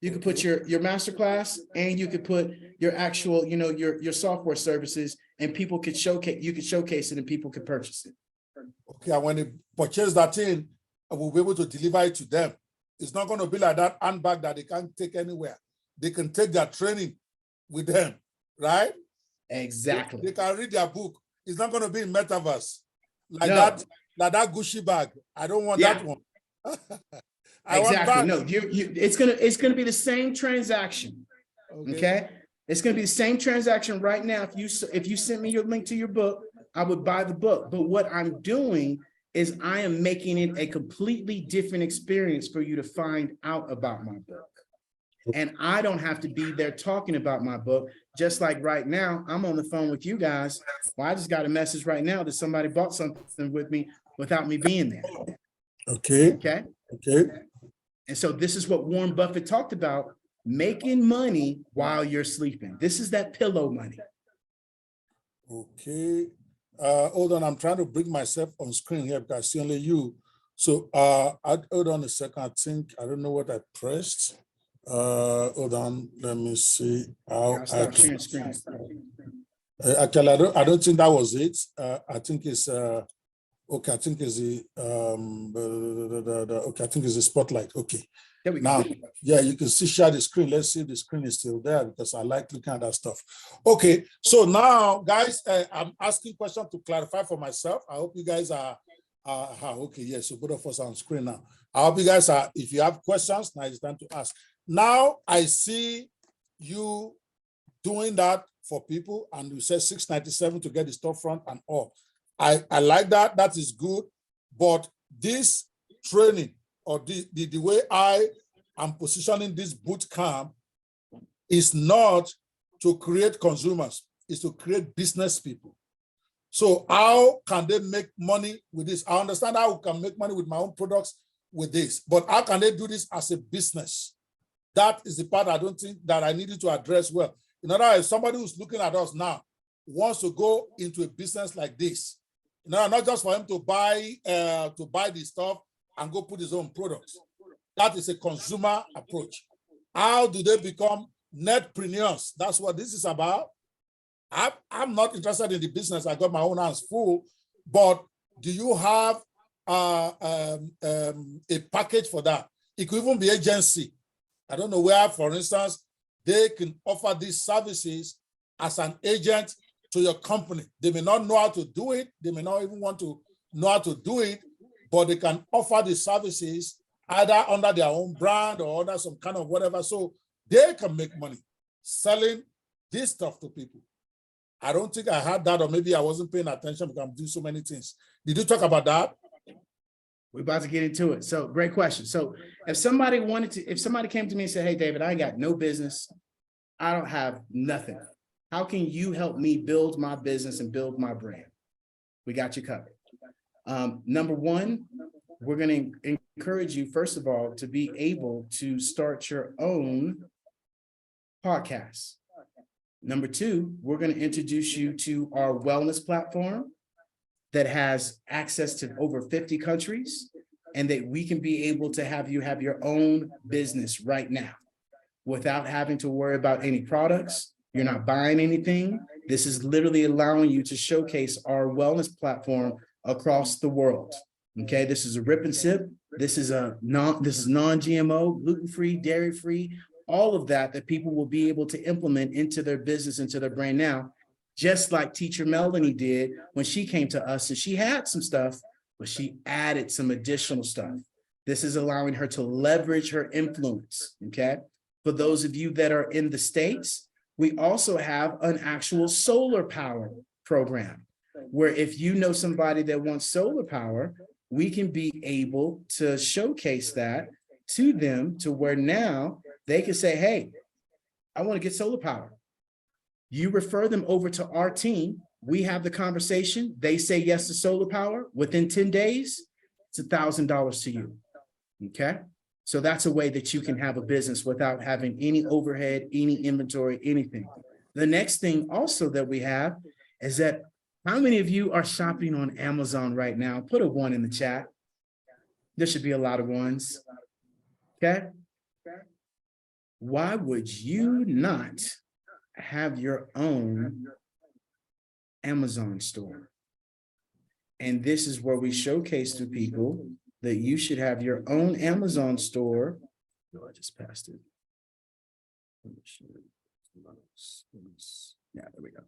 you could put your masterclass, and you could put your actual, your software services, and people could showcase, you could showcase it and people could purchase it. Okay, and when they purchase that in, I will be able to deliver it to them. It's not going to be like that handbag that they can't take anywhere. They can take their training with them, right? Exactly. They can read their book. It's not going to be in metaverse like No. that Gucci bag. I don't want Yeah. that one. I want Exactly. that. No, it's gonna be the same transaction. Okay. It's going to be the same transaction right now. If you sent me your link to your book, I would buy the book. But what I'm doing is I am making it a completely different experience for you to find out about my book. And I don't have to be there talking about my book. Just like right now, I'm on the phone with you guys. Well, I just got a message right now that somebody bought something with me without me being there. Okay. Okay. Okay. And so this is what Warren Buffett talked about, making money while you're sleeping. This is that pillow money. Okay. Hold on. I'm trying to bring myself on screen here because I see only you. So hold on a second. I don't know what I pressed. Hold on. Let me see how I can. Sharing screen. Actually, I don't think that was it. I think it's okay. I think it's the okay. I think it's the spotlight. Okay. There we go. Now, yeah, you can see share the screen. Let's see if the screen is still there because I like looking at that stuff. Okay, so now, guys, I'm asking questions to clarify for myself. I hope you guys are okay. Yes, so both of us are on screen now. I hope you guys are. If you have questions, now it's time to ask. Now I see you doing that for people, and you said $697 to get the storefront and all. I like that. That is good, but this training or the way I am positioning this boot camp is not to create consumers, it's to create business people. So how can they make money with this? I understand how we can make money with my own products with this, but how can they do this as a business? That is the part I don't think that I needed to address well. In other words, somebody who's looking at us now wants to go into a business like this. Not just for him to buy the stuff and go put his own products. That is a consumer approach. How do they become netpreneurs? That's what this is about. I'm not interested in the business. I got my own hands full, but do you have a package for that? It could even be agency. I don't know where, for instance, they can offer these services as an agent to your company. They may not know how to do it. They may not even want to know how to do it, but they can offer the services either under their own brand or under some kind of whatever. So they can make money selling this stuff to people. I don't think I had that, or maybe I wasn't paying attention because I'm doing so many things. Did you talk about that? We're about to get into it. So great question. So if somebody came to me and said, hey, David, I ain't got no business. I don't have nothing. How can you help me build my business and build my brand? We got you covered. Number one, we're going to encourage you, first of all, to be able to start your own podcast. Number two, we're going to introduce you to our wellness platform that has access to over 50 countries, and that we can be able to have you have your own business right now without having to worry about any products. You're not buying anything. This is literally allowing you to showcase our wellness platform across the world. Okay, this is a rip and sip. This is non-GMO, gluten-free, dairy-free, all of that people will be able to implement into their business, into their brand now, just like Teacher Melanie did when she came to us, and she had some stuff, but she added some additional stuff. This is allowing her to leverage her influence, okay? For those of you that are in the States, we also have an actual solar power program, where if you know somebody that wants solar power, we can be able to showcase that to them, to where now they can say, hey, I want to get solar power. You refer them over to our team. We have the conversation. They say yes to solar power. Within 10 days, it's $1,000 to you. Okay. So that's a way that you can have a business without having any overhead, any inventory, anything. The next thing also that we have is that how many of you are shopping on Amazon right now? Put a 1 in the chat. There should be a lot of ones. Okay. Why would you not have your own Amazon store? And this is where we showcase to people that you should have your own Amazon store. Oh, I just passed it. Yeah, there we go.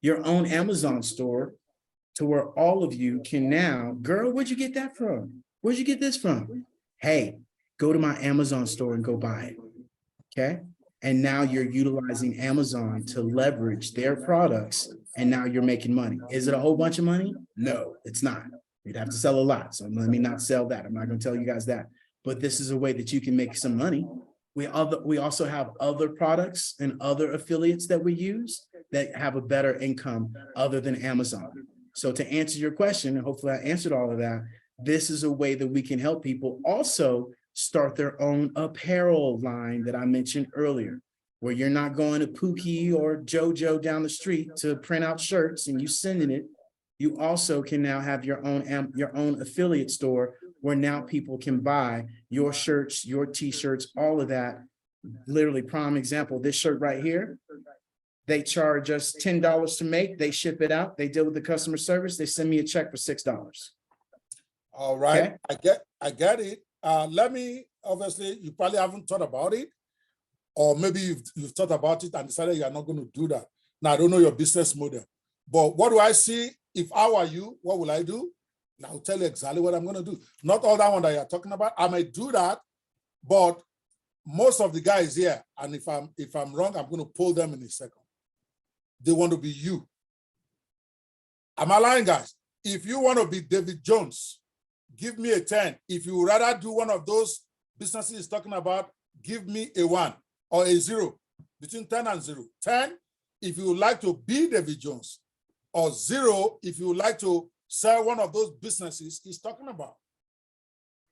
Your own Amazon store, to where all of you can now, girl, where'd you get that from? Where'd you get this from? Hey, go to my Amazon store and go buy it. Okay. And now you're utilizing Amazon to leverage their products, and now you're making money. Is it a whole bunch of money? No, it's not. You'd have to sell a lot. So let me not sell that. I'm not going to tell you guys that. But this is a way that you can make some money. We also have other products and other affiliates that we use that have a better income other than Amazon. So to answer your question, and hopefully I answered all of that, this is a way that we can help people also start their own apparel line that I mentioned earlier, where you're not going to Pookie or JoJo down the street to print out shirts and you sending it. You also can now have your own affiliate store, where now people can buy your shirts, your t-shirts, all of that. Literally, prime example, this shirt right here, they charge us $10 to make, they ship it out, they deal with the customer service, they send me a check for $6. All right, Okay. I get it. Let me, obviously, you probably haven't thought about it, or maybe you've thought about it and decided you're not going to do that. Now, I don't know your business model, but what do I see? If I were you, what will I do? And I'll tell you exactly what I'm going to do. Not all that one that you're talking about. I may do that, but most of the guys here, and if I'm wrong, I'm going to pull them in a second. They want to be you. Am I lying, guys? If you want to be David Jones, give me a 10. If you would rather do one of those businesses he's talking about, give me a 1 or a 0, between 10 and 0. 10, if you would like to be David Jones, or 0, if you would like to sell one of those businesses he's talking about.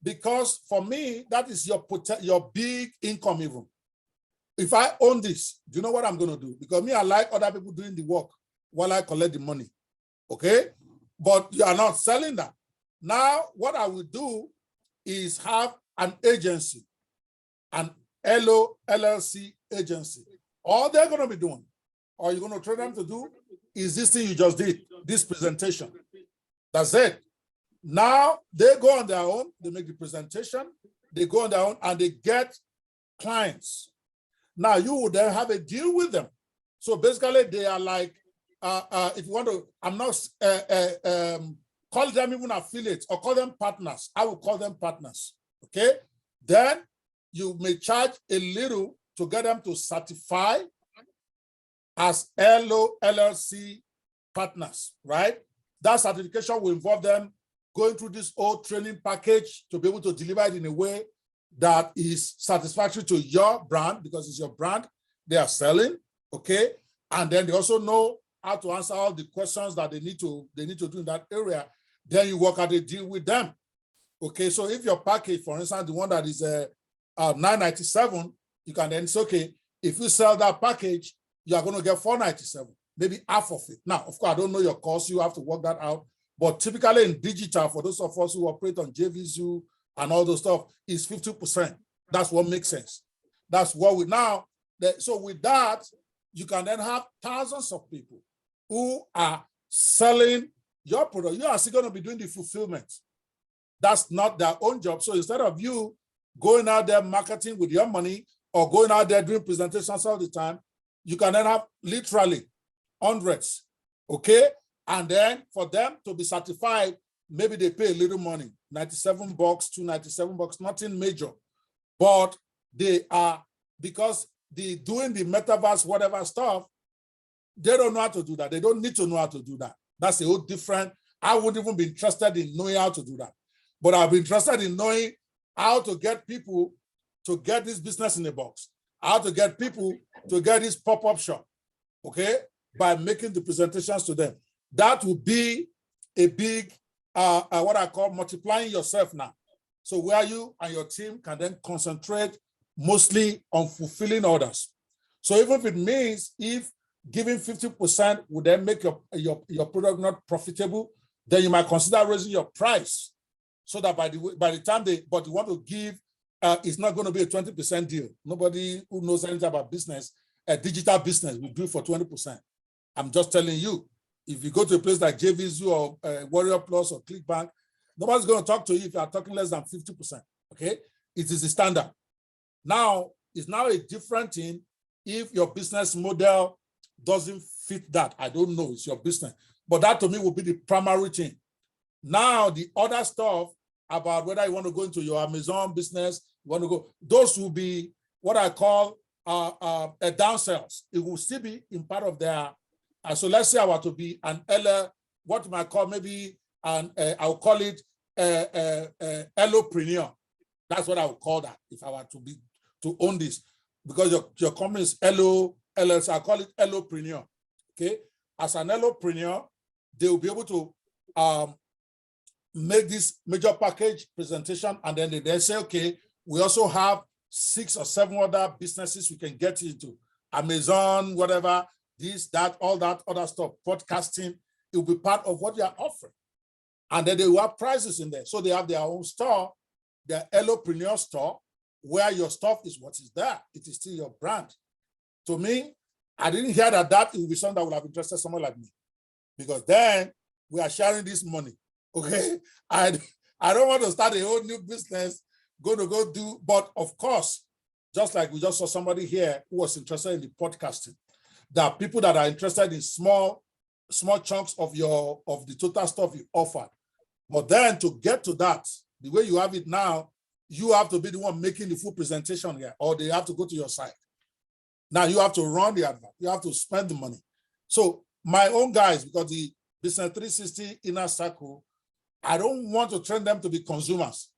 Because for me, that is your big income even. If I own this, do you know what I'm going to do? Because me, I like other people doing the work while I collect the money. Okay? But you are not selling that. Now, what I will do is have an agency, an LLC agency. All they're going to be doing, or you're going to train them to do, is this thing you just did, this presentation. That's it. Now, they go on their own, they make the presentation, they go on their own, and they get clients. Now, you would then have a deal with them. So basically, they are like, if you want to, I'm not call them even affiliates or call them partners. I will call them partners, okay? Then you may charge a little to get them to certify as LLC partners, right? That certification will involve them going through this whole training package to be able to deliver it in a way that is satisfactory to your brand, because it's your brand they are selling, okay? And then they also know how to answer all the questions that they need to do in that area. Then you work out a deal with them, okay? So if your package, for instance, the one that is $997, you can then say, okay, if you sell that package, you are going to get $497, maybe half of it. Now, of course, I don't know your cost. You have to work that out. But typically in digital, for those of us who operate on JVZoo and all those stuff, is 50%. That's what makes sense. That's what we now. So with that, you can then have thousands of people who are selling your product. You are still going to be doing the fulfillment. That's not their own job. So instead of you going out there marketing with your money or going out there doing presentations all the time, you can then have literally hundreds, okay? And then for them to be certified, maybe they pay a little money, $97, $297, nothing major. But they are, because doing the metaverse, whatever stuff, they don't know how to do that. They don't need to know how to do that. That's a whole different, I wouldn't even be interested in knowing how to do that. But I'll be interested in knowing how to get people to get this business in a box, how to get people to get this pop-up shop, okay, by making the presentations to them. That would be a big, what I call multiplying yourself now. So where you and your team can then concentrate mostly on fulfilling orders. So even if it means if giving 50% would then make your product not profitable, then you might consider raising your price so that by the time but you want to give, it's not going to be a 20% deal. Nobody who knows anything about business, a digital business, will do it for 20%. I'm just telling you, if you go to a place like JVZoo or Warrior Plus or ClickBank, nobody's going to talk to you if you are talking less than 50%, okay? It is the standard. Now, it's now a different thing if your business model doesn't fit that. I don't know, it's your business. But that to me will be the primary thing. Now, the other stuff about whether you want to go into your Amazon business, you want to go, those will be what I call a downsells. It will still be in part of their, so let's say I were to be an what you might call maybe, I'll call it Ellopreneur. That's what I would call that if I were to own this, because your company is LLC, I call it Ellopreneur, okay? As an Ellopreneur, they will be able to make this major package presentation, and then they say, okay, we also have 6 or 7 other businesses we can get into, Amazon, whatever, this, that, all that other stuff, podcasting. It will be part of what you are offering. And then they will have prices in there. So they have their own store, their Ellopreneur store, where your stuff is what is there. It is still your brand. To me, I didn't hear that it would be something that would have interested someone like me, because then we are sharing this money, okay? I don't want to start a whole new business, go do, but of course, just like we just saw somebody here who was interested in the podcasting, there are people that are interested in small chunks of the total stuff you offer. But then to get to that, the way you have it now, you have to be the one making the full presentation here, or they have to go to your site. Now you have to run the advert, you have to spend the money. So my own guys, because the Business 360 inner circle, I don't want to train them to be consumers.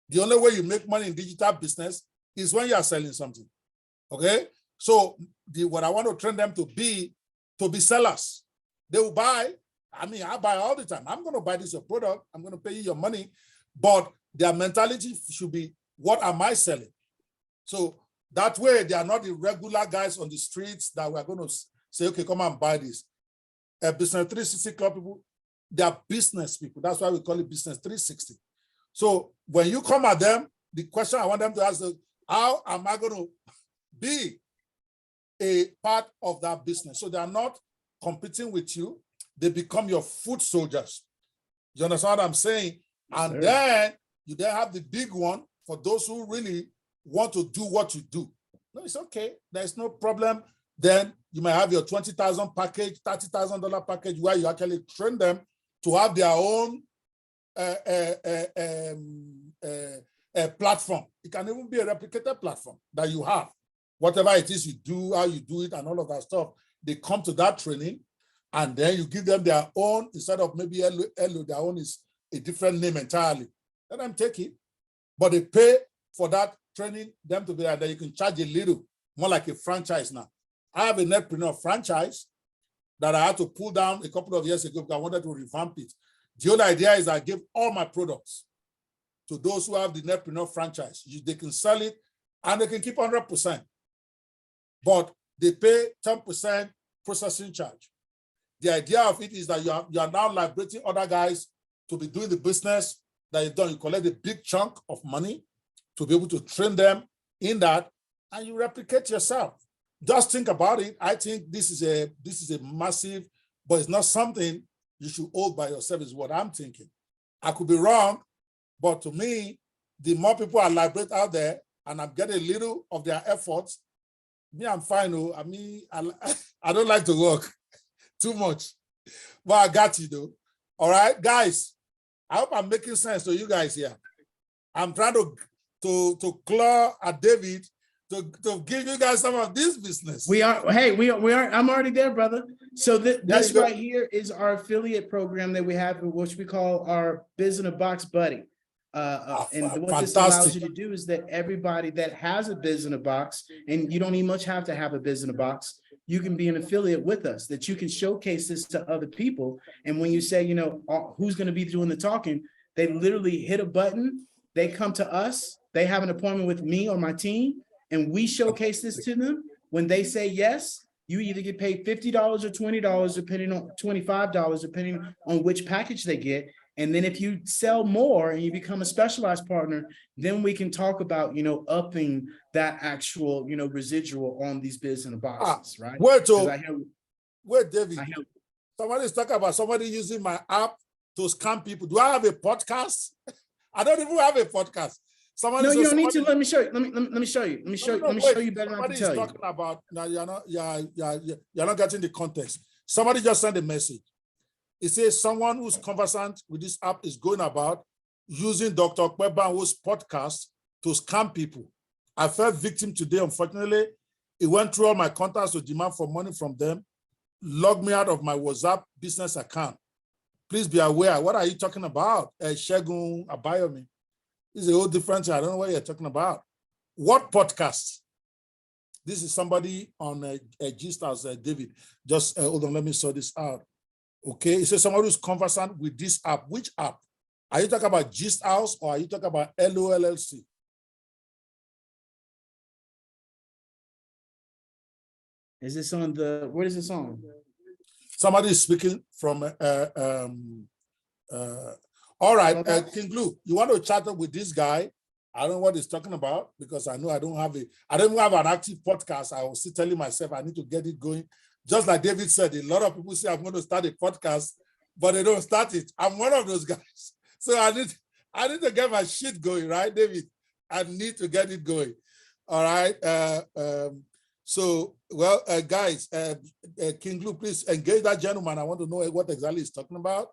The only way you make money in digital business is when you are selling something, okay? So what I want to train them to be sellers. They will buy. I mean, I buy all the time. I'm going to buy this your product. I'm going to pay you your money. But their mentality should be, what am I selling? So that way, they are not the regular guys on the streets that we're going to say, okay, come and buy this. Business 360 Club people, they are business people. That's why we call it Business 360. So when you come at them, the question I want them to ask is, how am I going to be a part of that business? So they are not competing with you. They become your foot soldiers. You understand what I'm saying? And then you then have the big one for those who really want to do what you do. No, it's okay. There's no problem. Then you might have your 20,000 package, $30,000 package where you actually train them to have their own a platform. It can even be a replicated platform that you have. Whatever it is you do, how you do it, and all of that stuff, they come to that training, and then you give them their own, instead of maybe Hello, their own is a different name entirely. Let them take it, but they pay for that training, them to be there, then you can charge a little, more like a franchise now. I have a Netpreneur franchise that I had to pull down a couple of years ago because I wanted to revamp it. The whole idea is I give all my products to those who have the Netpreneur franchise. They can sell it and they can keep 100%. But they pay 10% processing charge. The idea of it is that you are now liberating other guys to be doing the business that you've done. You collect a big chunk of money to be able to train them in that, and you replicate yourself. Just think about it. I think this is a massive, but it's not something you should hold by yourself, is what I'm thinking. I could be wrong, but to me, the more people are liberated out there, and I'm getting a little of their efforts, me, I'm fine. I mean, I don't like to work too much, but I got you though. All right, guys, I hope I'm making sense to you guys here. I'm trying to claw at David to give you guys some of this business. We are, I'm already there, brother. So this right here is our affiliate program that we have, which we call our Business Box Buddy. And what this allows you to do is that everybody that has a business box, and you don't even much have to have a business box, you can be an affiliate with us, that you can showcase this to other people. And when you say, you know, who's going to be doing the talking, they literally hit a button, they come to us, they have an appointment with me or my team, and we showcase this to them. When they say yes, you either get paid $50 or $20, depending on $25, depending on which package they get. And then if you sell more and you become a specialized partner, then we can talk about, you know, upping that actual, you know, residual on these business boxes, right? Wait, David. Somebody's talking about somebody using my app to scam people. Do I have a podcast? I don't even have a podcast. Somebody no, you don't need to. Let me show you. Let me show you. Let me show you better. Somebody is talking about, now you're not getting the context. Somebody just sent a message. It says someone who's conversant with this app is going about using Dr. Kwebanwo's podcast to scam people. I fell victim today, unfortunately. It went through all my contacts to demand for money from them, logged me out of my WhatsApp business account. Please be aware. What are you talking about? Shegun Abayomi. This is a whole different thing. I don't know what you're talking about. What podcast? This is somebody on a Gist House, David. Just hold on, let me sort this out. Okay, it says someone who's conversant with this app. Which app? Are you talking about Gist House or are you talking about LOLLC? Is this on the, what is this on? Somebody is speaking from, all right, King Blue, you want to chat up with this guy? I don't know what he's talking about because I know I don't have an active podcast. I was still telling myself I need to get it going. Just like David said, a lot of people say I'm going to start a podcast, but they don't start it. I'm one of those guys. So I need to get my shit going, right, David? I need to get it going. All right. Guys, King Blue, please engage that gentleman. I want to know what exactly he's talking about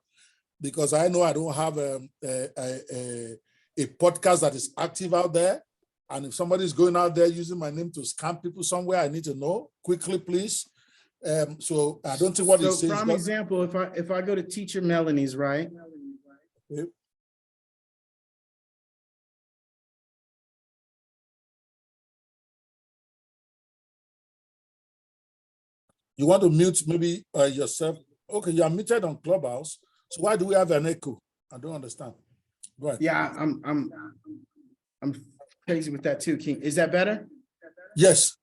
because I know I don't have a podcast that is active out there. And if somebody's going out there using my name to scam people somewhere, I need to know quickly, please. So I don't think what he says. For example, if I go to Teacher Melanie's, right? Okay. You want to mute maybe yourself? Okay, you are muted on Clubhouse. So why do we have an echo? I don't understand. Go ahead. Yeah, I'm crazy with that too, King. Is that better? Yes.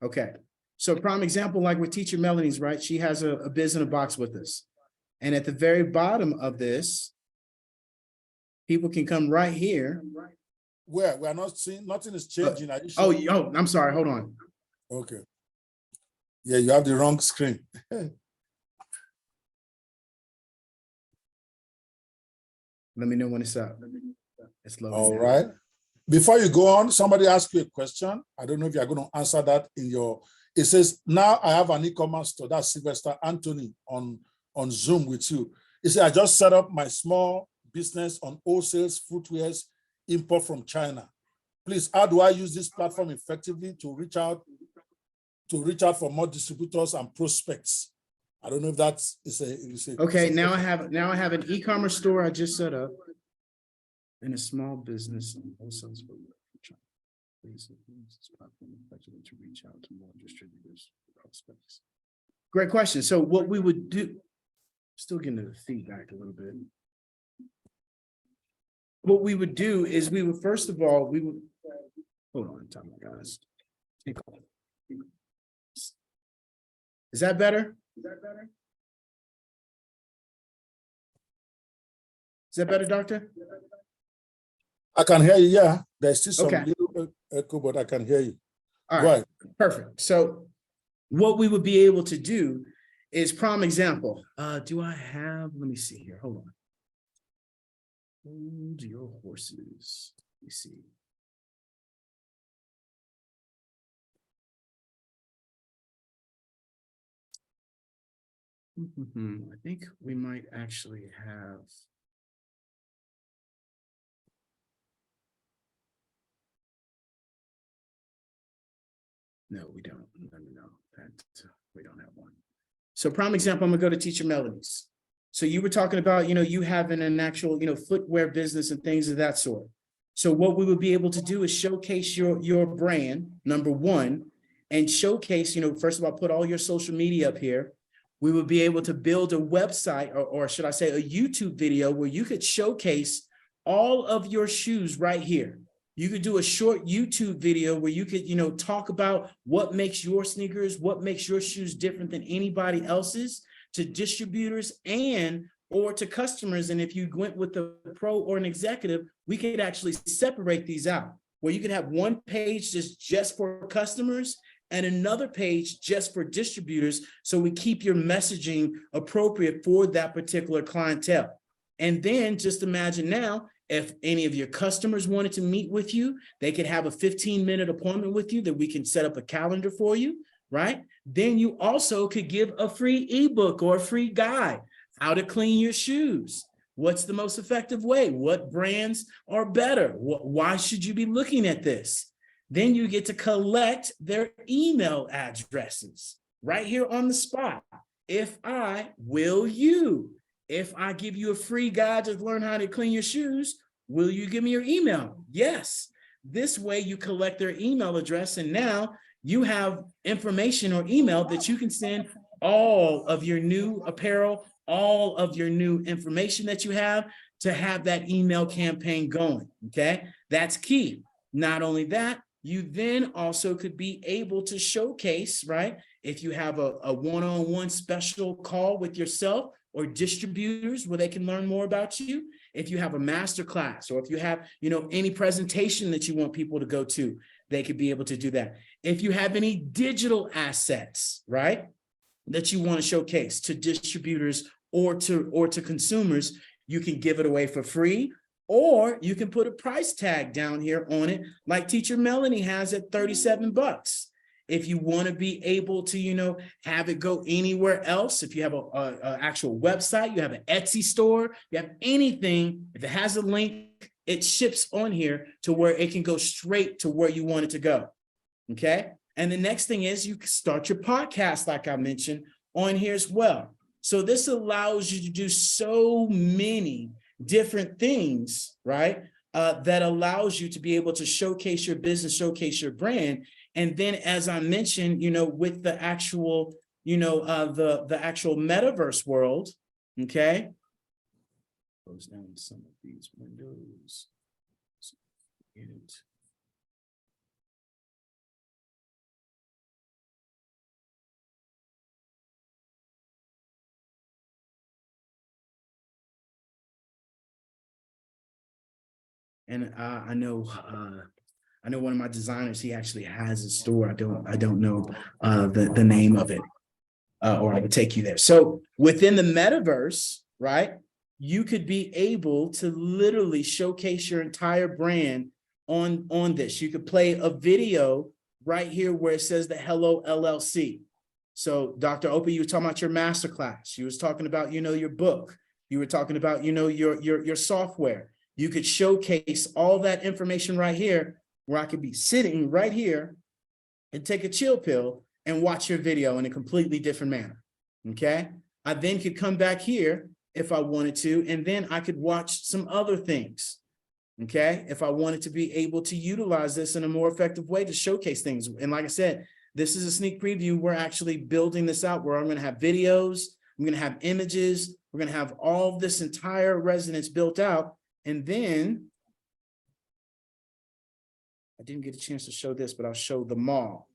Okay. So prime example, like with Teacher Melanie's, right? She has a business box with us. And at the very bottom of this, people can come right here. Where? We are not seeing, nothing is changing. Are you sure? I'm sorry, hold on. Okay. Yeah, you have the wrong screen. Let me know when it's up. It's loading. All right. Before you go on, somebody asked you a question. I don't know if you're going to answer that in your. It says, now I have an e-commerce store. That's Sylvester Anthony on Zoom with you. He said, I just set up my small business on wholesales, footwears, import from China. Please, how do I use this platform effectively to reach out for more distributors and prospects? I don't know if that's Okay. Now I have an e-commerce store I just set up and a small business. To reach out to more distributors, prospects. Great question. So what we would do, still getting the feedback a little bit. What we would do is we would, first of all, hold on, time, guys. Is that better? Is that better, doctor? I can hear you, yeah. There's still some Okay. little echo, but I can hear you. All right, perfect. So what we would be able to do is, prime example. Do I have, let me see here, hold on. Hold your horses. Let me see. I think we might actually have. No, we don't. No, that we don't have one. So prime example, I'm gonna go to Teacher Melanie's. So you were talking about, you having an actual, footwear business and things of that sort. So what we would be able to do is showcase your brand, number one, and showcase, first of all, put all your social media up here. We would be able to build a website, or should I say a YouTube video, where you could showcase all of your shoes right here. You could do a short YouTube video where you could, talk about what makes your sneakers, what makes your shoes different than anybody else's, to distributors or to customers. And if you went with a pro or an executive, we could actually separate these out, where you could have one page just for customers and another page just for distributors. So we keep your messaging appropriate for that particular clientele. And then just imagine now, if any of your customers wanted to meet with you, they could have a 15-minute appointment with you that we can set up a calendar for you, right? Then you also could give a free ebook or a free guide, how to clean your shoes. What's the most effective way? What brands are better? Why should you be looking at this? Then you get to collect their email addresses right here on the spot. If I give you a free guide to learn how to clean your shoes, will you give me your email? Yes. This way you collect their email address, and now you have information or email that you can send all of your new apparel, all of your new information that you have, to have that email campaign going, okay? That's key. Not only that, you then also could be able to showcase, right? If you have a one-on-one special call with yourself or distributors where they can learn more about you. If you have a master class, or if you have, any presentation that you want people to go to, they could be able to do that. If you have any digital assets, right, that you want to showcase to distributors or to consumers, you can give it away for free, or you can put a price tag down here on it, like Teacher Melanie has at $37. If you want to be able to, have it go anywhere else, if you have a actual website, you have an Etsy store, you have anything, if it has a link, it ships on here to where it can go straight to where you want it to go. Okay. And the next thing is you can start your podcast, like I mentioned, on here as well. So this allows you to do so many different things, right? That allows you to be able to showcase your business, showcase your brand. And then, as I mentioned, with the actual, the actual metaverse world, okay? Close down some of these windows. And I know one of my designers, he actually has a store. I don't know the name of it, or I could take you there. So within the metaverse, right, you could be able to literally showcase your entire brand on this. You could play a video right here where it says the Hello LLC. So Dr. Opie, you were talking about your masterclass. You was talking about, your book. You were talking about, you know, your software. You could showcase all that information right here, where I could be sitting right here and take a chill pill and watch your video in a completely different manner. Okay. I then could come back here if I wanted to, and then I could watch some other things. Okay. If I wanted to be able to utilize this in a more effective way to showcase things. And like I said, this is a sneak preview. We're actually building this out where I'm going to have videos, I'm going to have images, we're going to have all of this entire residence built out. And then I didn't get a chance to show this, but I'll show the mall.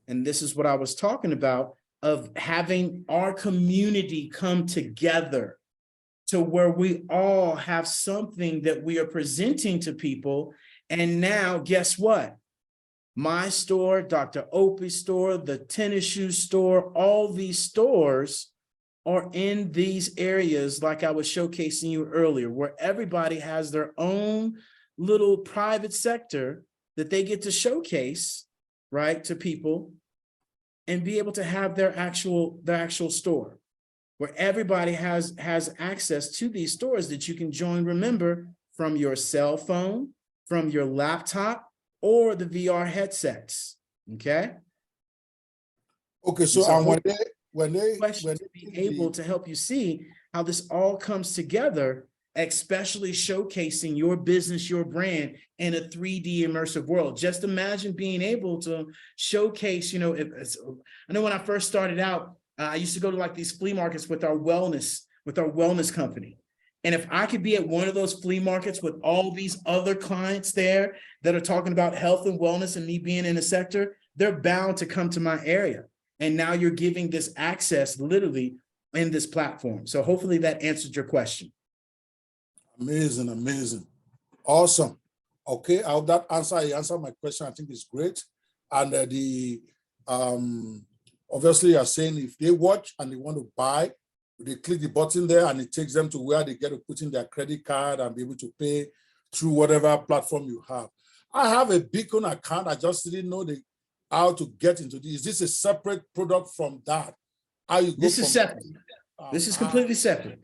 And this is what I was talking about, of having our community come together to where we all have something that we are presenting to people. And now guess what? My store, Dr. Opie's store, the tennis shoe store, all these stores are in these areas like I was showcasing you earlier, where everybody has their own little private sector that they get to showcase, right, to people and be able to have their actual store, where everybody has access to these stores that you can join, remember, from your cell phone, from your laptop, or the VR headsets. Okay. Okay, so So when they to be able to help you see how this all comes together, especially showcasing your business, your brand in a 3D immersive world. Just imagine being able to showcase, you know, I know when I first started out, I used to go to like these flea markets with our wellness company. And if I could be at one of those flea markets with all these other clients there that are talking about health and wellness and me being in a sector, they're bound to come to my area. And now you're giving this access literally in this platform. So hopefully that answered your question. Amazing, amazing. Awesome. Okay, I hope that answered my question. I think it's great. And obviously you're saying if they watch and they want to buy, they click the button there and it takes them to where they get to put in their credit card and be able to pay through whatever platform you have. I have a Beacon account. I just didn't know how to get into this. Is this a separate product from that? How you go This is separate. This is completely separate.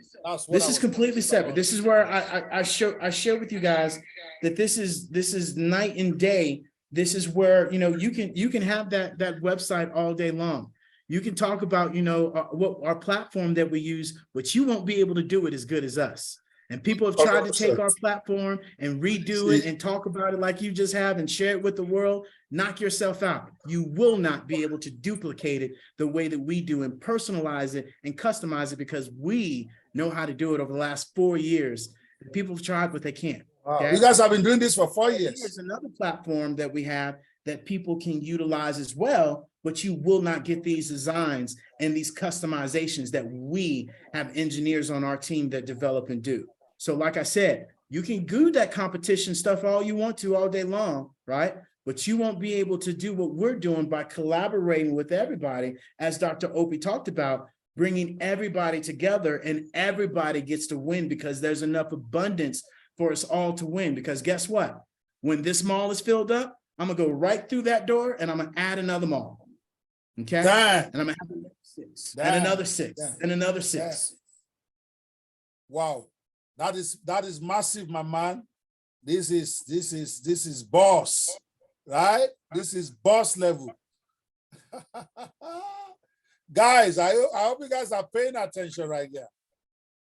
This is completely separate. This is where I share with you guys that this is night and day. This is where, you know, you can have that website all day long. You can talk about, you know, what our platform that we use, but you won't be able to do it as good as us. And people have tried to take our platform and redo it and talk about it like you just have and share it with the world. Knock yourself out. You will not be able to duplicate it the way that we do and personalize it and customize it, because we know how to do it over the last 4 years. People have tried, but they can't. Okay? You guys have been doing this for 4 years. Here's another platform that we have that people can utilize as well, but you will not get these designs and these customizations that we have engineers on our team that develop and do. So like I said, you can do that competition stuff all you want to all day long, right? But you won't be able to do what we're doing by collaborating with everybody, as Dr. Opie talked about, bringing everybody together, and everybody gets to win because there's enough abundance for us all to win. Because guess what? When this mall is filled up, I'm gonna go right through that door and I'm gonna add another mall. Okay. Damn. And I'm gonna have another 6 Damn. and another 6 Damn. and another 6. Damn. Wow. That is massive, my man. This is boss, right? This is boss level. Guys, I hope you guys are paying attention right here.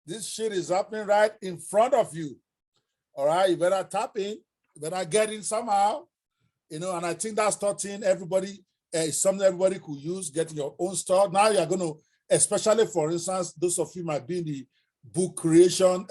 This shit is happening right in front of you. All right, you better tap in, you better get in somehow, you know, and I think that's something everybody, something everybody could use, get your own store. Now you're going to, especially for instance, those of you might be in the book creation,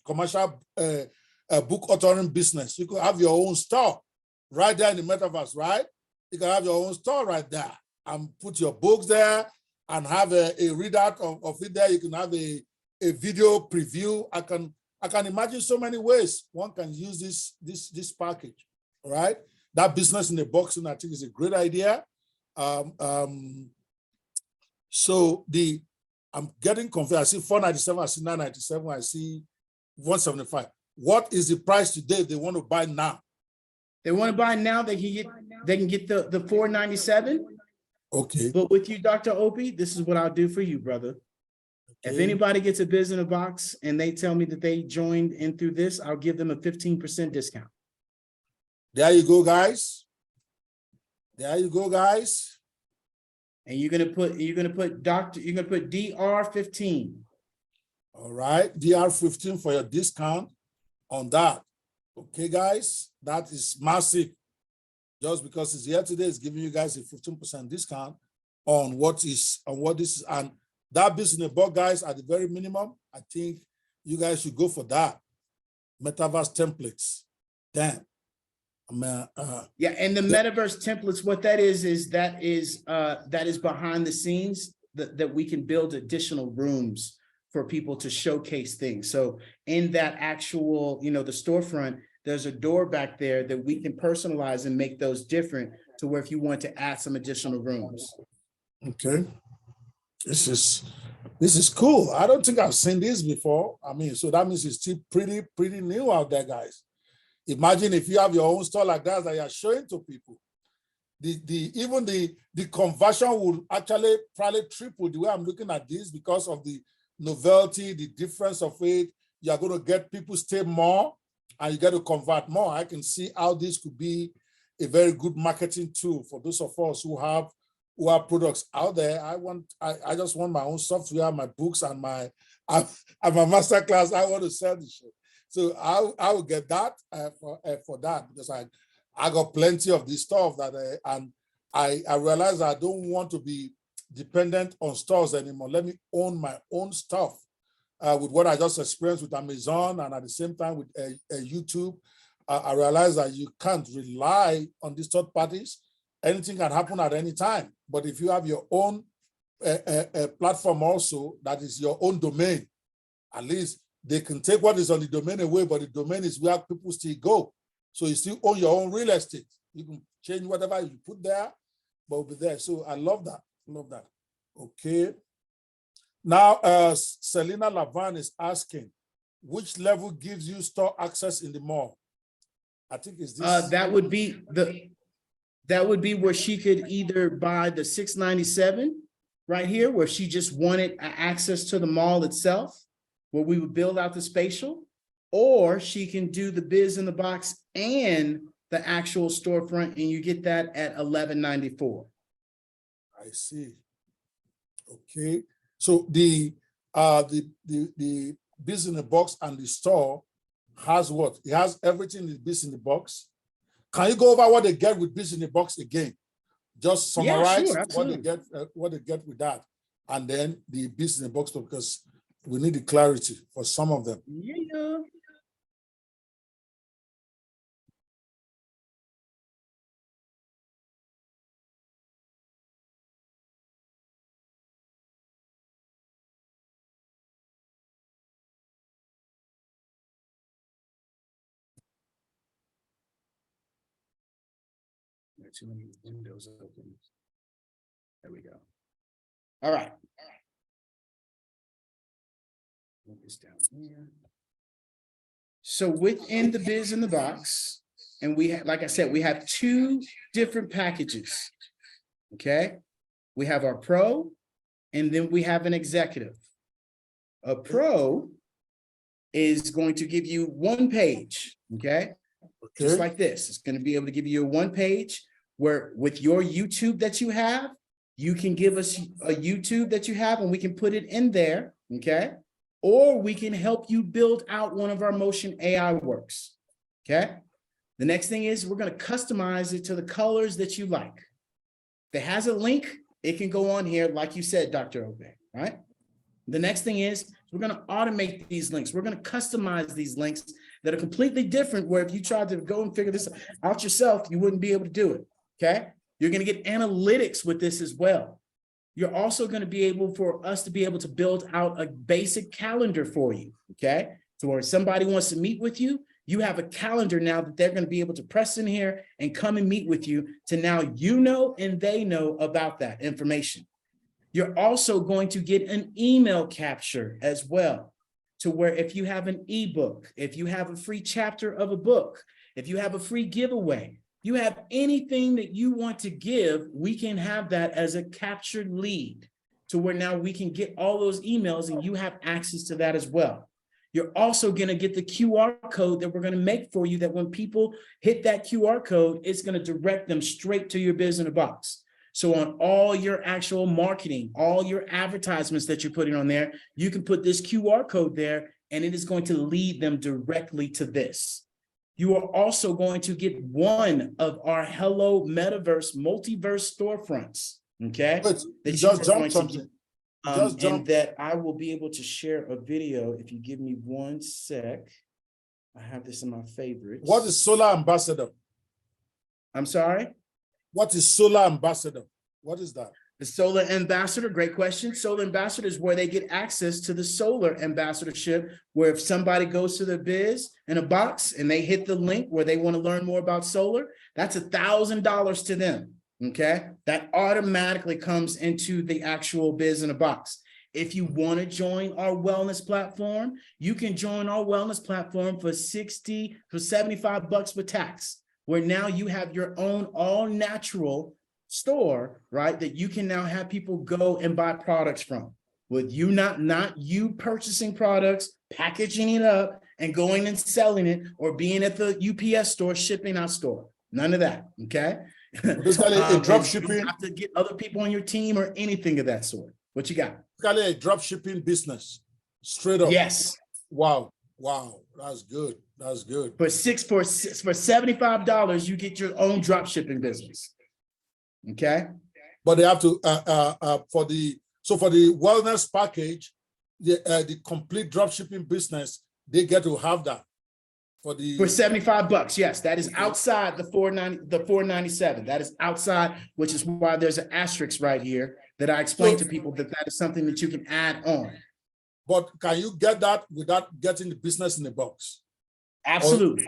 commercial book authoring business. You could have your own store right there in the metaverse, right? You can have your own store right there and put your books there and have a readout of it there. You can have a video preview. I can imagine so many ways one can use this package, all right? That business in the box, I think, is a great idea. So I'm getting confused. I see 497, I see 997, I see 175. What is the price today if they want to buy now? They want to buy now, they can get the 497. Okay. But with you, Dr. Opie, this is what I'll do for you, brother. If Okay. anybody gets a biz in a box and they tell me that they joined in through this, I'll give them a 15% discount. There you go, guys. There you go, guys. And you're gonna put DR15. All right, DR15 for your discount on that. Okay, guys, that is massive. Just because it's here today, it's giving you guys a 15% discount on what this is. And that business book, guys, at the very minimum, I think you guys should go for that. Metaverse templates. Damn. Yeah, and the metaverse templates, what that is that is behind the scenes that we can build additional rooms for people to showcase things. So in that actual, the storefront, there's a door back there that we can personalize and make those different to where if you want to add some additional rooms. Okay. This is cool. I don't think I've seen this before. I mean, so that means it's still pretty new out there, guys. Imagine if you have your own store like that you're showing to people. Even the conversion will actually probably triple the way I'm looking at this because of the novelty, the difference of it. You're going to get people stay more and you get to convert more. I can see how this could be a very good marketing tool for those of us who have products out there. I just want my own software, my books, and my masterclass. I want to sell this shit. So I will get that for that because I got plenty of this stuff that and I realize I don't want to be dependent on stores anymore. Let me own my own stuff with what I just experienced with Amazon and at the same time with YouTube. I realize that you can't rely on these third parties. Anything can happen at any time. But if you have your own platform also, that is your own domain, at least they can take what is on the domain away, but the domain is where people still go. So you still own your own real estate. You can change whatever you put there, but it'll be there. So I love that. Love that. Okay. Now, Selena Lavan is asking, which level gives you store access in the mall? I think it's this. That would be where she could either buy the 697 right here, where she just wanted access to the mall itself, where we would build out the spatial, or she can do the biz in the box and the actual storefront, and you get that at $11.94. I see. Okay. So the biz in the box and the store has what? It has everything in the biz in the box. Can you go over what they get with biz in the box again? Just summarize what they get with that, and then the biz in the box, because we need the clarity for some of them. Yeah. Too many windows open. There we go. All right. Move this down here. So within the biz in the box, and we have, like I said, we have two different packages. Okay. We have our pro, and then we have an executive. A pro is going to give you one page. Okay. Just like this. It's going to be able to give you a one page where with your YouTube that you have, you can give us a YouTube that you have and we can put it in there, okay? Or we can help you build out one of our motion AI works, okay? The next thing is we're going to customize it to the colors that you like. If it has a link, it can go on here, like you said, Dr. Obey, right? The next thing is we're going to automate these links. We're going to customize these links that are completely different, where if you tried to go and figure this out yourself, you wouldn't be able to do it. Okay. You're going to get analytics with this as well. You're also going to be able for us to be able to build out a basic calendar for you. Okay. So where somebody wants to meet with you, you have a calendar now that they're going to be able to press in here and come and meet with you to now you know and they know about that information. You're also going to get an email capture as well, to where if you have an ebook, if you have a free chapter of a book, if you have a free giveaway, you have anything that you want to give, we can have that as a captured lead. to where now we can get all those emails and you have access to that as well. You're also going to get the QR code that we're going to make for you, that when people hit that QR code, it's going to direct them straight to your biz in a box. So on all your actual marketing, all your advertisements that you're putting on there, you can put this QR code there and it is going to lead them directly to this. You are also going to get one of our Hello Metaverse multiverse storefronts, okay? Wait, That you you just are jumped going to something. get. Just And jump. that I will be able to share a video if you give me 1 sec. I have this in my favorites. What is Solar Ambassador? I'm sorry? What is Solar Ambassador? What is that? The Solar Ambassador, great question. Solar Ambassador is where they get access to the Solar Ambassadorship, where if somebody goes to their biz in a box and they hit the link where they want to learn more about solar, that's $1,000 to them. Okay, that automatically comes into the actual biz in a box. If you want to join our wellness platform, you can join our wellness platform for $75 with tax, where now you have your own all natural store, right? That you can now have people go and buy products from, with you not you purchasing products, packaging it up and going and selling it, or being at the UPS store, shipping our store. None of that. Okay. Basically, a drop You shipping. don't have to get other people on your team or anything of that sort. What you got? Basically, a drop shipping business. Straight up. Yes. Wow. Wow. That's good. That's good. For $75, you get your own drop shipping business. Okay. But they have to for the wellness package, the complete drop shipping business, they get to have that. For $75, yes, that is Okay. outside the $497. That is outside, which is why there's an asterisk right here that I explained to people that is something that you can add on. But can you get that without getting the business in the box? Absolutely.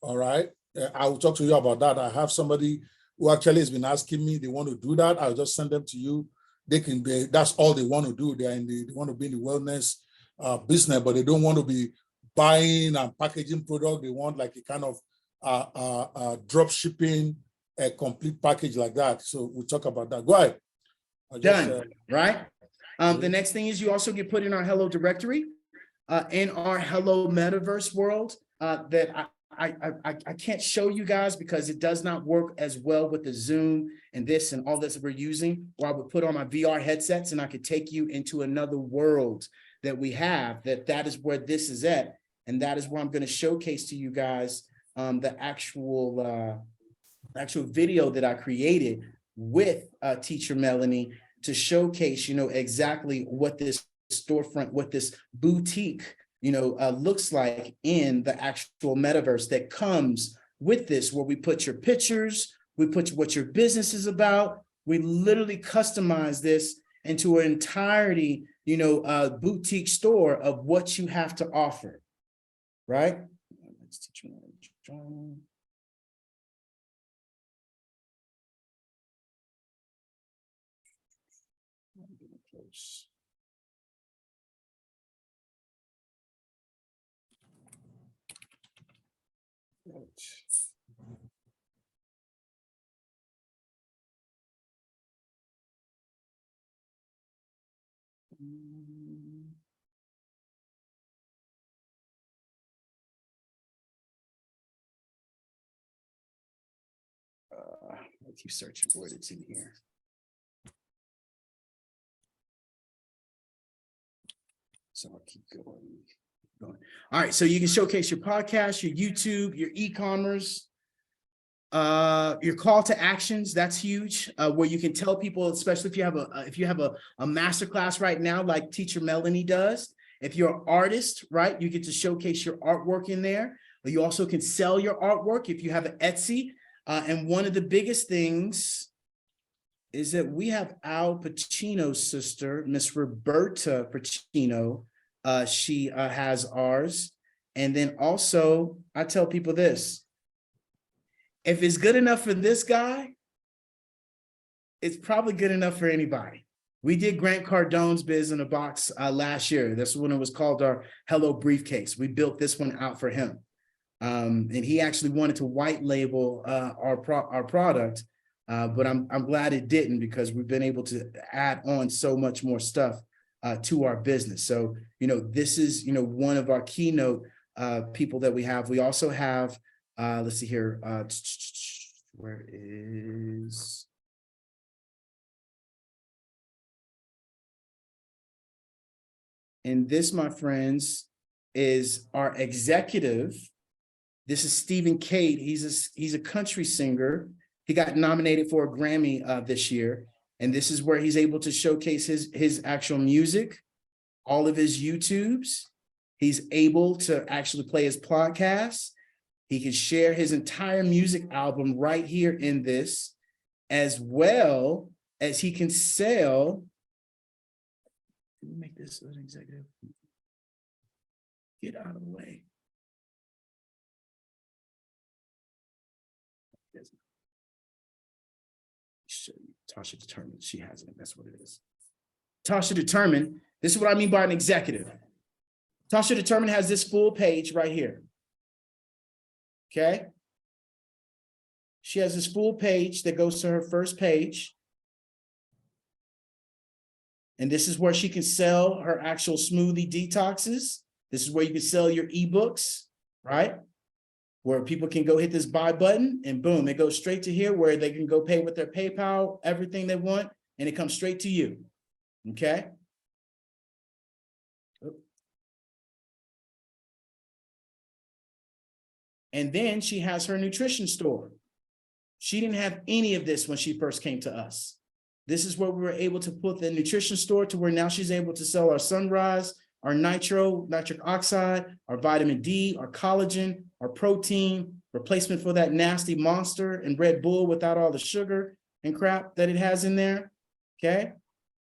All right. I will talk to you about that. I have somebody who actually has been asking me, they want to do that. I'll just send them to you. They can be, that's all they want to do. They want to be in the wellness business, but they don't want to be buying and packaging product. They want like a kind of drop shipping, a complete package like that. So we'll talk about that. Go ahead. Done, right? The next thing is you also get put in our Hello directory, in our Hello Metaverse world, that I can't show you guys because it does not work as well with the Zoom and this and all this that we're using, or I would put on my VR headsets and I could take you into another world that we have, that is where this is at. And that is where I'm going to showcase to you guys the actual video that I created with Teacher Melanie to showcase, exactly what this storefront, what this boutique, looks like in the actual metaverse that comes with this, where we put your pictures, we put what your business is about. We literally customize this into an entirety, boutique store of what you have to offer. Right? Let's teach me. I'll keep searching for it. It's in here. So I'll keep going. All right. So you can showcase your podcast, your YouTube, your e-commerce, your call to actions. That's huge. Where you can tell people, especially if you have a masterclass right now, like Teacher Melanie does. If you're an artist, right, you get to showcase your artwork in there. But you also can sell your artwork if you have an Etsy. And one of the biggest things is that we have Al Pacino's sister, Miss Roberta Pacino. She has ours. And then also, I tell people this: if it's good enough for this guy, it's probably good enough for anybody. We did Grant Cardone's Biz in a Box last year. This one, it was called our Hello Briefcase. We built this one out for him. And he actually wanted to white label our product, But I'm glad it didn't, because we've been able to add on so much more stuff to our business. So, this is, one of our keynote people that we have. We also have, let's see here, where is... And this, my friends, is our executive. This is Stephen Cade. He's a country singer. He got nominated for a Grammy this year. And this is where he's able to showcase his actual music, all of his YouTubes. He's able to actually play his podcasts. He can share his entire music album right here in this, as well as he can sell. Let me make this an executive. Get out of the way. Tasha Determined, she has it. That's what it is. Tasha Determined. This is what I mean by an executive. Tasha Determined has this full page right here. Okay. She has this full page that goes to her first page. And this is where she can sell her actual smoothie detoxes. This is where you can sell your ebooks, right? Where people can go hit this buy button and boom, it goes straight to here where they can go pay with their PayPal, everything they want, and it comes straight to you, okay? And then she has her nutrition store. She didn't have any of this when she first came to us. This is where we were able to put the nutrition store to where now she's able to sell our Sunrise, our nitric oxide, our vitamin D, our collagen, our protein, replacement for that nasty Monster and Red Bull without all the sugar and crap that it has in there, okay?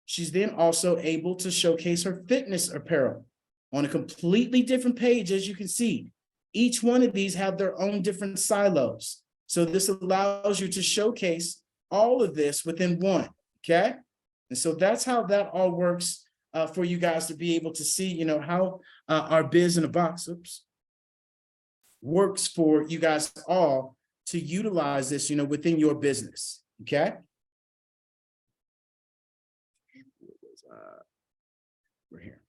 She's then also able to showcase her fitness apparel on a completely different page, as you can see. Each one of these have their own different silos. So this allows you to showcase all of this within one, okay? And so that's how that all works for you guys to be able to see, how our biz in a box, works for you guys all to utilize this, within your business, okay? We're here.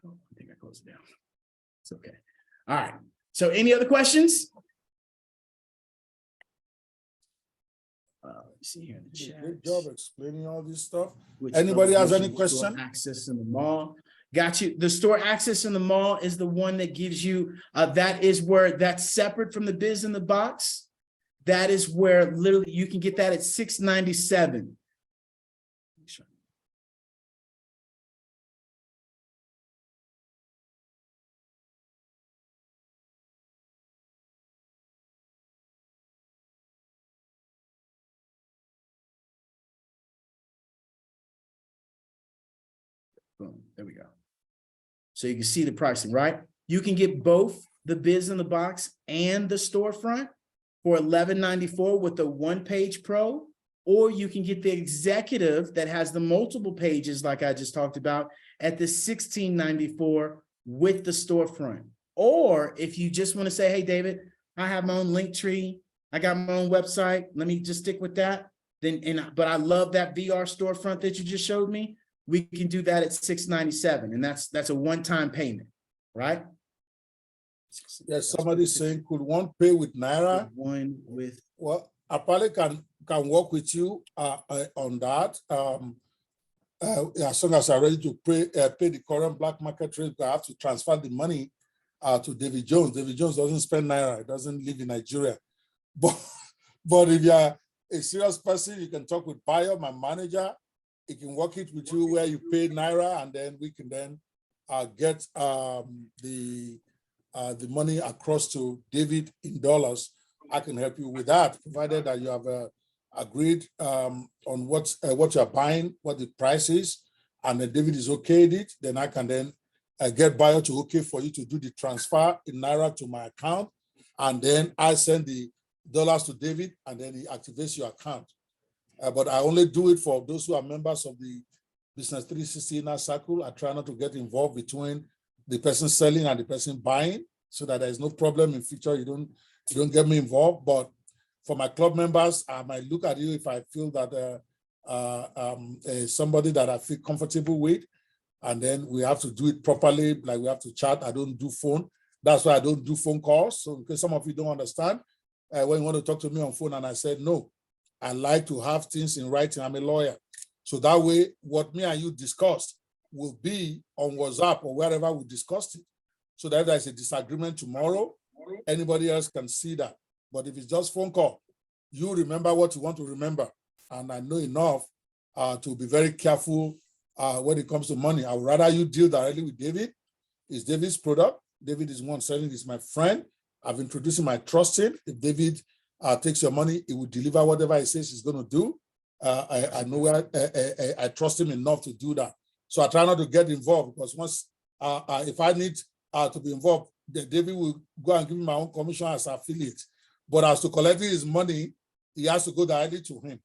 Oh, I think I closed it down. It's okay. All right. So any other questions? See here in the chat. Great job explaining all this stuff. Which Anybody has any store question? access in the mall. Got you. The store access in the mall is the one that gives you, that is where that's separate from the biz in the box. That is where literally you can get that at $6.97. Boom, there we go. So you can see the pricing, right? You can get both the biz in the box and the storefront for $11.94 with the one-page pro, or you can get the executive that has the multiple pages like I just talked about at the $16.94 with the storefront. Or if you just want to say, hey, David, I have my own link tree. I got my own website. Let me just stick with that. But I love that VR storefront that you just showed me. We can do that at $6.97, and that's a one-time payment, right? Yes, somebody's saying, could one pay with Naira? One with, Well, I probably can work with you on that. As long as I'm ready to pay the current black market rate, I have to transfer the money to David Jones. David Jones doesn't spend Naira. He doesn't live in Nigeria. But if you're a serious person, you can talk with Bayo, my manager. He can work it with you where you pay Naira, and then we can then get the money across to David in dollars. I can help you with that, provided that you have agreed on what you're buying, what the price is, and then David is okay with it. Then I can then get Bayo to okay for you to do the transfer in Naira to my account, and then I send the dollars to David, and then he activates your account. But I only do it for those who are members of the Business 360 Inner Circle. I try not to get involved between the person selling and the person buying, so that there's no problem in future. You don't get me involved. But for my club members, I might look at you if I feel that somebody that I feel comfortable with, and then we have to do it properly. Like we have to chat. I don't do phone. That's why I don't do phone calls. So because some of you don't understand, when you want to talk to me on phone, and I said no, I like to have things in writing. I'm a lawyer, so that way what me and you discussed will be on WhatsApp or wherever we discussed it. So that if there's a disagreement tomorrow, anybody else can see that. But if it's just phone call, you remember what you want to remember. And I know enough to be very careful when it comes to money. I would rather you deal directly with David. It's David's product. David is one selling. He's my friend. I've introduced him. I trust him. If David takes your money, he will deliver whatever he says he's going to do. I know where I trust him enough to do that. So I try not to get involved, because once, if I need to be involved, David will go and give me my own commission as affiliate. But as to collecting his money, he has to go directly to him.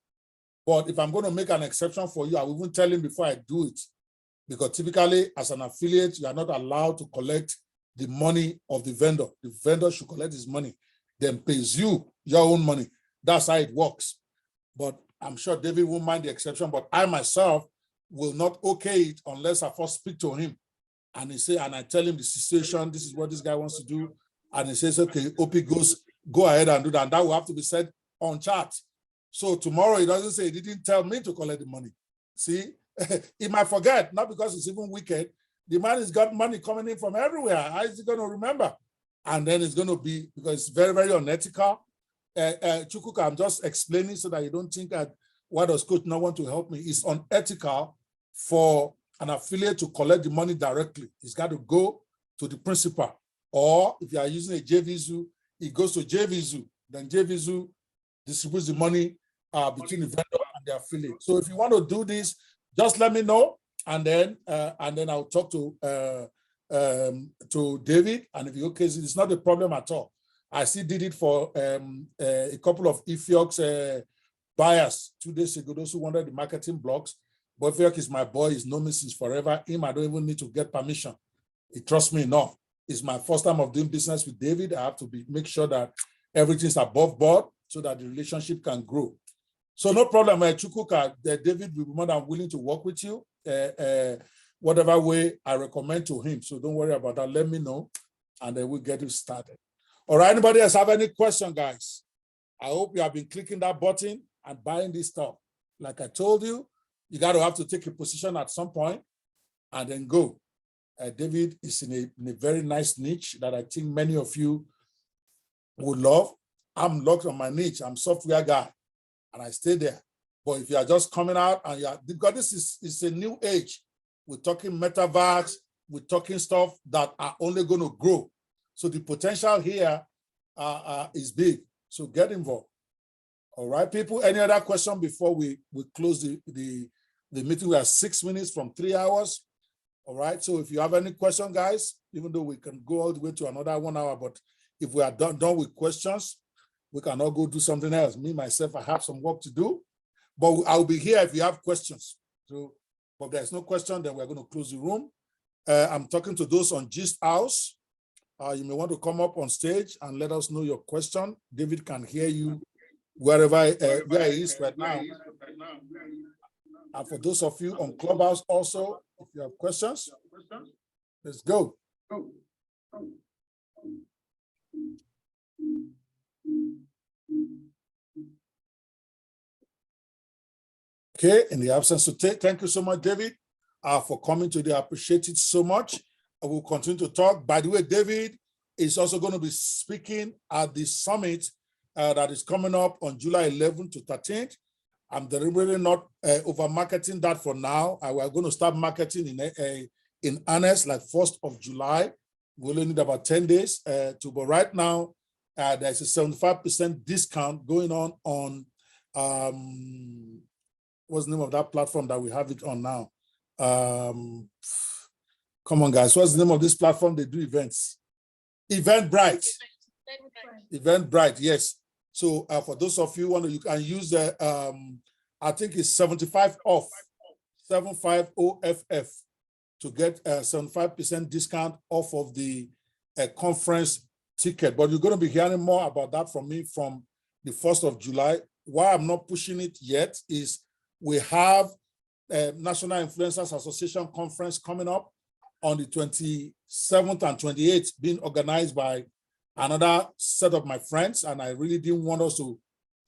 But if I'm going to make an exception for you, I will even tell him before I do it. Because typically, as an affiliate, you are not allowed to collect the money of the vendor. The vendor should collect his money, then pays you your own money. That's how it works. But I'm sure David won't mind the exception, but I myself will not okay it unless I first speak to him. And I tell him the situation, this is what this guy wants to do. And he says, okay, OP goes, go ahead and do that. And that will have to be said on chat. So tomorrow he doesn't say he didn't tell me to collect the money. See, he might forget, not because it's even wicked. The man has got money coming in from everywhere. How is he going to remember? And then it's going to be, because it's very, very unethical. Chukwuka, I'm just explaining so that you don't think that, why does coach not want to help me? It's unethical for an affiliate to collect the money directly. It's got to go to the principal. Or if you are using a JVZoo, it goes to JVZoo. Then JVZoo distributes the money between the vendor and the affiliate. So if you want to do this, just let me know, and then I'll talk to David. And if you're okay, it's not a problem at all. I still did it for a couple of Ethiox buyers 2 days ago, those who wanted the marketing blocks. But Ethiox is my boy, he's known me since forever. Him, I don't even need to get permission. He trusts me enough. It's my first time of doing business with David. I have to make sure that everything's above board so that the relationship can grow. So no problem, Chukwuka, David will be more than willing to work with you, whatever way I recommend to him. So don't worry about that. Let me know, and then we'll get you started. All right, anybody else have any question, guys? I hope you have been clicking that button and buying this stuff. Like I told you, you got to have to take a position at some point and then go. David is in a very nice niche that I think many of you would love. I'm locked on my niche. I'm a software guy, and I stay there. But if you are just coming out and because this is a new age, we're talking metaverse, we're talking stuff that are only going to grow. So the potential here is big. So get involved. All right, people. Any other question before we close the meeting? We are 6 minutes from 3 hours. All right. So if you have any question, guys, even though we can go all the way to another 1 hour, but if we are done with questions, we can all go do something else. Me, myself, I have some work to do, but I'll be here if you have questions. So, but if there's no question, then we're going to close the room. I'm talking to those on Gist House. You may want to come up on stage and let us know your question. David can hear you where he is right now. And for those of you on Clubhouse also, if you have questions, let's go. Okay, in the absence of thank you so much, David, for coming today. I appreciate it so much. I will continue to talk. By the way, David is also going to be speaking at the summit that is coming up on July 11th to 13th. I'm deliberately not over marketing that for now. We're going to start marketing in earnest, like 1st of July. We only need about 10 days but right now, there's a 75% discount going on what's the name of that platform that we have it on now? Come on, guys. What's the name of this platform? They do events. Eventbrite. Eventbrite, yes. So for those of you you can use I think it's 75 off, 75 OFF. to get a 75% discount off of the conference ticket. But you're going to be hearing more about that from me from the 1st of July. Why I'm not pushing it yet is we have a National Influencers Association conference coming up on the 27th and 28th, being organized by another set of my friends. And I really didn't want us to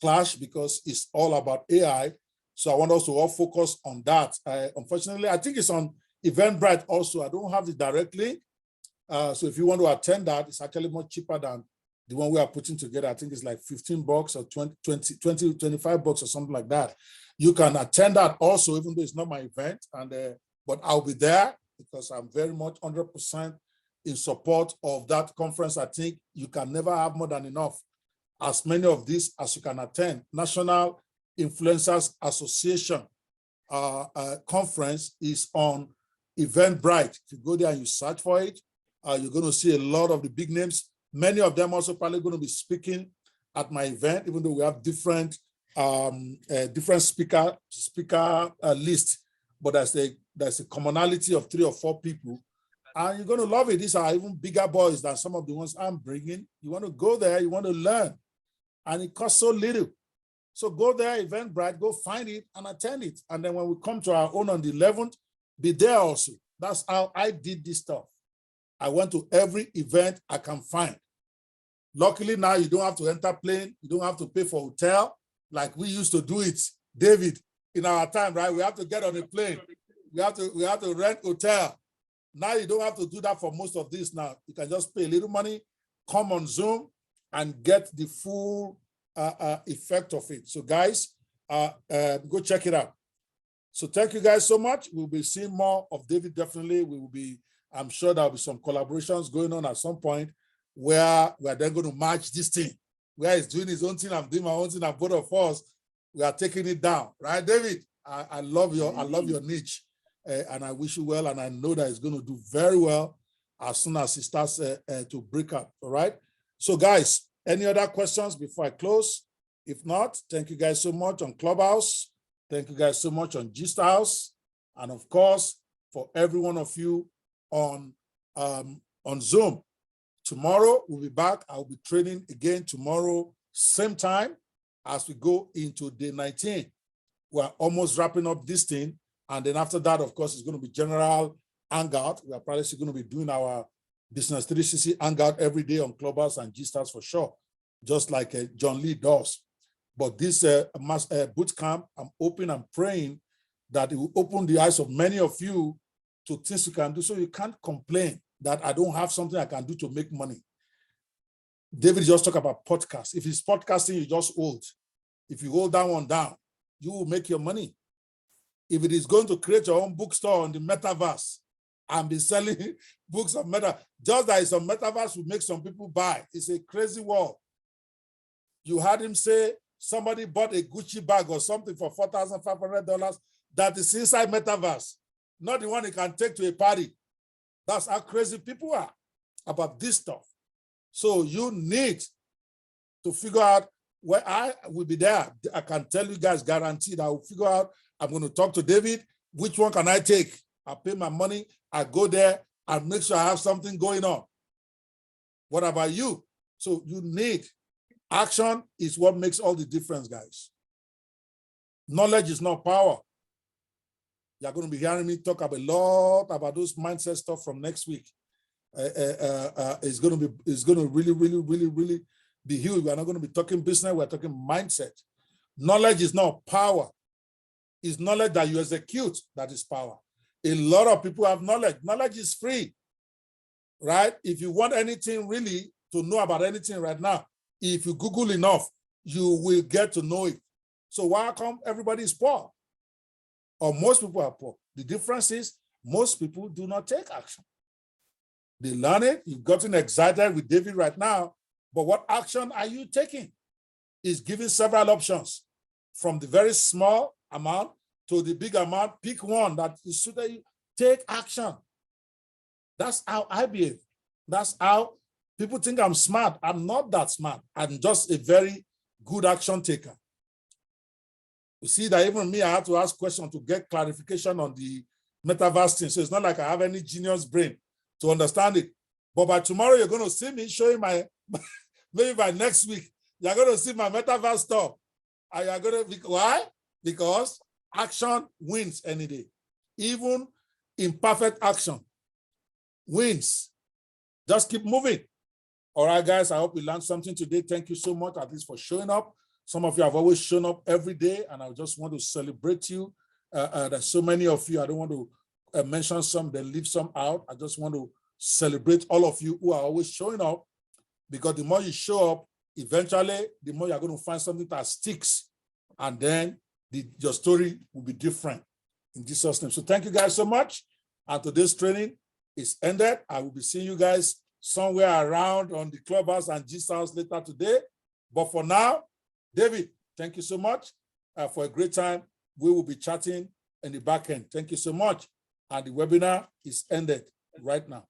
clash because it's all about AI. So I want us to all focus on that. Unfortunately, I think it's on Eventbrite also. I don't have the direct link. So if you want to attend that, it's actually much cheaper than the one we are putting together. I think it's like $15 or 20, $25 or something like that. You can attend that also, even though it's not my event. But I'll be there because I'm very much 100% in support of that conference. I think you can never have more than enough. As many of these as you can attend. National Influencers Association conference is on Eventbrite. If you go there and you search for it, you're going to see a lot of the big names. Many of them also probably going to be speaking at my event, even though we have different speaker list, but there's a commonality of 3 or 4 people. And you're going to love it. These are even bigger boys than some of the ones I'm bringing. You want to go there, you want to learn. And it costs so little. So go there, Eventbrite, go find it and attend it. And then when we come to our own on the 11th, be there also. That's how I did this stuff. I went to every event I can find. Luckily now you don't have to enter plane. You don't have to pay for hotel like we used to do it, David, in our time, right? We have to get on a plane. We have to rent hotel. Now you don't have to do that for most of this now. You can just pay a little money, come on Zoom, and get the full effect of it. So guys, go check it out. So thank you guys so much. We'll be seeing more of David, definitely. I'm sure there'll be some collaborations going on at some point where we're then going to match this thing, where he's doing his own thing, I'm doing my own thing, and both of us, we are taking it down. Right, David? I love your niche. And I wish you well, and I know that it's going to do very well as soon as it starts to break out, all right? So guys, any other questions before I close? If not, thank you guys so much on Clubhouse. Thank you guys so much on Gist House. And of course, for every one of you on Zoom. Tomorrow, we'll be back. I'll be training again tomorrow, same time as we go into day 19. We're almost wrapping up this thing. And then after that, of course, it's going to be general hangout. We are probably going to be doing our Business 360 hangout every day on Clubhouse and G-Stars for sure, just like John Lee does. But this boot camp, I'm hoping and praying that it will open the eyes of many of you to things you can do, so you can't complain that I don't have something I can do to make money. David just talked about podcasts. If it's podcasting, you just hold. If you hold that one down, you will make your money. If it is going to create your own bookstore on the metaverse and be selling books on meta, just that it's a metaverse will make some people buy. It's a crazy world. You heard him say somebody bought a Gucci bag or something for $4,500 that is inside metaverse, not the one he can take to a party. That's how crazy people are about this stuff. So you need to figure out where I will be there. I can tell you guys, guaranteed, I will figure out. I'm going to talk to David. Which one can I take? I pay my money. I go there and make sure I have something going on. What about you? So you need action is what makes all the difference, guys. Knowledge is not power. You're going to be hearing me talk about a lot about those mindset stuff from next week. It's going to really be huge. We're not going to be talking business. We're talking mindset. Knowledge is not power. It's knowledge that you execute that is power. A lot of people have knowledge. Knowledge is free, right? If you want anything really to know about anything right now, if you Google enough, you will get to know it. So why come everybody is poor? Or most people are poor? The difference is most people do not take action. They learn it. You've gotten excited with David right now, but what action are you taking? Is giving several options from the very small amount to the big amount. Pick one that is suited you. Take action. That's how I behave. That's how people think I'm smart. I'm not that smart. I'm just a very good action taker. You see that even me, I had to ask questions to get clarification on the metaverse thing. So it's not like I have any genius brain to understand it. But by tomorrow, you're going to see me showing my, maybe by next week, you're going to see my metaverse stuff. And you're going to, why? Because action wins any day. Even imperfect action wins. Just keep moving. All right, guys, I hope you learned something today. Thank you so much, at least for showing up. Some of you have always shown up every day, and I just want to celebrate you. There's so many of you. I don't want to mention some, then leave some out. I just want to celebrate all of you who are always showing up, because the more you show up, eventually, the more you're going to find something that sticks, and then your story will be different in Jesus' name. So thank you guys so much. And today's training is ended. I will be seeing you guys somewhere around on the Clubhouse and G's house later today. But for now, David, thank you so much for a great time. We will be chatting in the back end. Thank you so much. And the webinar is ended right now.